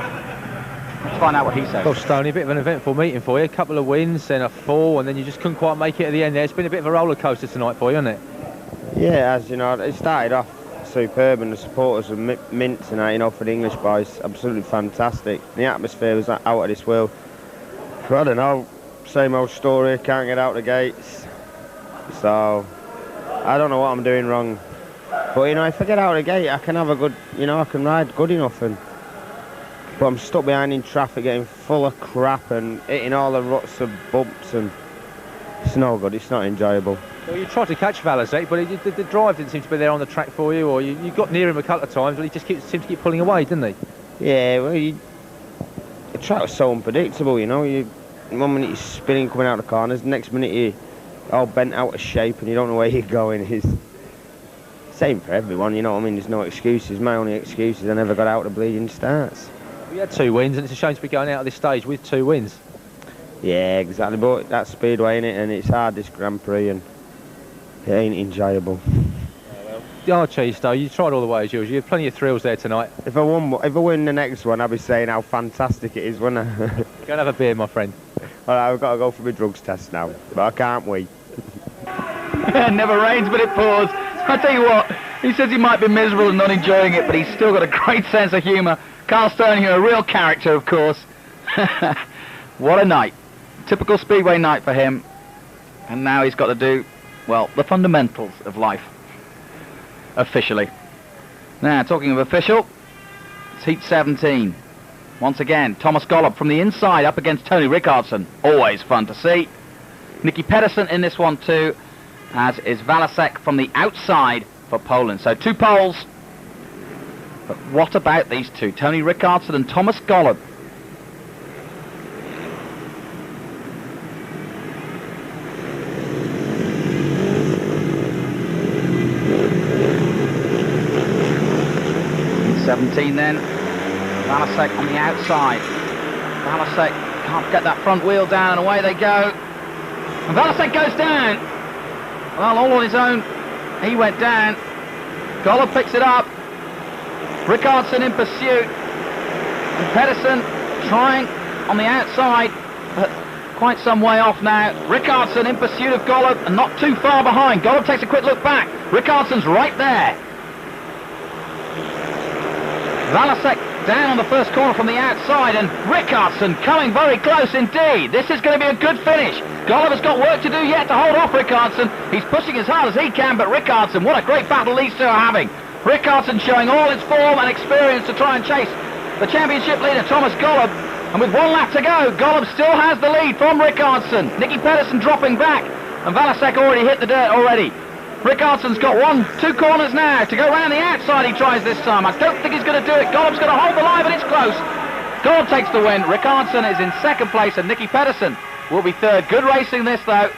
Let's find out what he says. Well, Stoney, a bit of an eventful meeting for you. A couple of wins, then a fall, and then you just couldn't quite make it at the end there. It's been a bit of a roller coaster tonight for you, hasn't it? Yeah, as you know, it started off superb, and the supporters were mint tonight, you know, for the English boys. Absolutely fantastic. The atmosphere was out of this world. But I don't know, same old story, can't get out the gates. So, I don't know what I'm doing wrong. But, you know, if I get out of the gate, I can have a good, you know, I can ride good enough. But I'm stuck behind in traffic, getting full of crap and hitting all the ruts and bumps, and it's no good, it's not enjoyable. Well, you tried to catch Valasek, but the drive didn't seem to be there on the track for you, or you got near him a couple of times, but he just seemed to keep pulling away, didn't he? Yeah, well, the track was so unpredictable, you know. One minute he's spinning coming out of the corners, the next minute you're all bent out of shape and you don't know where you're going. It's same for everyone, you know what I mean? There's no excuses. My only excuse is I never got out the bleeding starts. We had 2 wins, and it's a shame to be going out at this stage with 2 wins. Yeah, exactly, but that's Speedway, innit? And it's hard, this Grand Prix, and it ain't enjoyable. Oh, cheese, though, you tried all the ways yours. You had plenty of thrills there tonight. If I win the next one, I'll be saying how fantastic it is, won't I? Go and have a beer, my friend. All right, I've got to go for my drugs test now, but I can't wait. Never rains, but it pours. I tell you what, he says he might be miserable and not enjoying it, but he's still got a great sense of humour. Carl Stone here, a real character, of course. What a night. Typical Speedway night for him. And now he's got to do, well, the fundamentals of life. Officially. Now, talking of official, it's Heat 17. Once again, Thomas Golub from the inside up against Tony Rickardsson. Always fun to see. Nicky Pedersen in this one too, as is Valasek from the outside for Poland. So 2 poles. But what about these two, Tony Rickardsson and Thomas Golub? In 17 then, Valasek on the outside. Valasek can't get that front wheel down, and away they go. And Valasek goes down. Well, all on his own, he went down. Golub picks it up. Rickardsson in pursuit, and Pedersen trying on the outside, but quite some way off now. Rickardsson in pursuit of Golub and not too far behind. Golub takes a quick look back. Rickardsson's right there. Valasek down on the first corner from the outside, and Rickardsson coming very close indeed. This is going to be a good finish. Golub has got work to do yet to hold off Rickardsson. He's pushing as hard as he can, but Rickardsson, what a great battle these two are having. Rickardsson showing all his form and experience to try and chase the championship leader, Thomas Golub. And with 1 lap to go, Golub still has the lead from Rickardsson. Nicky Pedersen dropping back, and Valasek already hit the dirt already. Rickardsson's got 2 corners now to go round the outside. He tries this time. I don't think he's going to do it. Golub's going to hold the line, but it's close. Golub takes the win. Rickardsson is in 2nd place, and Nicky Pedersen will be 3rd. Good racing this, though.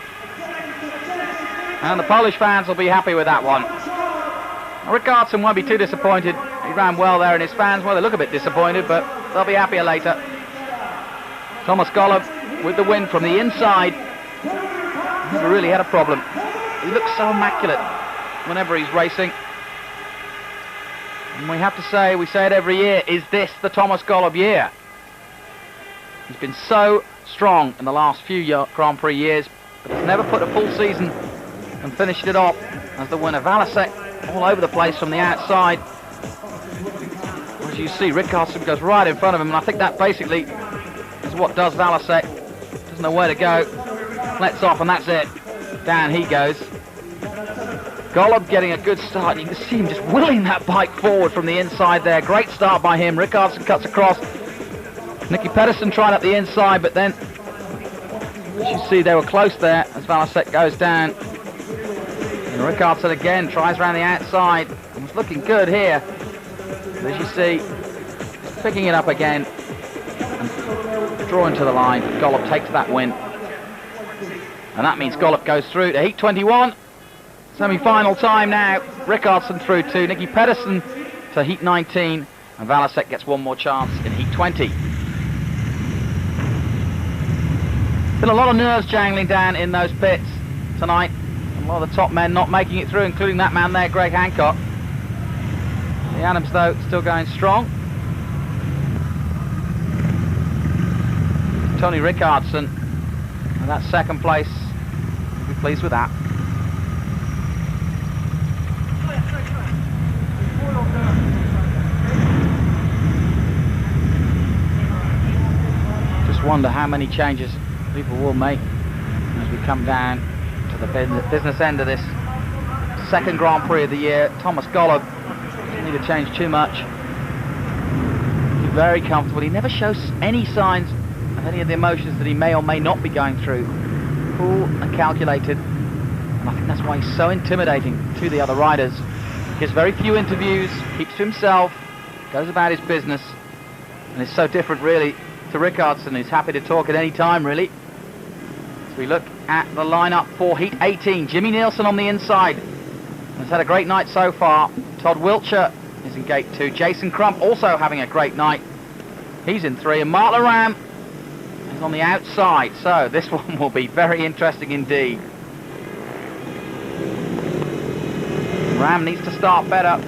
And the Polish fans will be happy with that one. Rickardsson won't be too disappointed. He ran well there, and his fans, well, they look a bit disappointed, but they'll be happier later. Thomas Golub with the win from the inside. Never really had a problem. He looks so immaculate whenever he's racing. And we have to say, we say it every year, is this the Thomas Golub year? He's been so strong in the last few Grand Prix years, but he's never put a full season and finished it off as the winner. Valasek all over the place from the outside. As you see, Rickardsson goes right in front of him, and I think that basically is what does Valasek. Doesn't know where to go. Lets off, and that's it. Down he goes. Golob getting a good start. You can see him just willing that bike forward from the inside there. Great start by him. Rickardsson cuts across. Nicky Pedersen tried up the inside, but then, as you see, they were close there as Valasek goes down. And Rickardsson again tries around the outside. And was looking good here. But as you see, picking it up again and drawing to the line. Golob takes that win. And that means Golob goes through to Heat 21. Semi-final time now. Rickardsson through to Nicky Pedersen to Heat 19. And Valasek gets one more chance in Heat 20. Been a lot of nerves jangling down in those pits tonight. A lot of the top men not making it through, including that man there, Greg Hancock. The Adams, though, still going strong. Tony Rickardsson, and that second place, we'll be pleased with that. Just wonder how many changes people will make as we come down to the business end of this second Grand Prix of the year. Thomas Golob doesn't need to change too much. He's very comfortable. He never shows any signs of any of the emotions that he may or may not be going through. Cool and calculated, and I think that's why he's so intimidating to the other riders. He gives very few interviews, keeps to himself, goes about his business, and is so different really to Rickardsson, who's happy to talk at any time really. As we look at the lineup for Heat 18, Jimmy Nielsen on the inside has had a great night so far. Todd Wiltshire is in gate 2. Jason Crump also having a great night. He's in 3, and Mark Laram is on the outside, so this one will be very interesting indeed. Ram needs to start better.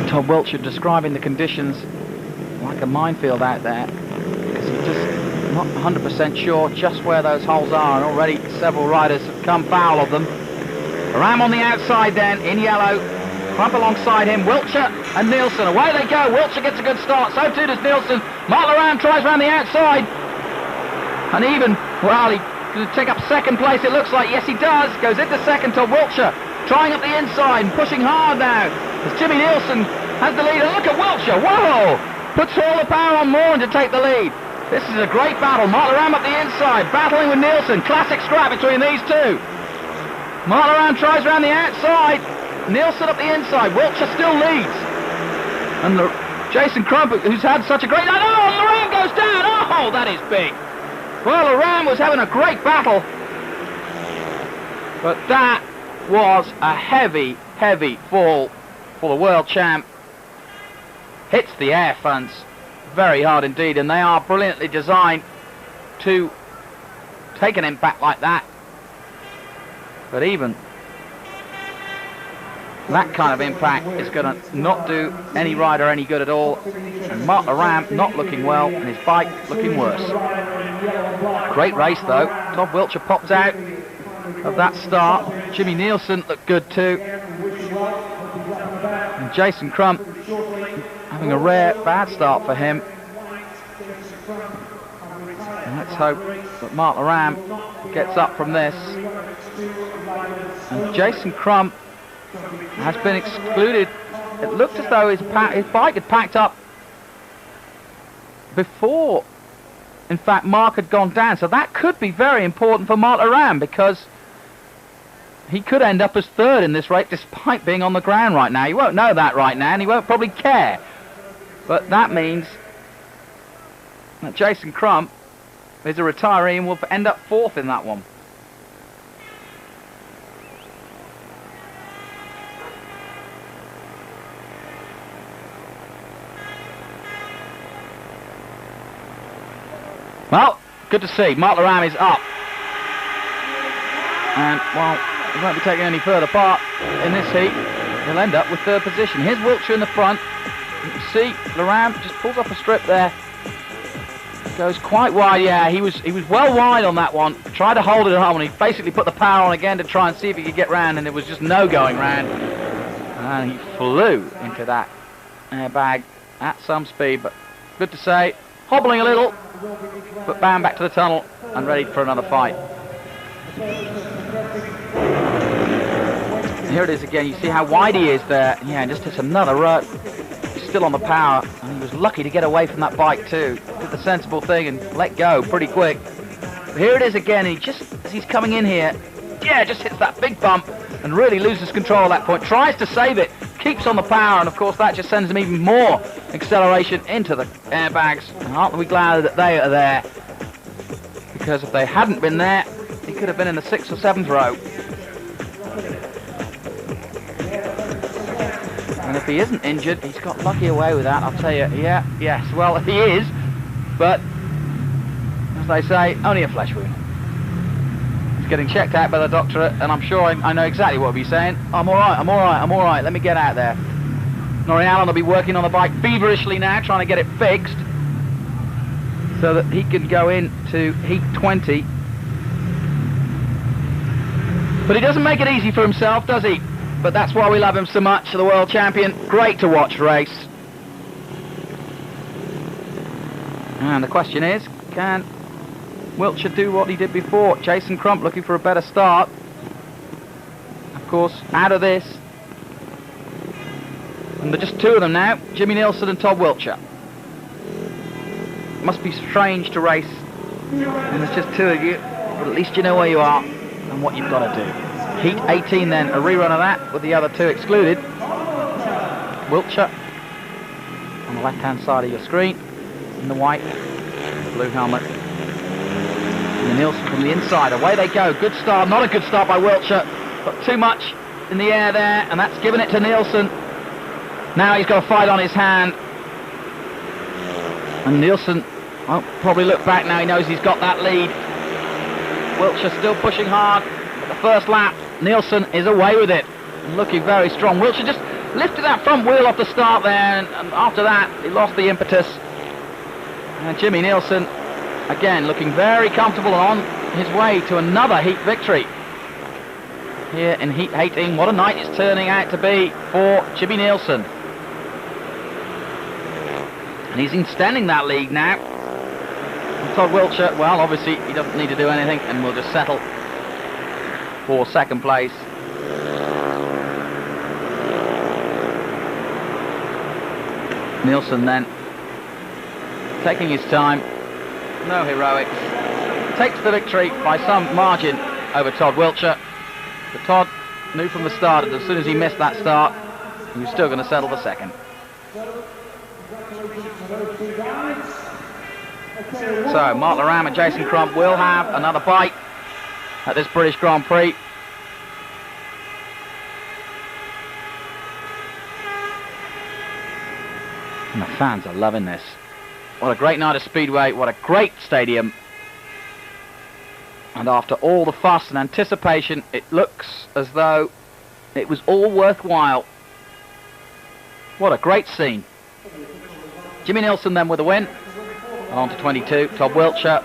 Todd Wiltshire describing the conditions like a minefield out there, because he's just not 100% sure just where those holes are, and already several riders have come foul of them. Ram on the outside then, in yellow. Crump alongside him, Wiltshire and Nielsen. Away they go. Wiltshire gets a good start, so too does Nielsen. Mark Laram tries around the outside. And even, well, he could take up second place, it looks like. Yes, he does. Goes into second to Wiltshire. Trying up the inside and pushing hard now. As Jimmy Nielsen has the lead. And look at Wiltshire. Whoa! Puts all the power on Moran to take the lead. This is a great battle. Mark Laram up the inside, battling with Nielsen. Classic scrap between these two. Mark Laram tries around the outside. Nielsen up the inside. Wiltshire still leads. And Jason Crump, who's had such a great night. Oh, Laram goes down. Oh, that is big. Well, Laram was having a great battle. But that was a heavy, heavy fall for the world champ. Hits the air fronts very hard indeed, and they are brilliantly designed to take an impact like that. But even that kind of impact is going to not do any rider any good at all. And Mark Laram not looking well, and his bike looking worse. Great race though. Todd Wiltshire popped out of that start. Jimmy Nielsen looked good too. And Jason Crump having a rare bad start for him. And let's hope that Mark Laram gets up from this. And Jason Crump has been excluded. It looked as though his bike had packed up before, in fact, Mark had gone down. So that could be very important for Mark Laram, because he could end up as third in this race despite being on the ground right now. He won't know that right now, and he won't probably care. But that means that Jason Crump is a retiree and will end up fourth in that one. Well, good to see. Mark Laram is up. And, well, he won't be taking any further part in this heat. He'll end up with third position. Here's Wiltshire in the front. You can see Laram just pulls off a strip there. Goes quite wide, yeah, he was well wide on that one. Tried to hold it at home, and he basically put the power on again to try and see if he could get round, and it was just no going round. And he flew into that airbag at some speed, but good to say, hobbling a little, but bam, back to the tunnel and ready for another fight. Here it is again, you see how wide he is there. Yeah, and just hits another rut. He's still on the power, and he was lucky to get away from that bike too. Did the sensible thing and let go pretty quick. But here it is again, and he just, as he's coming in here, yeah, just hits that big bump and really loses control at that point. Tries to save it, keeps on the power, and of course that just sends him even more acceleration into the airbags. And aren't we glad that they are there? Because if they hadn't been there, he could have been in the 6th or 7th row. And if he isn't injured, he's got lucky away with that, I'll tell you. Yeah, yes, well, he is, but as they say, only a flesh wound. He's getting checked out by the doctor, and I'm sure I know exactly what he'll be saying. I'm all right, I'm all right, I'm all right, let me get out there. Norrie Allen will be working on the bike feverishly now, trying to get it fixed so that he can go into heat 20. But he doesn't make it easy for himself, does he? But that's why we love him so much, the world champion. Great to watch race. And the question is, can Wiltshire do what he did before? Jason Crump looking for a better start. Of course, out of this, and there are just 2 of them now, Jimmy Nielsen and Todd Wiltshire. Must be strange to race, and there's just 2 of you, but at least you know where you are and what you've got to do. Heat 18 then, a rerun of that with the other 2 excluded. Wiltshire on the left-hand side of your screen, in the white, blue helmet. And the Nielsen from the inside, away they go. Good start, not a good start by Wiltshire, but too much in the air there, and that's given it to Nielsen. Now he's got a fight on his hand. And Nielsen won't probably look back now, he knows he's got that lead. Wiltshire still pushing hard, but the first lap, Nielsen is away with it, and looking very strong. Wiltshire just lifted that front wheel off the start there, and after that, he lost the impetus. And Jimmy Nielsen, again, looking very comfortable on his way to another heat victory. Here in heat 18, what a night it's turning out to be for Jimmy Nielsen. And he's extending that lead now. And Todd Wiltshire, well, obviously he doesn't need to do anything, and we'll just settle for 2nd place. Nielsen then taking his time, no heroics, takes the victory by some margin over Todd Wiltshire. But Todd knew from the start that as soon as he missed that start, he was still going to settle the 2nd. So Mark Laram and Jason Crump will have another bite at this British Grand Prix. And the fans are loving this. What a great night of Speedway, what a great stadium. And after all the fuss and anticipation, it looks as though it was all worthwhile. What a great scene. Jimmy Nielsen then with a win. And on to 22, Todd Wiltshire,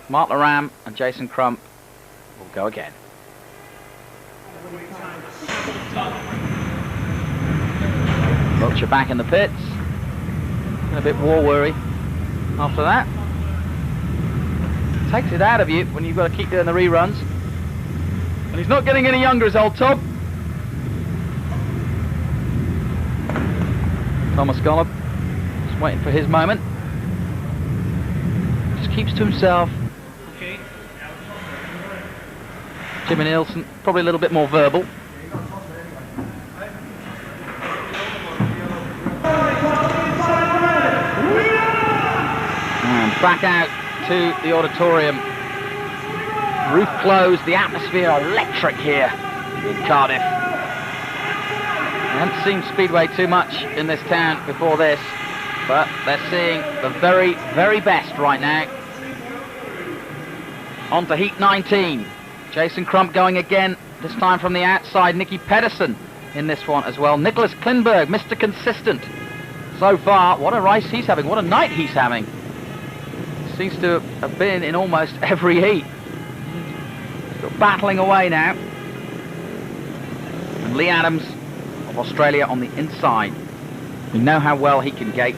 Mark Laram and Jason Crump will go again. Wiltshire back in the pits. A bit war worry after that. Takes it out of you when you've got to keep doing the reruns. And he's not getting any younger as old Todd. Thomas Gollop just waiting for his moment. Just keeps to himself. Okay. Jimmy Nielsen, probably a little bit more verbal. And back out to the auditorium. Roof closed, the atmosphere electric here in Cardiff. I haven't seen Speedway too much in this town before this, but they're seeing the very, very best right now. On to heat 19. Jason Crump going again this time from the outside, Nicky Pedersen in this one as well. Nicholas Klinberg, Mr. Consistent. So far, what a race he's having, what a night he's having. Seems to have been in almost every heat. Still battling away now. And Lee Adams of Australia on the inside. We know how well he can gate.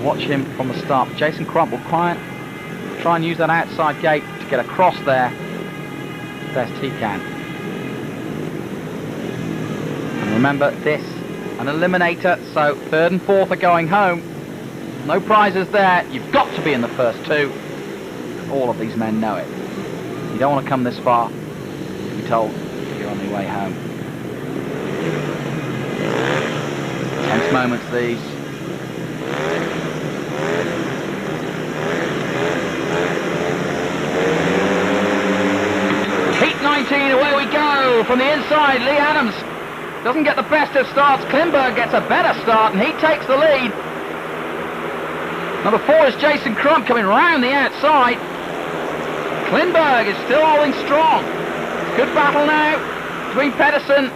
Watch him from the start. Jason Crump will try and use that outside gate to get across there best he can. And remember, this an eliminator, so third and fourth are going home. No prizes there. You've got to be in the first two. All of these men know it. You don't want to come this far to be told you're on your way home. Tense moments these. Heat 19, away we go from the inside. Lee Adams doesn't get the best of starts. Klinberg gets a better start and he takes the lead. Number 4 is Jason Crump coming round the outside. Klinberg is still holding strong. Good battle now between Pedersen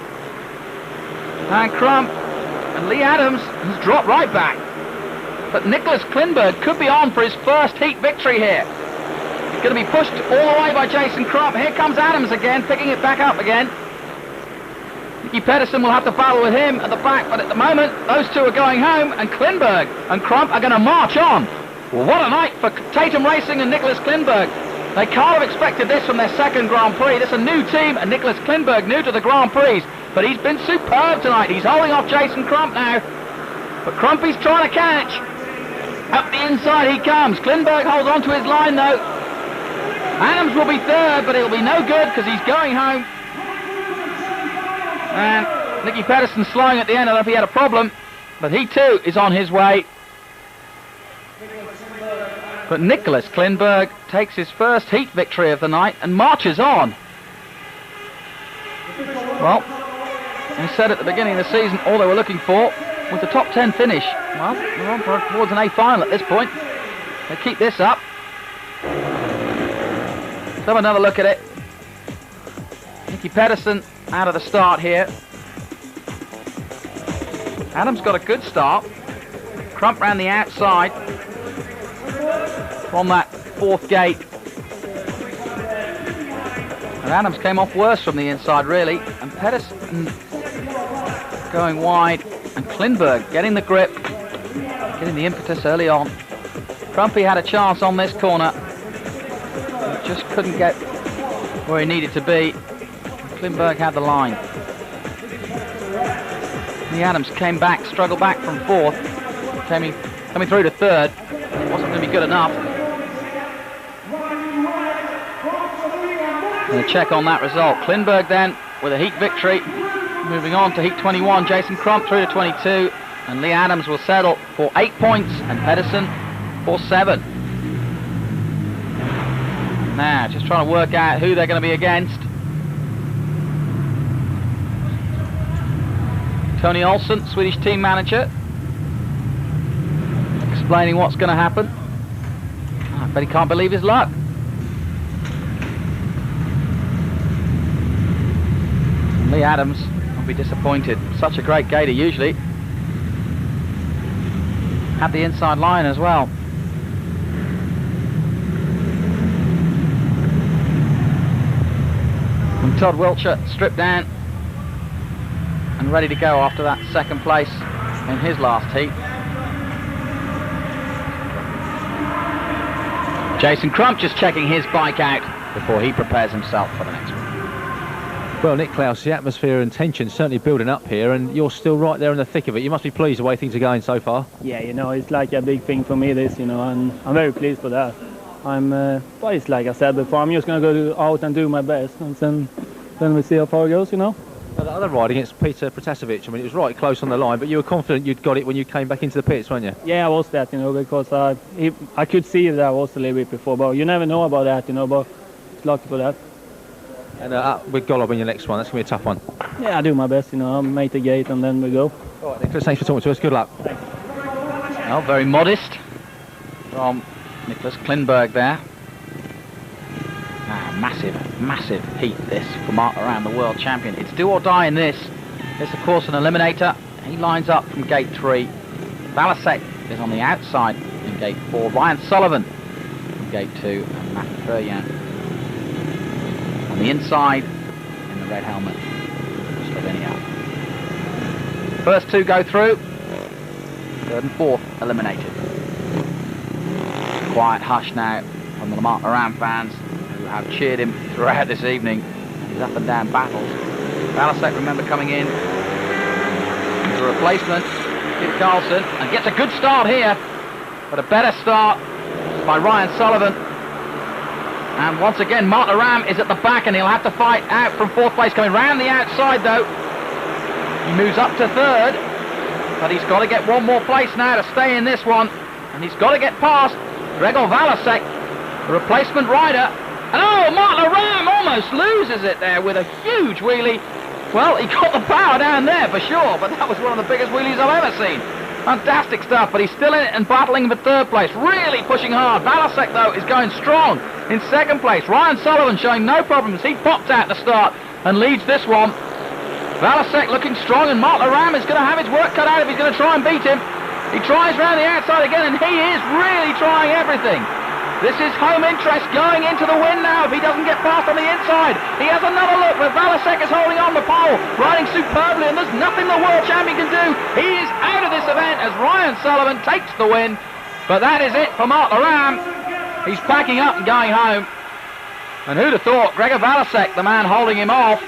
and Crump, and Lee Adams has dropped right back. But Nicholas Klinberg could be on for his first heat victory here. He's going to be pushed all the way by Jason Crump. Here comes Adams again, picking it back up again. Nicky Pedersen will have to battle with him at the back, but at the moment, those two are going home, and Klinberg and Crump are going to march on. Well, what a night for Tatum Racing and Nicholas Klinberg. They can't have expected this from their second Grand Prix. This is a new team, and Nicholas Klinberg new to the Grand Prix, but he's been superb tonight. He's holding off Jason Crump now, but Crumpy's trying to catch. Up the inside he comes. Klinberg holds on to his line though. Adams will be third, but it'll be no good because he's going home. And Nicky Pedersen slowing at the end. I don't know if he had a problem, but he too is on his way. But Nicholas Klinberg takes his first heat victory of the night and marches on. Well, we said at the beginning of the season all they were looking for was the top 10 finish. Well, we're on towards an A final at this point. They keep this up. Let's have another look at it. Nicky Pedersen out of the start here. Adams got a good start. Crump round the outside from that fourth gate. And Adams came off worse from the inside really. And Pedersen going wide. And Klinberg getting the grip, getting the impetus early on. Crumpy had a chance on this corner. He just couldn't get where he needed to be. Klinberg had the line. Lee Adams came back, struggled back from fourth, coming through to third. It wasn't going to be good enough. And a check on that result. Klinberg then with a heat victory, moving on to heat 21. Jason Crump through to 22, and Lee Adams will settle for 8 points, and Pedersen for 7. Now, just trying to work out who they're going to be against. Tony Olsen, Swedish team manager, explaining what's going to happen. I bet he can't believe his luck. And Lee Adams will be disappointed. Such a great gator usually. Had the inside line as well. And Todd Wiltshire stripped down and ready to go after that second place in his last heat. Jason Crump just checking his bike out before he prepares himself for the next one. Well, Nick Klaus, the atmosphere and tension certainly building up here, and you're still right there in the thick of it. You must be pleased the way things are going so far. Yeah, you know, it's like a big thing for me, this, you know, and I'm very pleased for that. Well, it's like I said before, I'm just going to go out and do my best, and then we see how far it goes, you know. Now, the other ride against Peter Protasevich, I mean, it was right close on the line, but you were confident you'd got it when you came back into the pits, weren't you? Yeah, I was that, you know, because I could see that I was a little bit before, but you never know about that, you know, but lucky for that. And with Golob in your next one, that's going to be a tough one. Yeah, I do my best, you know, I'll make the gate and then we go. All right, Nicholas, thanks for talking to us. Good luck. Thanks. Well, very modest from Nicholas Klinberg there. Now, Massive, massive heat this for Mark Aram, the world champion. It's do or die in this. It's of course an eliminator. He lines up from gate 3. Valasek is on the outside in gate 4. Ryan Sullivan from gate 2. And Matt Feryan on the inside in the red helmet. Slovenia. First 2 go through. 3rd and 4th eliminated. Quiet hush now from the Mark Aram fans who have cheered him throughout this evening. His up and down battles. Valasek, remember, coming in as a replacement. Kid Carlson, and gets a good start here, but a better start by Ryan Sullivan. And once again, Mark Aram is at the back, and he'll have to fight out from 4th place. Coming round the outside though. He moves up to 3rd, but he's got to get one more place now to stay in this one, and he's got to get past Gregor Valasek, the replacement rider. And oh, Mark Aram almost loses it there with a huge wheelie. Well, he got the power down there for sure, but that was one of the biggest wheelies I've ever seen. Fantastic stuff, but he's still in it and battling for 3rd place, really pushing hard. Valasek, though, is going strong in 2nd place. Ryan Sullivan showing no problems. He popped out the start and leads this one. Valasek looking strong, and Mark Aram is going to have his work cut out if he's going to try and beat him. He tries round the outside again, and he is really trying everything. This is home interest going into the win now if he doesn't get past on the inside. He has another look where Valasek is holding on the pole, riding superbly, and there's nothing the world champion can do. He is out of this event as Ryan Sullivan takes the win. But that is it for Mark Aram. He's packing up and going home. And who'd have thought Gregor Valasek, the man holding him off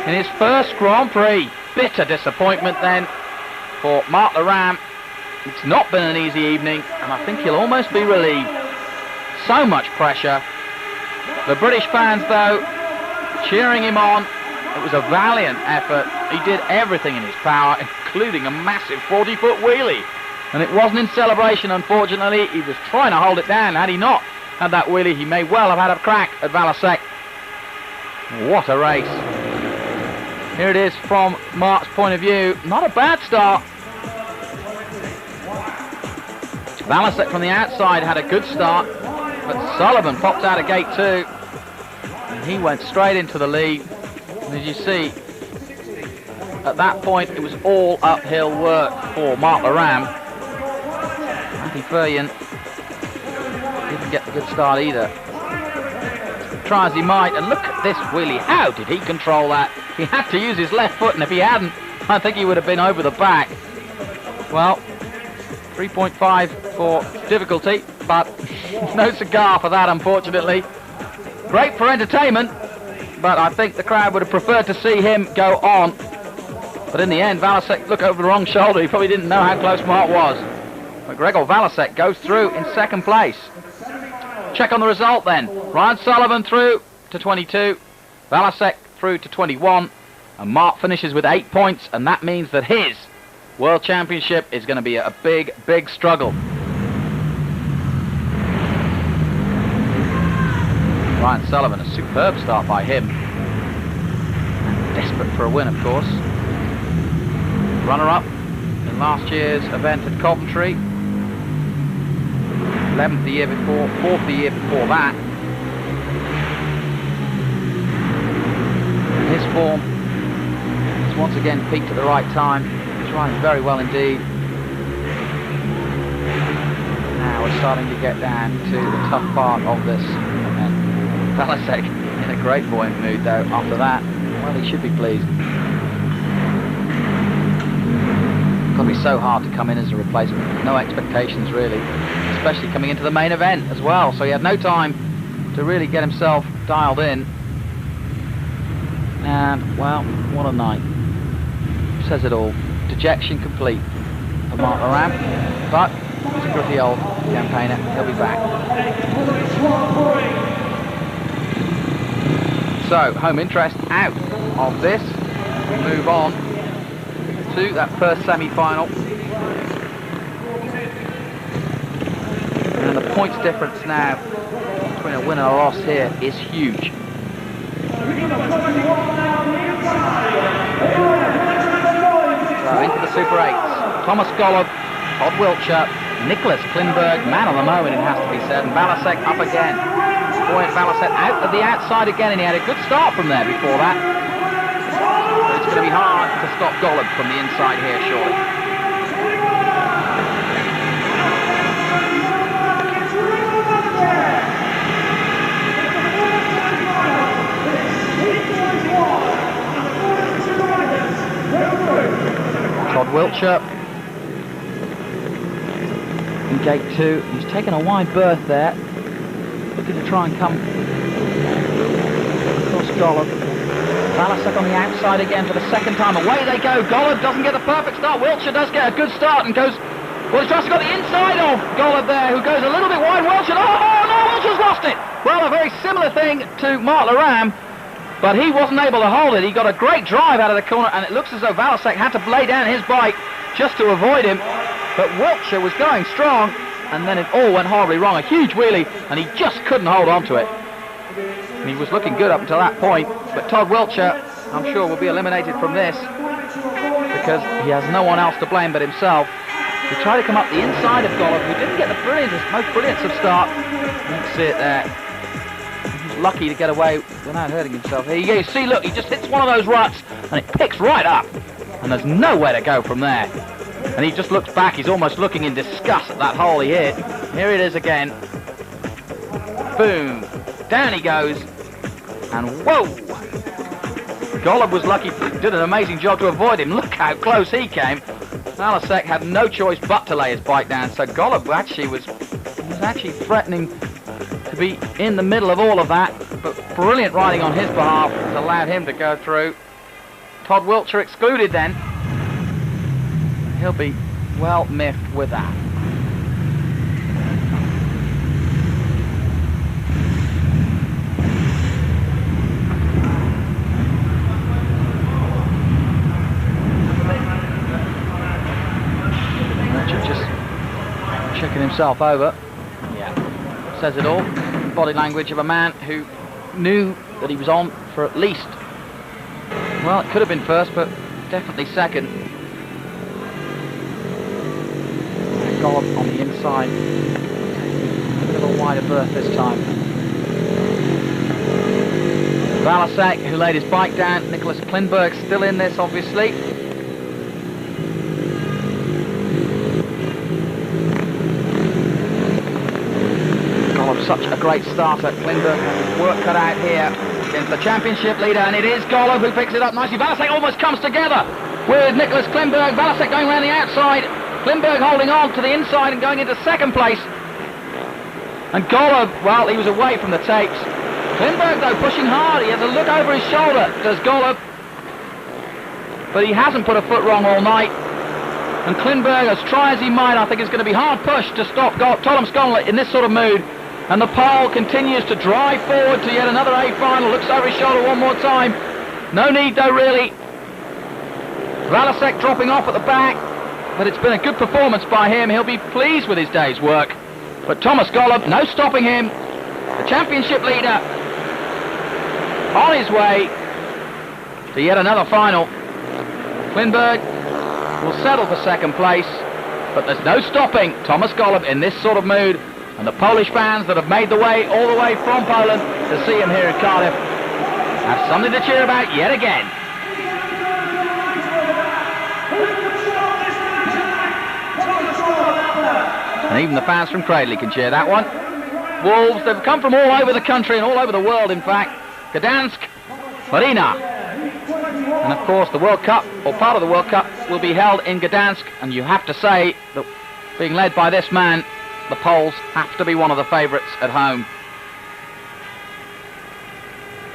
in his first Grand Prix. Bitter disappointment then for Mark Aram. It's not been an easy evening, and I think he'll almost be relieved. So much pressure. The British fans, though, cheering him on. It was a valiant effort. He did everything in his power, including a massive 40-foot wheelie. And it wasn't in celebration, unfortunately. He was trying to hold it down. Had he not had that wheelie, he may well have had a crack at Valasek. What a race. Here it is from Mark's point of view. Not a bad start. Valasek from the outside had a good start, but Sullivan popped out of gate 2, and he went straight into the lead. And as you see, at that point it was all uphill work for Mark Aram. Matty Feryan didn't get the good start either. Try as he might, and look at this wheelie. How did he control that? He had to use his left foot, and if he hadn't, I think he would have been over the back. Well, 3.5 for difficulty, but no cigar for that, unfortunately. Great for entertainment, but I think the crowd would have preferred to see him go on. But in the end, Valasek looked over the wrong shoulder. He probably didn't know how close Mark was. But Gregor Valasek goes through in 2nd place. Check on the result then. Ryan Sullivan through to 22, Valasek through to 21, and Mark finishes with 8 points, and that means that his World Championship is going to be a big, big struggle. Ryan Sullivan, a superb start by him. And desperate for a win, of course. Runner-up in last year's event at Coventry. 11th the year before, 4th the year before that. And his form has once again peaked at the right time. Riding very well indeed. Now we're starting to get down to the tough part of this event. Valasek in a great buoyant mood though after that. Well, he should be pleased. It's got to be so hard to come in as a replacement. No expectations really, especially coming into the main event as well. So he had no time to really get himself dialed in. And well, what a night. Says it all. Dejection complete for Mark Aram, but he's a grumpy old campaigner. He'll be back. So, home interest out of this. We move on to that first semi-final. And the points difference now between a win and a loss here is huge. So into the Super 8s, Thomas Golub, Todd Wiltshire, Nicholas Klinberg, man of the moment it has to be said, and Valasek up again. point. Valasek out of the outside again, and he had a good start from there before that. But it's going to be hard to stop Golub from the inside here, surely. Todd Wiltshire in gate 2. He's taken a wide berth there, looking to try and come across Golub. Valasek on the outside again for the second time. Away they go. Golub doesn't get the perfect start. Wiltshire does get a good start and goes... Well, he's just got the inside of Golub there, who goes a little bit wide. Wiltshire... Oh, no, Wiltshire's lost it! Well, a very similar thing to Mark Laram, but he wasn't able to hold it. He got a great drive out of the corner, and it looks as though Valasek had to lay down his bike just to avoid him. But Wiltshire was going strong, and then it all went horribly wrong. A huge wheelie, and he just couldn't hold on to it. And he was looking good up until that point, but Todd Wiltshire, I'm sure, will be eliminated from this because he has no one else to blame but himself. He tried to come up the inside of Golub, who didn't get the most brilliant of start. You can see it there. He was lucky to get away without hurting himself. Here you see, look, he just hits one of those ruts, and it picks right up, and there's nowhere to go from there. And he just looks back. He's almost looking in disgust at that hole he hit. Here it is again. Boom. Down he goes. And whoa! Golub was lucky, did an amazing job to avoid him. Look how close he came. Valasek had no choice but to lay his bike down. So Golub actually was actually threatening to be in the middle of all of that. But brilliant riding on his behalf has allowed him to go through. Todd Wiltshire excluded then. He'll be well miffed with that. Richard just checking himself over. Yeah, says it all. Body language of a man who knew that he was on for at least, well, it could have been first, but definitely second. Golub on the inside, a little wider berth this time. Valasek, who laid his bike down. Nicholas Klinberg still in this, obviously. Golub, such a great starter. Klinberg has his work cut out here against the championship leader, and it is Golub who picks it up nicely. Valasek almost comes together with Nicholas Klinberg. Valasek going around the outside. Klinberg holding on to the inside and going into second place. And Golub, well, he was away from the tapes. Klinberg, though, pushing hard. He has a look over his shoulder, does Golub. But he hasn't put a foot wrong all night. And Klinberg, as try as he might, I think it's going to be hard pushed to stop Tom Sconley in this sort of mood. And the pole continues to drive forward to yet another A final. Looks over his shoulder one more time. No need, though, really. Valasek dropping off at the back. But it's been a good performance by him. He'll be pleased with his day's work. But Thomas Golub, no stopping him. The championship leader on his way to yet another final. Klinberg will settle for second place, but there's no stopping Thomas Golub in this sort of mood. And the Polish fans that have made the way all the way from Poland to see him here in Cardiff have something to cheer about yet again. And even the fans from Cradley can cheer that one. Wolves, they've come from all over the country and all over the world, in fact. Gdansk, Marina. And of course the World Cup, or part of the World Cup, will be held in Gdansk. And you have to say that being led by this man, the Poles have to be one of the favourites at home.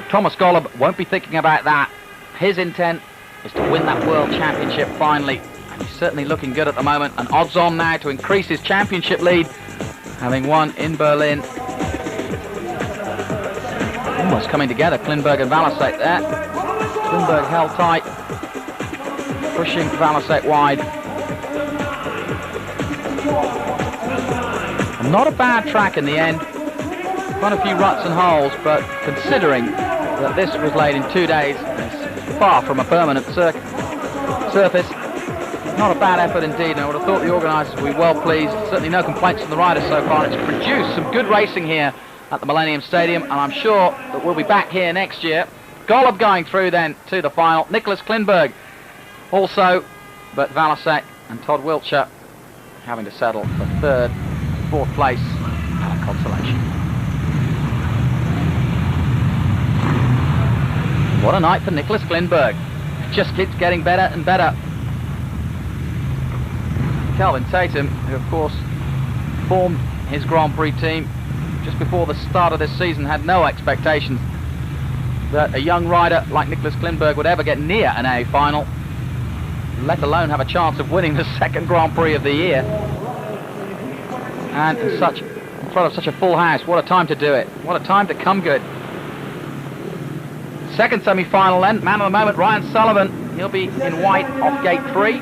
Thomas Golub won't be thinking about that. His intent is to win that World Championship finally. He's certainly looking good at the moment, and odds on now to increase his championship lead, having won in Berlin. Almost coming together, Klinberg and Valasek there. Klinberg held tight, pushing Valasek wide. Not a bad track in the end. Quite a few ruts and holes, but considering that this was laid in 2 days, it's far from a permanent surface. Not a bad effort indeed, and I would have thought the organisers would be well pleased. Certainly no complaints from the riders so far. It's produced some good racing here at the Millennium Stadium, and I'm sure that we'll be back here next year. Golub going through then to the final. Nicholas Klinberg also, but Valasek and Todd Wiltshire having to settle for third, fourth place at Consolation. What a night for Nicholas Klinberg. Just keeps getting better and better. Calvin Tatum, who of course formed his Grand Prix team just before the start of this season, had no expectations that a young rider like Nicholas Klinberg would ever get near an A final, let alone have a chance of winning the second Grand Prix of the year. And in front of such a full house, what a time to do it. What a time to come good. Second semi-final then, man of the moment, Ryan Sullivan. He'll be in white off gate 3.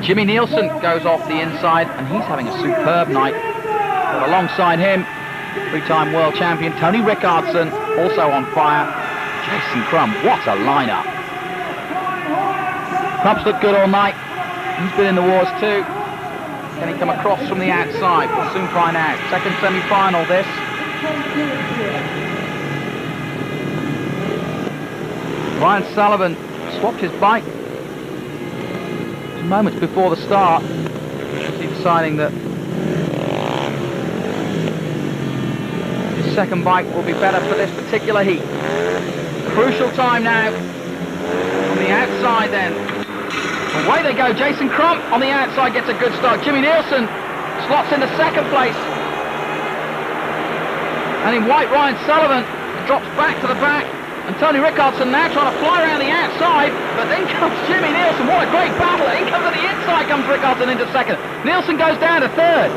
Jimmy Nielsen goes off the inside, and he's having a superb night. But alongside him, three-time world champion Tony Rickardsson, also on fire. Jason Crump, what a lineup. Crump's looked good all night. He's been in the wars too. Can he come across from the outside? We'll soon find out. Second semi-final this. Ryan Sullivan swapped his bike moments before the start. He's deciding that his second bike will be better for this particular heat. Crucial time now on the outside then. Away they go. Jason Crump on the outside gets a good start. Jimmy Nielsen slots into second place. And in white, Ryan Sullivan drops back to the back. And Tony Rickardsson now trying to fly around the outside. But then comes Jimmy Nielsen. What a great battle. In comes to the inside, comes Rickardsson into second. Nielsen goes down to third.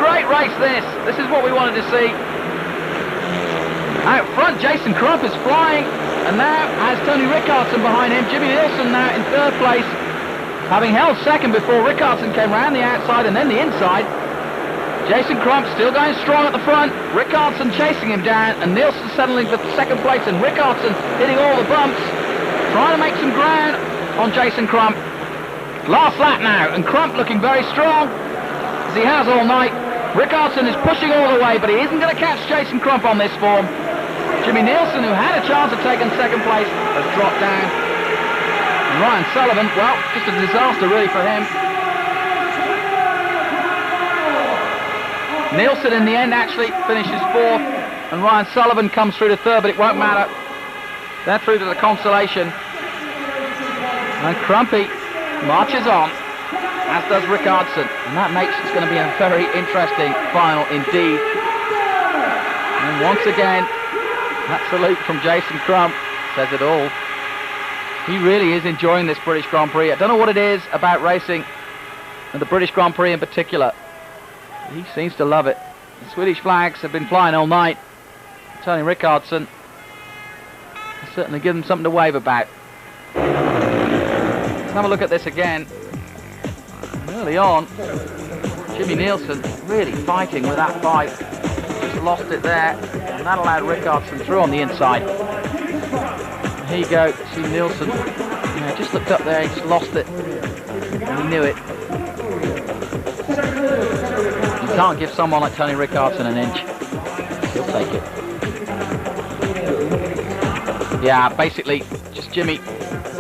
Great race this. This is what we wanted to see. Out front, Jason Crump is flying. And now has Tony Rickardsson behind him. Jimmy Nielsen now in third place, having held second before Rickardsson came round the outside and then the inside. Jason Crump still going strong at the front. Rickardsson chasing him down, and Nielsen settling for second place, and Rickardsson hitting all the bumps, trying to make some ground on Jason Crump. Last lap now, and Crump looking very strong, as he has all night. Rickardsson is pushing all the way, but he isn't going to catch Jason Crump on this form. Jimmy Nielsen, who had a chance of taking second place, has dropped down. And Ryan Sullivan, well, just a disaster really for him. Nielsen in the end actually finishes fourth, and Ryan Sullivan comes through to third, but it won't matter. They're through to the Consolation. And Crumpy marches on, as does Rickardsson, and that makes it going to be a very interesting final indeed. And once again, that salute from Jason Crump says it all. He really is enjoying this British Grand Prix. I don't know what it is about racing, and the British Grand Prix in particular. He seems to love it. The Swedish flags have been flying all night. Tony Rickardsson has certainly given them something to wave about. Let's have a look at this again. Early on, Jimmy Nielsen really fighting with that bike. Just lost it there, and that allowed Rickardsson through on the inside. And here you go, see Nielsen. Yeah, just looked up there, he just lost it. And he knew it. You can't give someone like Tony Rickardsson an inch. He'll take it. Yeah, basically, just Jimmy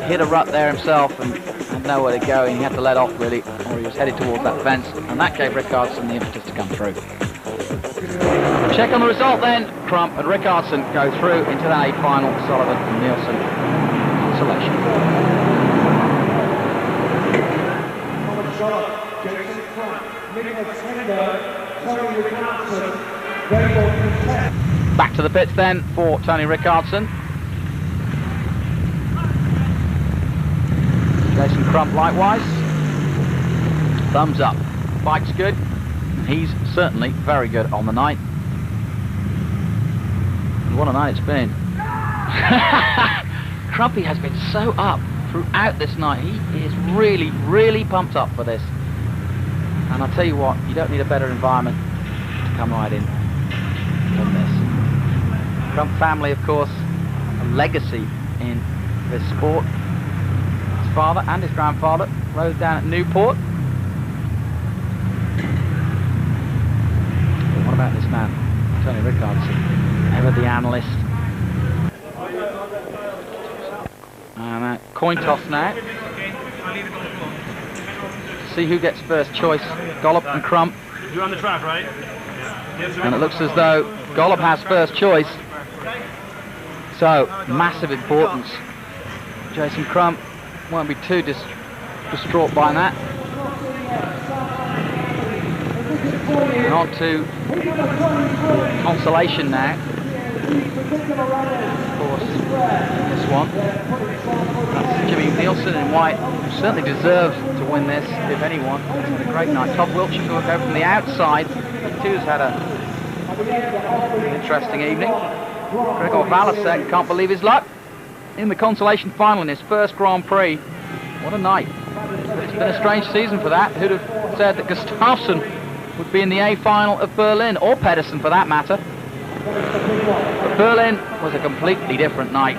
hit a rut there himself and had nowhere to go, and he had to let off really, or he was headed towards that fence, and that gave Rickardsson the impetus to come through. Check on the result then. Crump and Rickardsson go through into that A final. Sullivan and Nielsen, Consolation. Back to the pits then for Tony Rickardsson. Jason Crump likewise. Thumbs up. Bike's good. He's certainly very good on the night. What a night it's been. Crumpy has been so up throughout this night. He is really, really pumped up for this. And I'll tell you what, you don't need a better environment to come right in than this. Crump family, of course, a legacy in this sport. His father and his grandfather rode down at Newport. man, Tony Rickardson, ever the analyst. And coin toss now. See who gets first choice, Gollop and Crump. You're on the track, right? And it looks as though Gollop has first choice. So, massive importance. Jason Crump won't be too distraught by that. And on to Consolation now. Of course, this one. That's Jimmy Nielsen in white, who certainly deserves to win this, if anyone. He's had a great night. Todd Wiltshire will go from the outside. Two's had an interesting evening. Gregor Valasek can't believe his luck in the Consolation final in his first Grand Prix. What a night. It's been a strange season for that. Who'd have said that Gustafsson would be in the A final of Berlin, or Pedersen for that matter. But Berlin was a completely different night.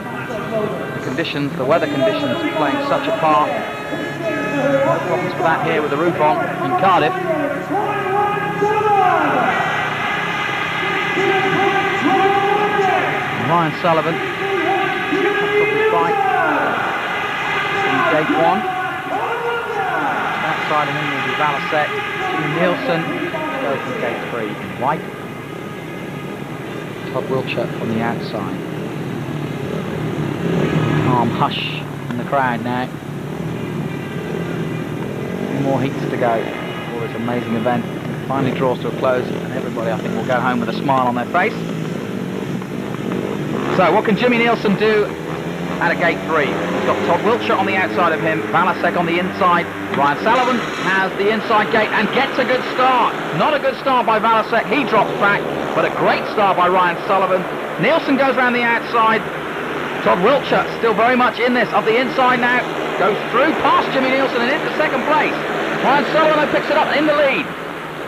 The conditions, the weather conditions playing such a part. No problems with that here with the roof on in Cardiff. Ryan Sullivan took his bike in gate 1. Outside of him will be Valasek. Jimmy Nielsen goes from gate 3 in white. Todd Wiltshire on the outside. Calm hush in the crowd now. 2 more heats to go for this amazing event. It finally draws to a close, and everybody, I think, will go home with a smile on their face. So, what can Jimmy Nielsen do out of gate 3? He's got Todd Wiltshire on the outside of him, Valasek on the inside. Ryan Sullivan has the inside gate and gets a good start. Not a good start by Valasek, he drops back, but a great start by Ryan Sullivan. Nielsen goes around the outside. Todd Wiltshire still very much in this, of the inside now. Goes through past Jimmy Nielsen and into second place. Ryan Sullivan picks it up in the lead.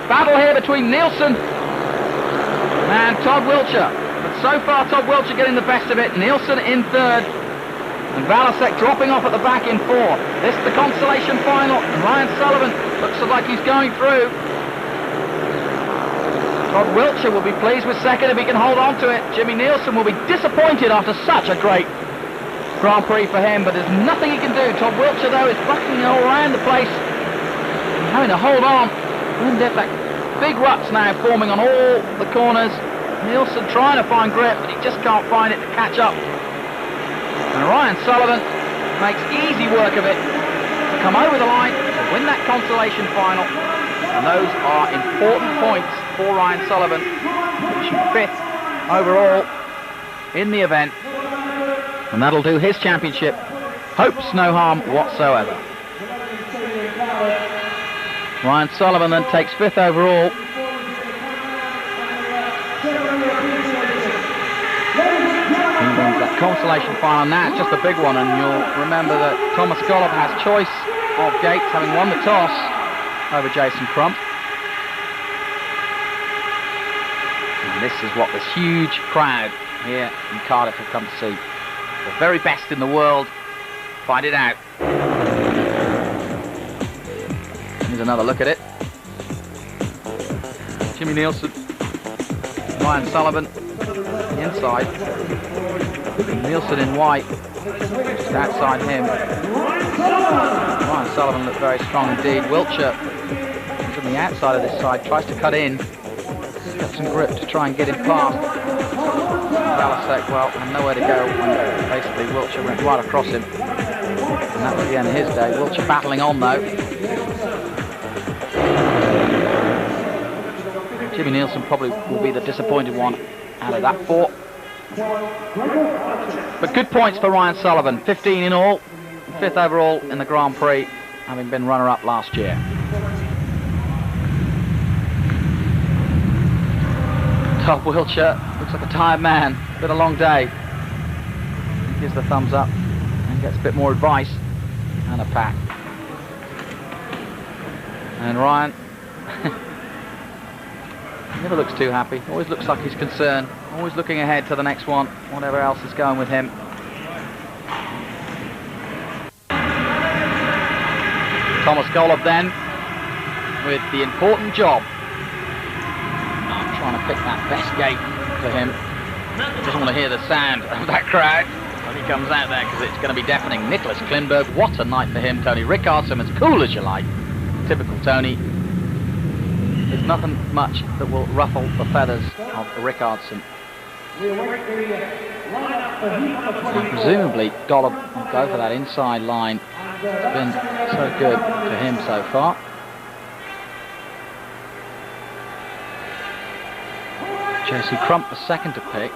Battle here between Nielsen and Todd Wiltshire. But so far, Todd Wiltshire getting the best of it. Nielsen in third. And Valasek dropping off at the back in 4th. This is the Consolation final. And Ryan Sullivan looks like he's going through. Todd Wiltshire will be pleased with second if he can hold on to it. Jimmy Nielsen will be disappointed after such a great Grand Prix for him, but there's nothing he can do. Todd Wiltshire, though, is bucking all around the place, having to hold on. Like big ruts now forming on all the corners. Nielsen trying to find grip, but he just can't find it to catch up. And Ryan Sullivan makes easy work of it to come over the line to win that Consolation final. And those are important points for Ryan Sullivan, finishing 5th overall in the event. And that'll do his championship. Hopes no harm whatsoever. Ryan Sullivan then takes 5th overall. He wins that Consolation final. Now it's just a big one, and you'll remember that Thomas Gollop has choice of gates, having won the toss over Jason Crump. And this is what this huge crowd here in Cardiff have come to see. The very best in the world find it out. Here's another look at it. Jimmy Nielsen, Ryan Sullivan, the inside. Nielsen in white, just outside him. Ryan Sullivan looked very strong indeed. Wiltshire is on the outside of this side, tries to cut in. Got some grip to try and get him past. Valasek, well, had nowhere to go when basically Wiltshire went right across him. And that was the end of his day. Wiltshire battling on though. Jimmy Nielsen probably will be the disappointed one out of that 4. But good points for Ryan Sullivan, 15 in all, 5th overall in the Grand Prix, having been runner-up last year. Todd Wiltshire looks like a tired man, been a long day. He gives the thumbs up and gets a bit more advice and a pat. And Ryan never looks too happy, always looks like he's concerned, always looking ahead to the next one, whatever else is going with him. Thomas Gollop then with the important job of trying to pick that best gate for him. Doesn't want to hear the sound of that crowd when he comes out there, because it's going to be deafening. Nicholas Klinberg, what a night for him. Tony Rickardsson, as cool as you like. Typical Tony. There's nothing much that will ruffle the feathers of Rickardsson. Presumably Golub will go for that inside line. It's been so good for him so far. Jason Crump, the second to pick.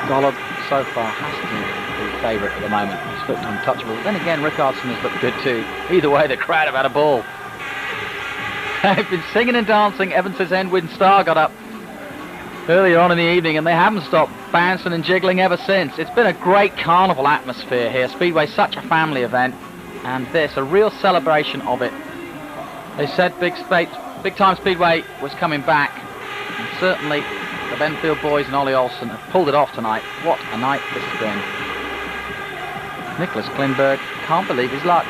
Golub so far has to be the favourite at the moment. He's looked untouchable. Then again, Rickardsson has looked good too. Either way, the crowd have had a ball. They've been singing and dancing ever since Edwin Starr got up earlier on in the evening, and they haven't stopped bouncing and jiggling ever since. It's been a great carnival atmosphere here. Speedway's such a family event, and this, a real celebration of it. They said Big Time Speedway was coming back, and certainly the Benfield boys and Ollie Olsen have pulled it off tonight. What a night this has been. Nicholas Klinberg can't believe his luck.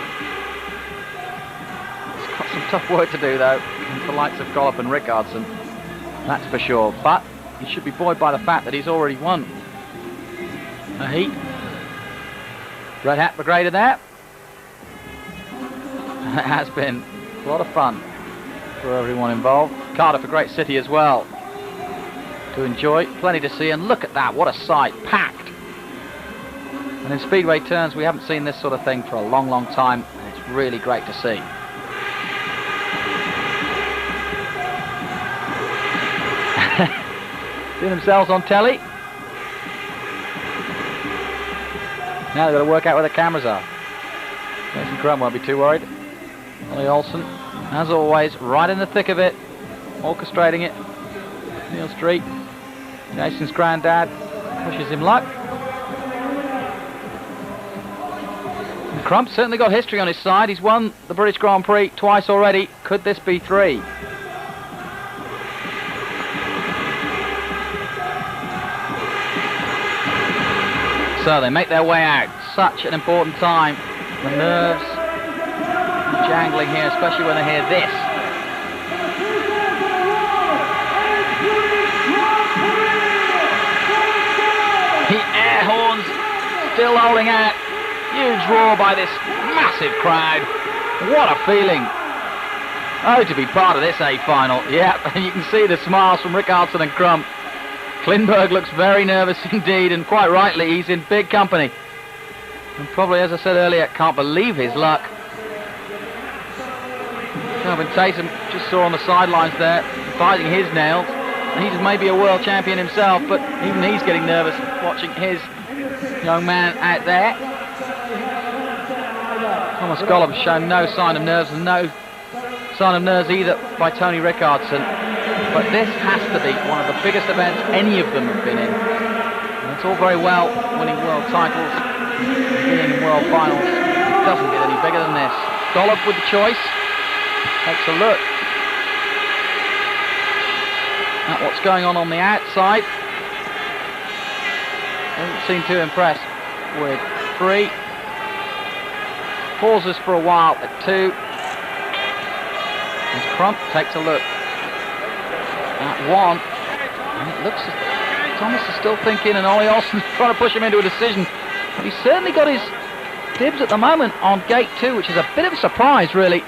He's got some tough work to do though, against the likes of Golub and Rickardsson, that's for sure. But he should be buoyed by the fact that he's already won a heat. Red Hat Brigade there. And it has been a lot of fun for everyone involved. Cardiff, a great city as well to enjoy, plenty to see, and look at that, what a sight, packed. And in Speedway turns we haven't seen this sort of thing for a long, long time, and it's really great to see. See themselves on telly. Now they've got to work out where the cameras are. Jason Crump won't be too worried. Ollie Olsen, as always, right in the thick of it, orchestrating it. Neil Street, Jason's granddad, wishes him luck. And Crump certainly got history on his side. He's won the British Grand Prix twice already. Could this be three? So they make their way out. Such an important time. The nerves jangling here, especially when they hear this. The air horns still holding out. Huge roar by this massive crowd. What a feeling. Oh, to be part of this A final. Yeah, and you can see the smiles from Rickardsson and Crump. Klinberg looks very nervous indeed, and quite rightly, he's in big company. And probably, as I said earlier, can't believe his luck. Kelvin Tatum just saw on the sidelines there, biting his nails. And he's maybe a world champion himself, but even he's getting nervous watching his young man out there. Thomas Golub has shown no sign of nerves, and no sign of nerves either by Tony Rickardsson. But this has to be one of the biggest events any of them have been in. And it's all very well winning world titles, being in world finals. It doesn't get any bigger than this. Golub with the choice. Takes a look at what's going on the outside. Doesn't seem too impressed with 3. Pauses for a while at 2. As Crump takes a look at 1. And it looks as Thomas is still thinking, and Ollie Olsen's trying to push him into a decision. But he's certainly got his dibs at the moment on gate 2, which is a bit of a surprise, really.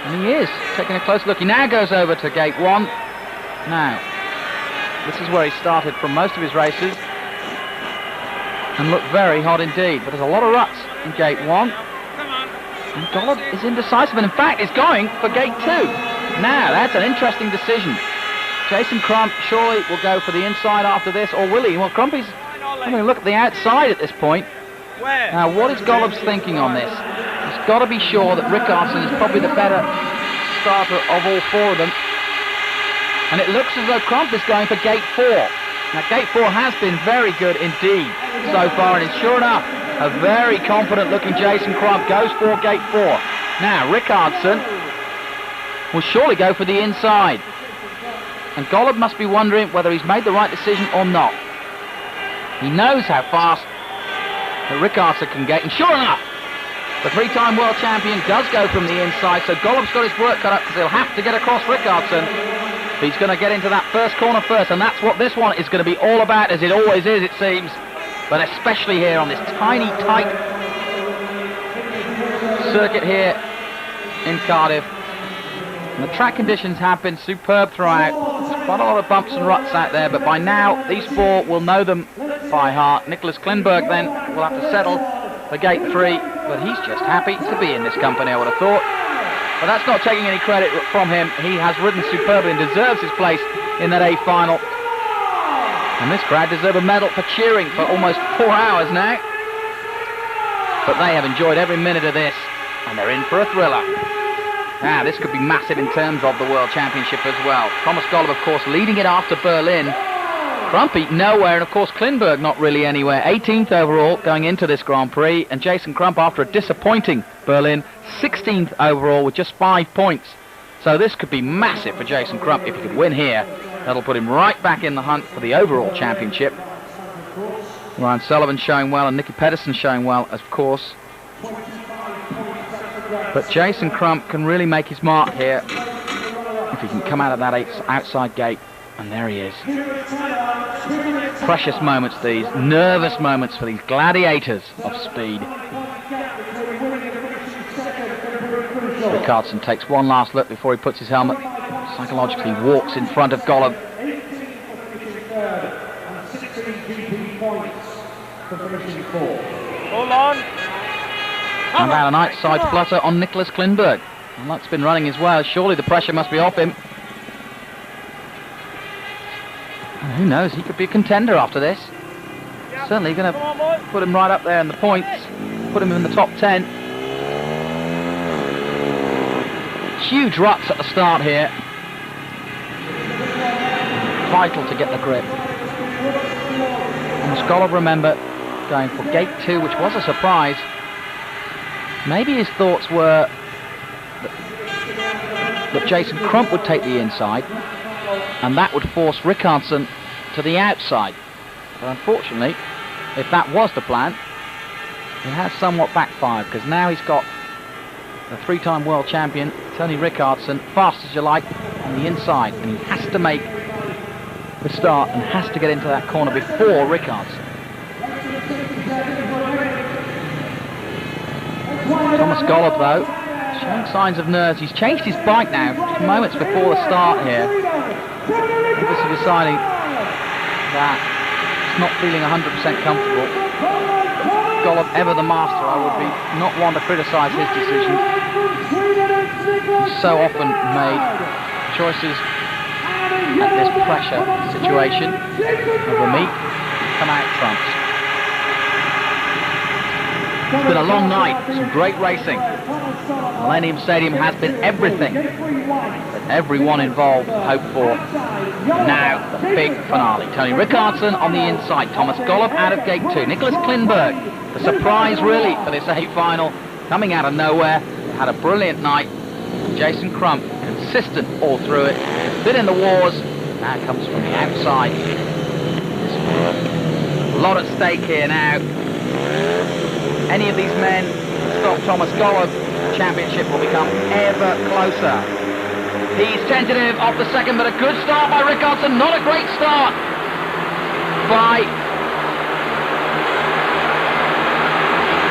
And he is taking a close look. He now goes over to gate 1. Now, this is where he started from most of his races and looked very hot indeed. But there's a lot of ruts in gate 1. And Golub is indecisive, and in fact is going for gate 2. Now, that's an interesting decision. Jason Crump surely will go for the inside after this, or will he? Well, Crumpy's having a look at the outside at this point. Now, what is Golub's thinking on this? He's got to be sure that Rickardsson is probably the better starter of all 4 of them. And it looks as though Crump is going for gate 4. Now, gate 4 has been very good indeed so far, and it's sure enough a very confident-looking Jason Crump goes for gate 4. Now, Rickardsson will surely go for the inside. And Golub must be wondering whether he's made the right decision or not. He knows how fast that Rickardsson can get, and sure enough, The three-time world champion does go from the inside, so Golub's got his work cut out because he'll have to get across Rickardsson. He's going to get into that first corner first, and that's what this one is going to be all about, as it always is, it seems. But especially here on this tiny, tight circuit here in Cardiff. And the track conditions have been superb throughout. There's quite a lot of bumps and ruts out there, but by now these four will know them by heart. Nicholas Klinberg then will have to settle for gate 3, but he's just happy to be in this company, I would have thought. But that's not taking any credit from him. He has ridden superbly and deserves his place in that A final. And this crowd deserve a medal for cheering for almost 4 hours now. But they have enjoyed every minute of this, and they're in for a thriller. This could be massive in terms of the World Championship as well. Thomas Golub, of course, leading it after Berlin. Crumpy nowhere, and of course Klinberg not really anywhere. 18th overall going into this Grand Prix, and Jason Crump, after a disappointing Berlin, 16th overall with just 5 points. So this could be massive for Jason Crump if he could win here. That'll put him right back in the hunt for the overall championship. Ryan Sullivan showing well, and Nicky Pedersen showing well, of course. But Jason Crump can really make his mark here if he can come out of that outside gate. And there he is. Precious moments these, nervous moments for these gladiators of speed. Rickardsson takes one last look before he puts his helmet. Psychologically walks in front of Golub. Hold on. And about an outside flutter on Nicholas Klinberg. And luck's been running as well. Surely the pressure must be off him. And who knows, he could be a contender after this. Certainly going to put him right up there in the points. Put him in the top 10. Huge ruts at the start here. Vital to get the grip. And Golub, remember, going for gate 2, which was a surprise. Maybe his thoughts were that Jason Crump would take the inside, and that would force Rickardsson to the outside. But unfortunately, if that was the plan, it has somewhat backfired, because now he's got the three-time world champion, Tony Rickardsson, fast as you like, on the inside, and he has to make the start and has to get into that corner before Rickardsson. Thomas Golub, though, showing signs of nerves. He's changed his bike now, just moments before the start here. Obviously deciding that he's not feeling 100% comfortable. Golub, ever the master, I would be not one to criticise his decision. He's so often made choices at this pressure situation of the meet, come out trumps. It's been a long night, some great racing. Millennium Stadium has been everything that everyone involved hoped for. Now, the big finale. Tony Rickardsson on the inside, Thomas Golub out of gate 2, Nicholas Klinberg, the surprise really for this A final, coming out of nowhere. Had a brilliant night. Jason Crump, consistent all through it, bit in the wars, now comes from the outside. A lot at stake here now. Any of these men stop Thomas Golub, the championship will become ever closer. He's tentative off the second, but a good start by Rickardsson. Not a great start by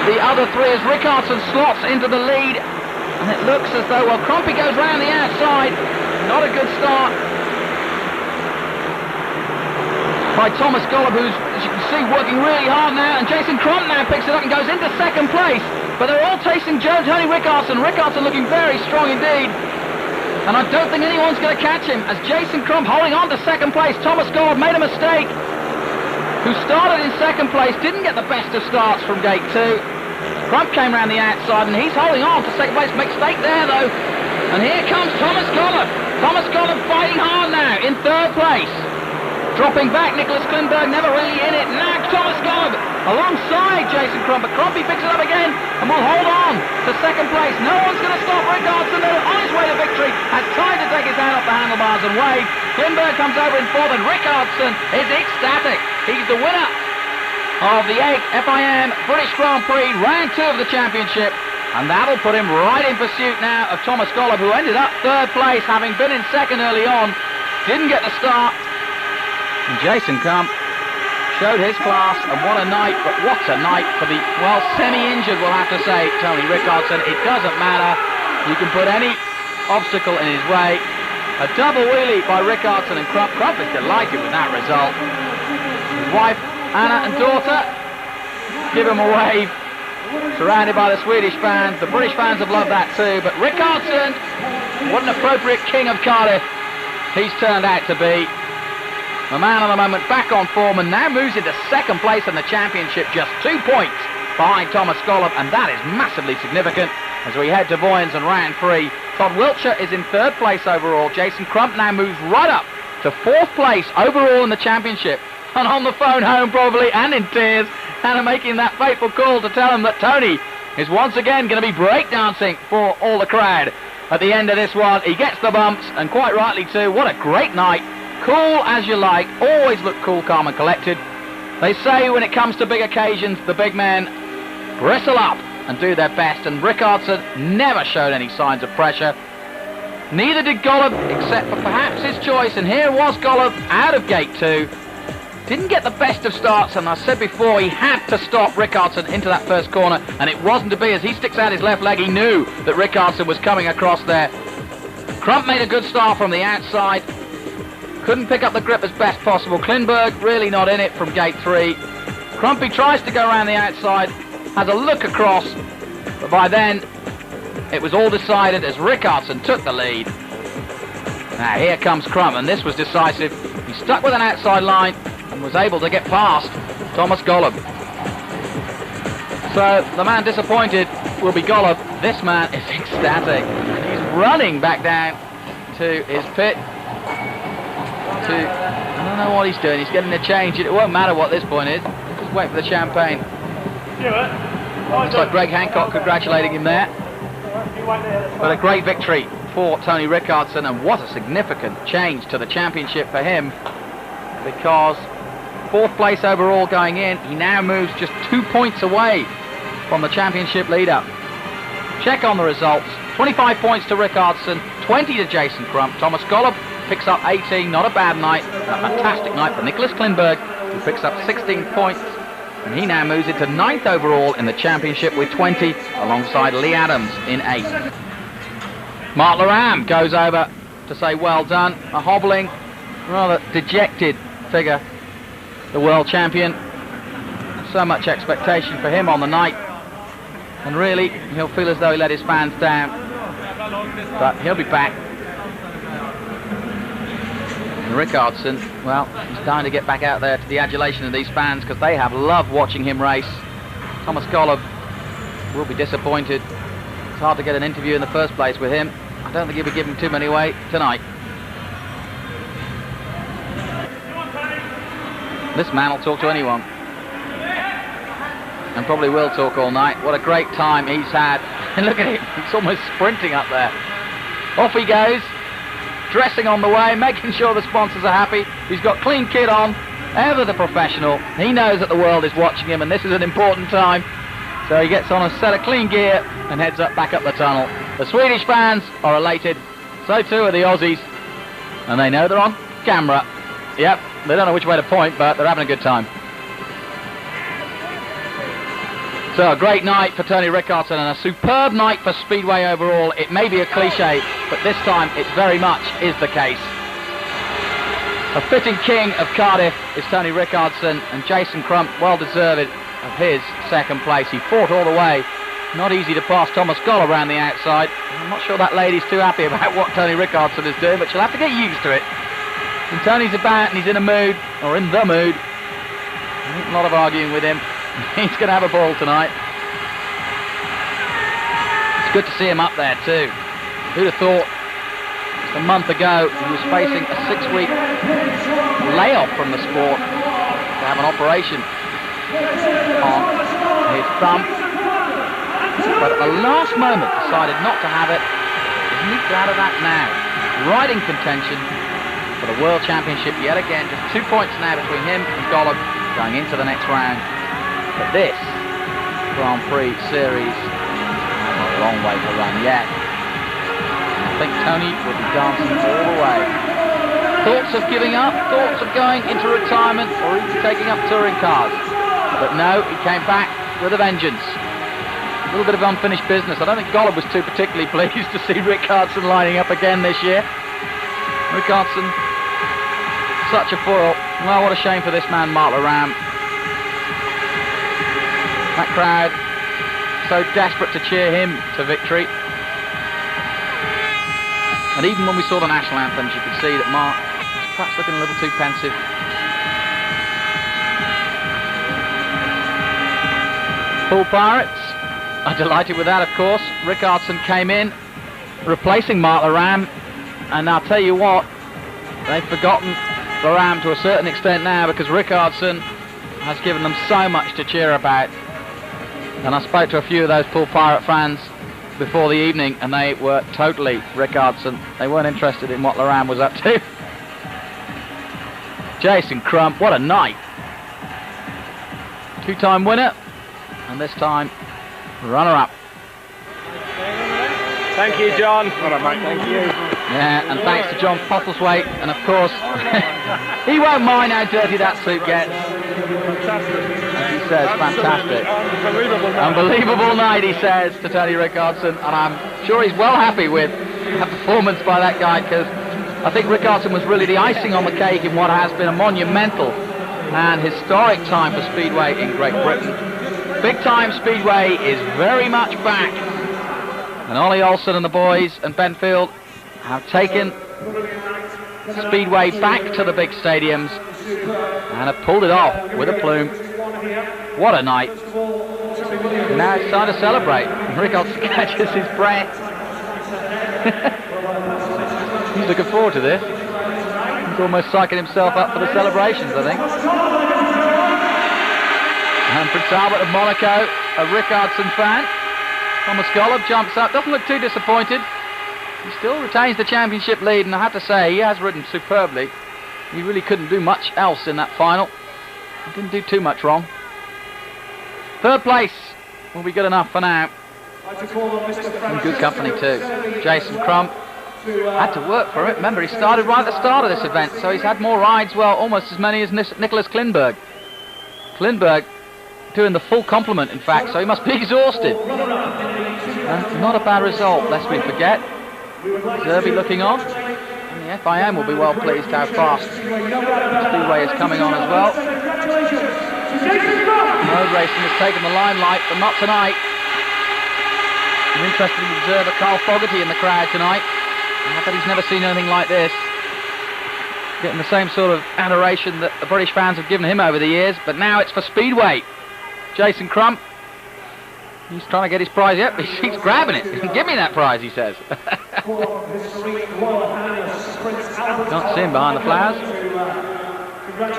the other three as Rickardsson slots into the lead. And it looks as though, well, Crumpy goes round the outside. Not a good start by Thomas Golub, who's, as you can see, working really hard now, and Jason Crump now picks it up and goes into second place. But they're all chasing Tony Rickardsson. Rickardsson looking very strong indeed. And I don't think anyone's going to catch him, as Jason Crump holding on to second place. Thomas Golub made a mistake, who started in second place, didn't get the best of starts from gate 2. Crump came round the outside, and he's holding on to second place. Mistake there, though. And here comes Thomas Golub. Thomas Golub fighting hard now in third place. Dropping back, Nicholas Klinberg never really in it. Now Thomas Golub alongside Jason Crump, but Crumpy picks it up again and will hold on to second place. No one's going to stop Rickardsson, though, on his way to victory. Has time to take his hand off the handlebars and wave. Klinberg comes over in fourth, and Rickardsson is ecstatic. He's the winner of the 8th FIM British Grand Prix, round 2 of the championship. And that'll put him right in pursuit now of Thomas Golub, who ended up third place, having been in second early on. Didn't get the start. And Jason Crump showed his class, and what a night, but what a night for the, well, semi-injured, we'll have to say, Tony Rickardson. It doesn't matter. You can put any obstacle in his way. A double wheelie by Rickardson, and Crump is delighted with that result. His wife, Anna, and daughter give him a wave, surrounded by the Swedish fans. The British fans have loved that too, but Rickardson, what an appropriate king of Cardiff he's turned out to be. The man of the moment, back on form, and now moves into second place in the championship, just 2 points behind Thomas Golub, and that is massively significant as we head to Voyens and round 3. Todd Wiltshire is in third place overall. Jason Crump now moves right up to fourth place overall in the championship, and on the phone home probably, and in tears, and making that fateful call to tell him that Tony is once again going to be breakdancing for all the crowd at the end of this one. He gets the bumps, and quite rightly too. What a great night. Cool as you like, always look cool, calm and collected. They say when it comes to big occasions, the big men bristle up and do their best, and Rickardson never showed any signs of pressure. Neither did Golub, except for perhaps his choice, and here was Golub out of gate 2. Didn't get the best of starts, and I said before, he had to stop Rickardson into that first corner, and it wasn't to be. As he sticks out his left leg, he knew that Rickardson was coming across there. Crump made a good start from the outside. Couldn't pick up the grip as best possible. Klinberg really not in it from gate 3. Crumpy tries to go around the outside, has a look across, but by then it was all decided as Rickardson took the lead. Now here comes Crump, and this was decisive. He stuck with an outside line and was able to get past Thomas Golub. So the man disappointed will be Golub. This man is ecstatic. He's running back down to his pit. I don't know what he's doing. He's getting the change. It won't matter what this point is. Just wait for the champagne. Looks like Greg Hancock congratulating him there. But a great victory for Tony Rickardson, and what a significant change to the championship for him, because fourth place overall going in, he now moves just 2 points away from the championship leader. Check on the results. 25 points to Rickardson, 20 to Jason Crump. Thomas Golub picks up 18, not a bad night, a fantastic night for Nicholas Klinberg, who picks up 16 points, and he now moves into 9th overall in the championship with 20, alongside Lee Adams in 8th. Mark Laram goes over to say well done, a hobbling, rather dejected figure, the world champion. So much expectation for him on the night, and really he'll feel as though he let his fans down, but he'll be back. And Rickardson, well, he's starting to get back out there to the adulation of these fans, because they have loved watching him race. Thomas Golub will be disappointed. It's hard to get an interview in the first place with him. I don't think he'll be giving too many away tonight. This man will talk to anyone, and probably will talk all night. What a great time he's had. And look at him, he's almost sprinting up there. Off he goes, dressing on the way, making sure the sponsors are happy. He's got clean kit on, ever the professional. He knows that the world is watching him, and this is an important time. So he gets on a set of clean gear and heads back up the tunnel. The Swedish fans are elated, so too are the Aussies, and they know they're on camera. Yep, they don't know which way to point, but they're having a good time. So a great night for Tony Rickardson, and a superb night for Speedway overall. It may be a cliche, but this time it very much is the case. A fitting king of Cardiff is Tony Rickardson, and Jason Crump, well deserved of his second place. He fought all the way. Not easy to pass Thomas Golub around the outside. I'm not sure that lady's too happy about what Tony Rickardson is doing, but she'll have to get used to it. And Tony's about, and he's in a mood, or in the mood. A lot of arguing with him. He's going to have a ball tonight. It's good to see him up there too. Who'd have thought just a month ago he was facing a 6-week layoff from the sport to have an operation on his thumb, but at the last moment decided not to have it. Isn't he glad of that now? Right in contention for the World Championship yet again. Just 2 points now between him and Golub going into the next round. But this Grand Prix Series long way to run yet. I think Tony will be dancing all the way. Thoughts of giving up, thoughts of going into retirement or even taking up touring cars. But no, he came back with a vengeance. A little bit of unfinished business. I don't think Golub was too particularly pleased to see Rickardsson lining up again this year. Rickardsson, such a foil. Oh, what a shame for this man, Mark Laram. That crowd, so desperate to cheer him to victory. And even when we saw the national anthems, you could see that Mark was perhaps looking a little too pensive. Pool Pirates are delighted with that, of course. Rickardsson came in, replacing Mark Laram. And I'll tell you what, they've forgotten Laram to a certain extent now, because Rickardsson has given them so much to cheer about. And I spoke to a few of those Pool Pirate fans before the evening, and they were totally Rickardsson. They weren't interested in what Laram was up to. Jason Crump, what a night. Two-time winner, and this time runner-up. Thank you, John. Well done, mate. Thank you. Yeah, and thanks to John Postlethwaite, and of course, he won't mind how dirty that suit gets. As he says, fantastic. Unbelievable night, he says to Tony Rickardsson, and I'm sure he's well happy with that performance by that guy, because I think Rickardsson was really the icing on the cake in what has been a monumental and historic time for Speedway in Great Britain. Big Time Speedway is very much back, and Ollie Olsen and the boys and Benfield have taken Speedway back to the big stadiums and have pulled it off with a plume. What a night. Now it's time to celebrate. Rickardsson catches his breath. He's looking forward to this. He's almost psyching himself up for the celebrations, I think. And Prince Albert of Monaco, a Rickardsson fan. Thomas Golub jumps up, doesn't look too disappointed. He still retains the championship lead, and I have to say, he has ridden superbly. He really couldn't do much else in that final. He didn't do too much wrong. Third place will be good enough for now. In good company too. Jason Crump had to work for it. Remember, he started right at the start of this event, so he's had more rides, well, almost as many as Nicholas Klinberg. Klinberg doing the full complement, in fact, so he must be exhausted. And not a bad result, lest we forget. Derby looking on, and the FIM will be well pleased how fast Speedway is coming on as well. Road racing has taken the limelight, but not tonight. An interesting observer, Carl Fogarty, in the crowd tonight. I bet he's never seen anything like this. Getting the same sort of adoration that the British fans have given him over the years, but now it's for Speedway. Jason Crump, he's trying to get his prize. Yep, he's grabbing it. Give me that prize, he says. Can't see him behind the flowers.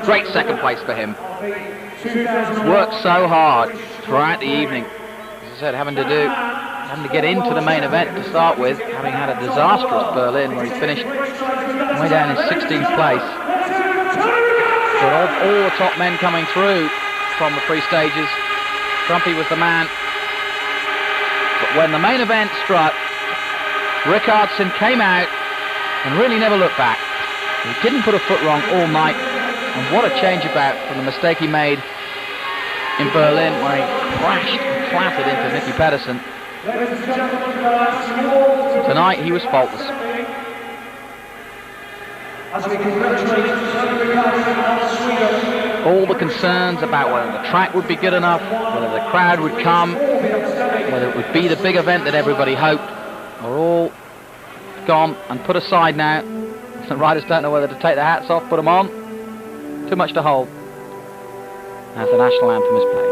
Great second place for him. Worked so hard throughout the evening. As I said, having to get into the main event to start with, having had a disastrous Berlin where he finished way down in 16th place. But of all the top men coming through from the Prix stages, Crumpy was the man. But when the main event struck, Rickardsson came out and really never looked back. He didn't put a foot wrong all night, and what a change about from the mistake he made in Berlin where he crashed and clattered into Nicky Pedersen. Tonight he was faultless. All the concerns about whether the track would be good enough, whether the crowd would come, whether it would be the big event that everybody hoped, are all gone and put aside now. The riders don't know whether to take their hats off, put them on. Too much to hold as the national anthem is played.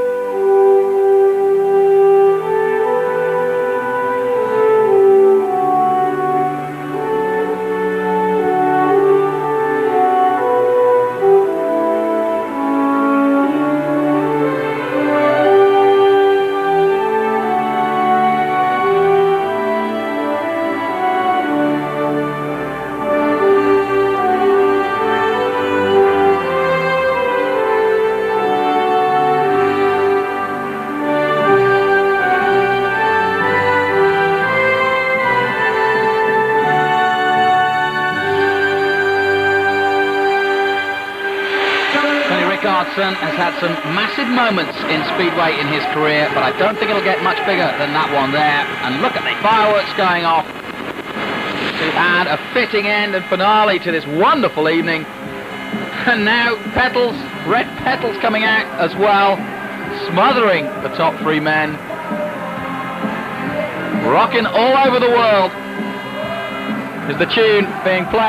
Ericsson has had some massive moments in Speedway in his career, but I don't think it'll get much bigger than that one there. And look at the fireworks going off to add a fitting end and finale to this wonderful evening. And now petals, red petals coming out as well, smothering the top three men. Rocking all over the world is the tune being played.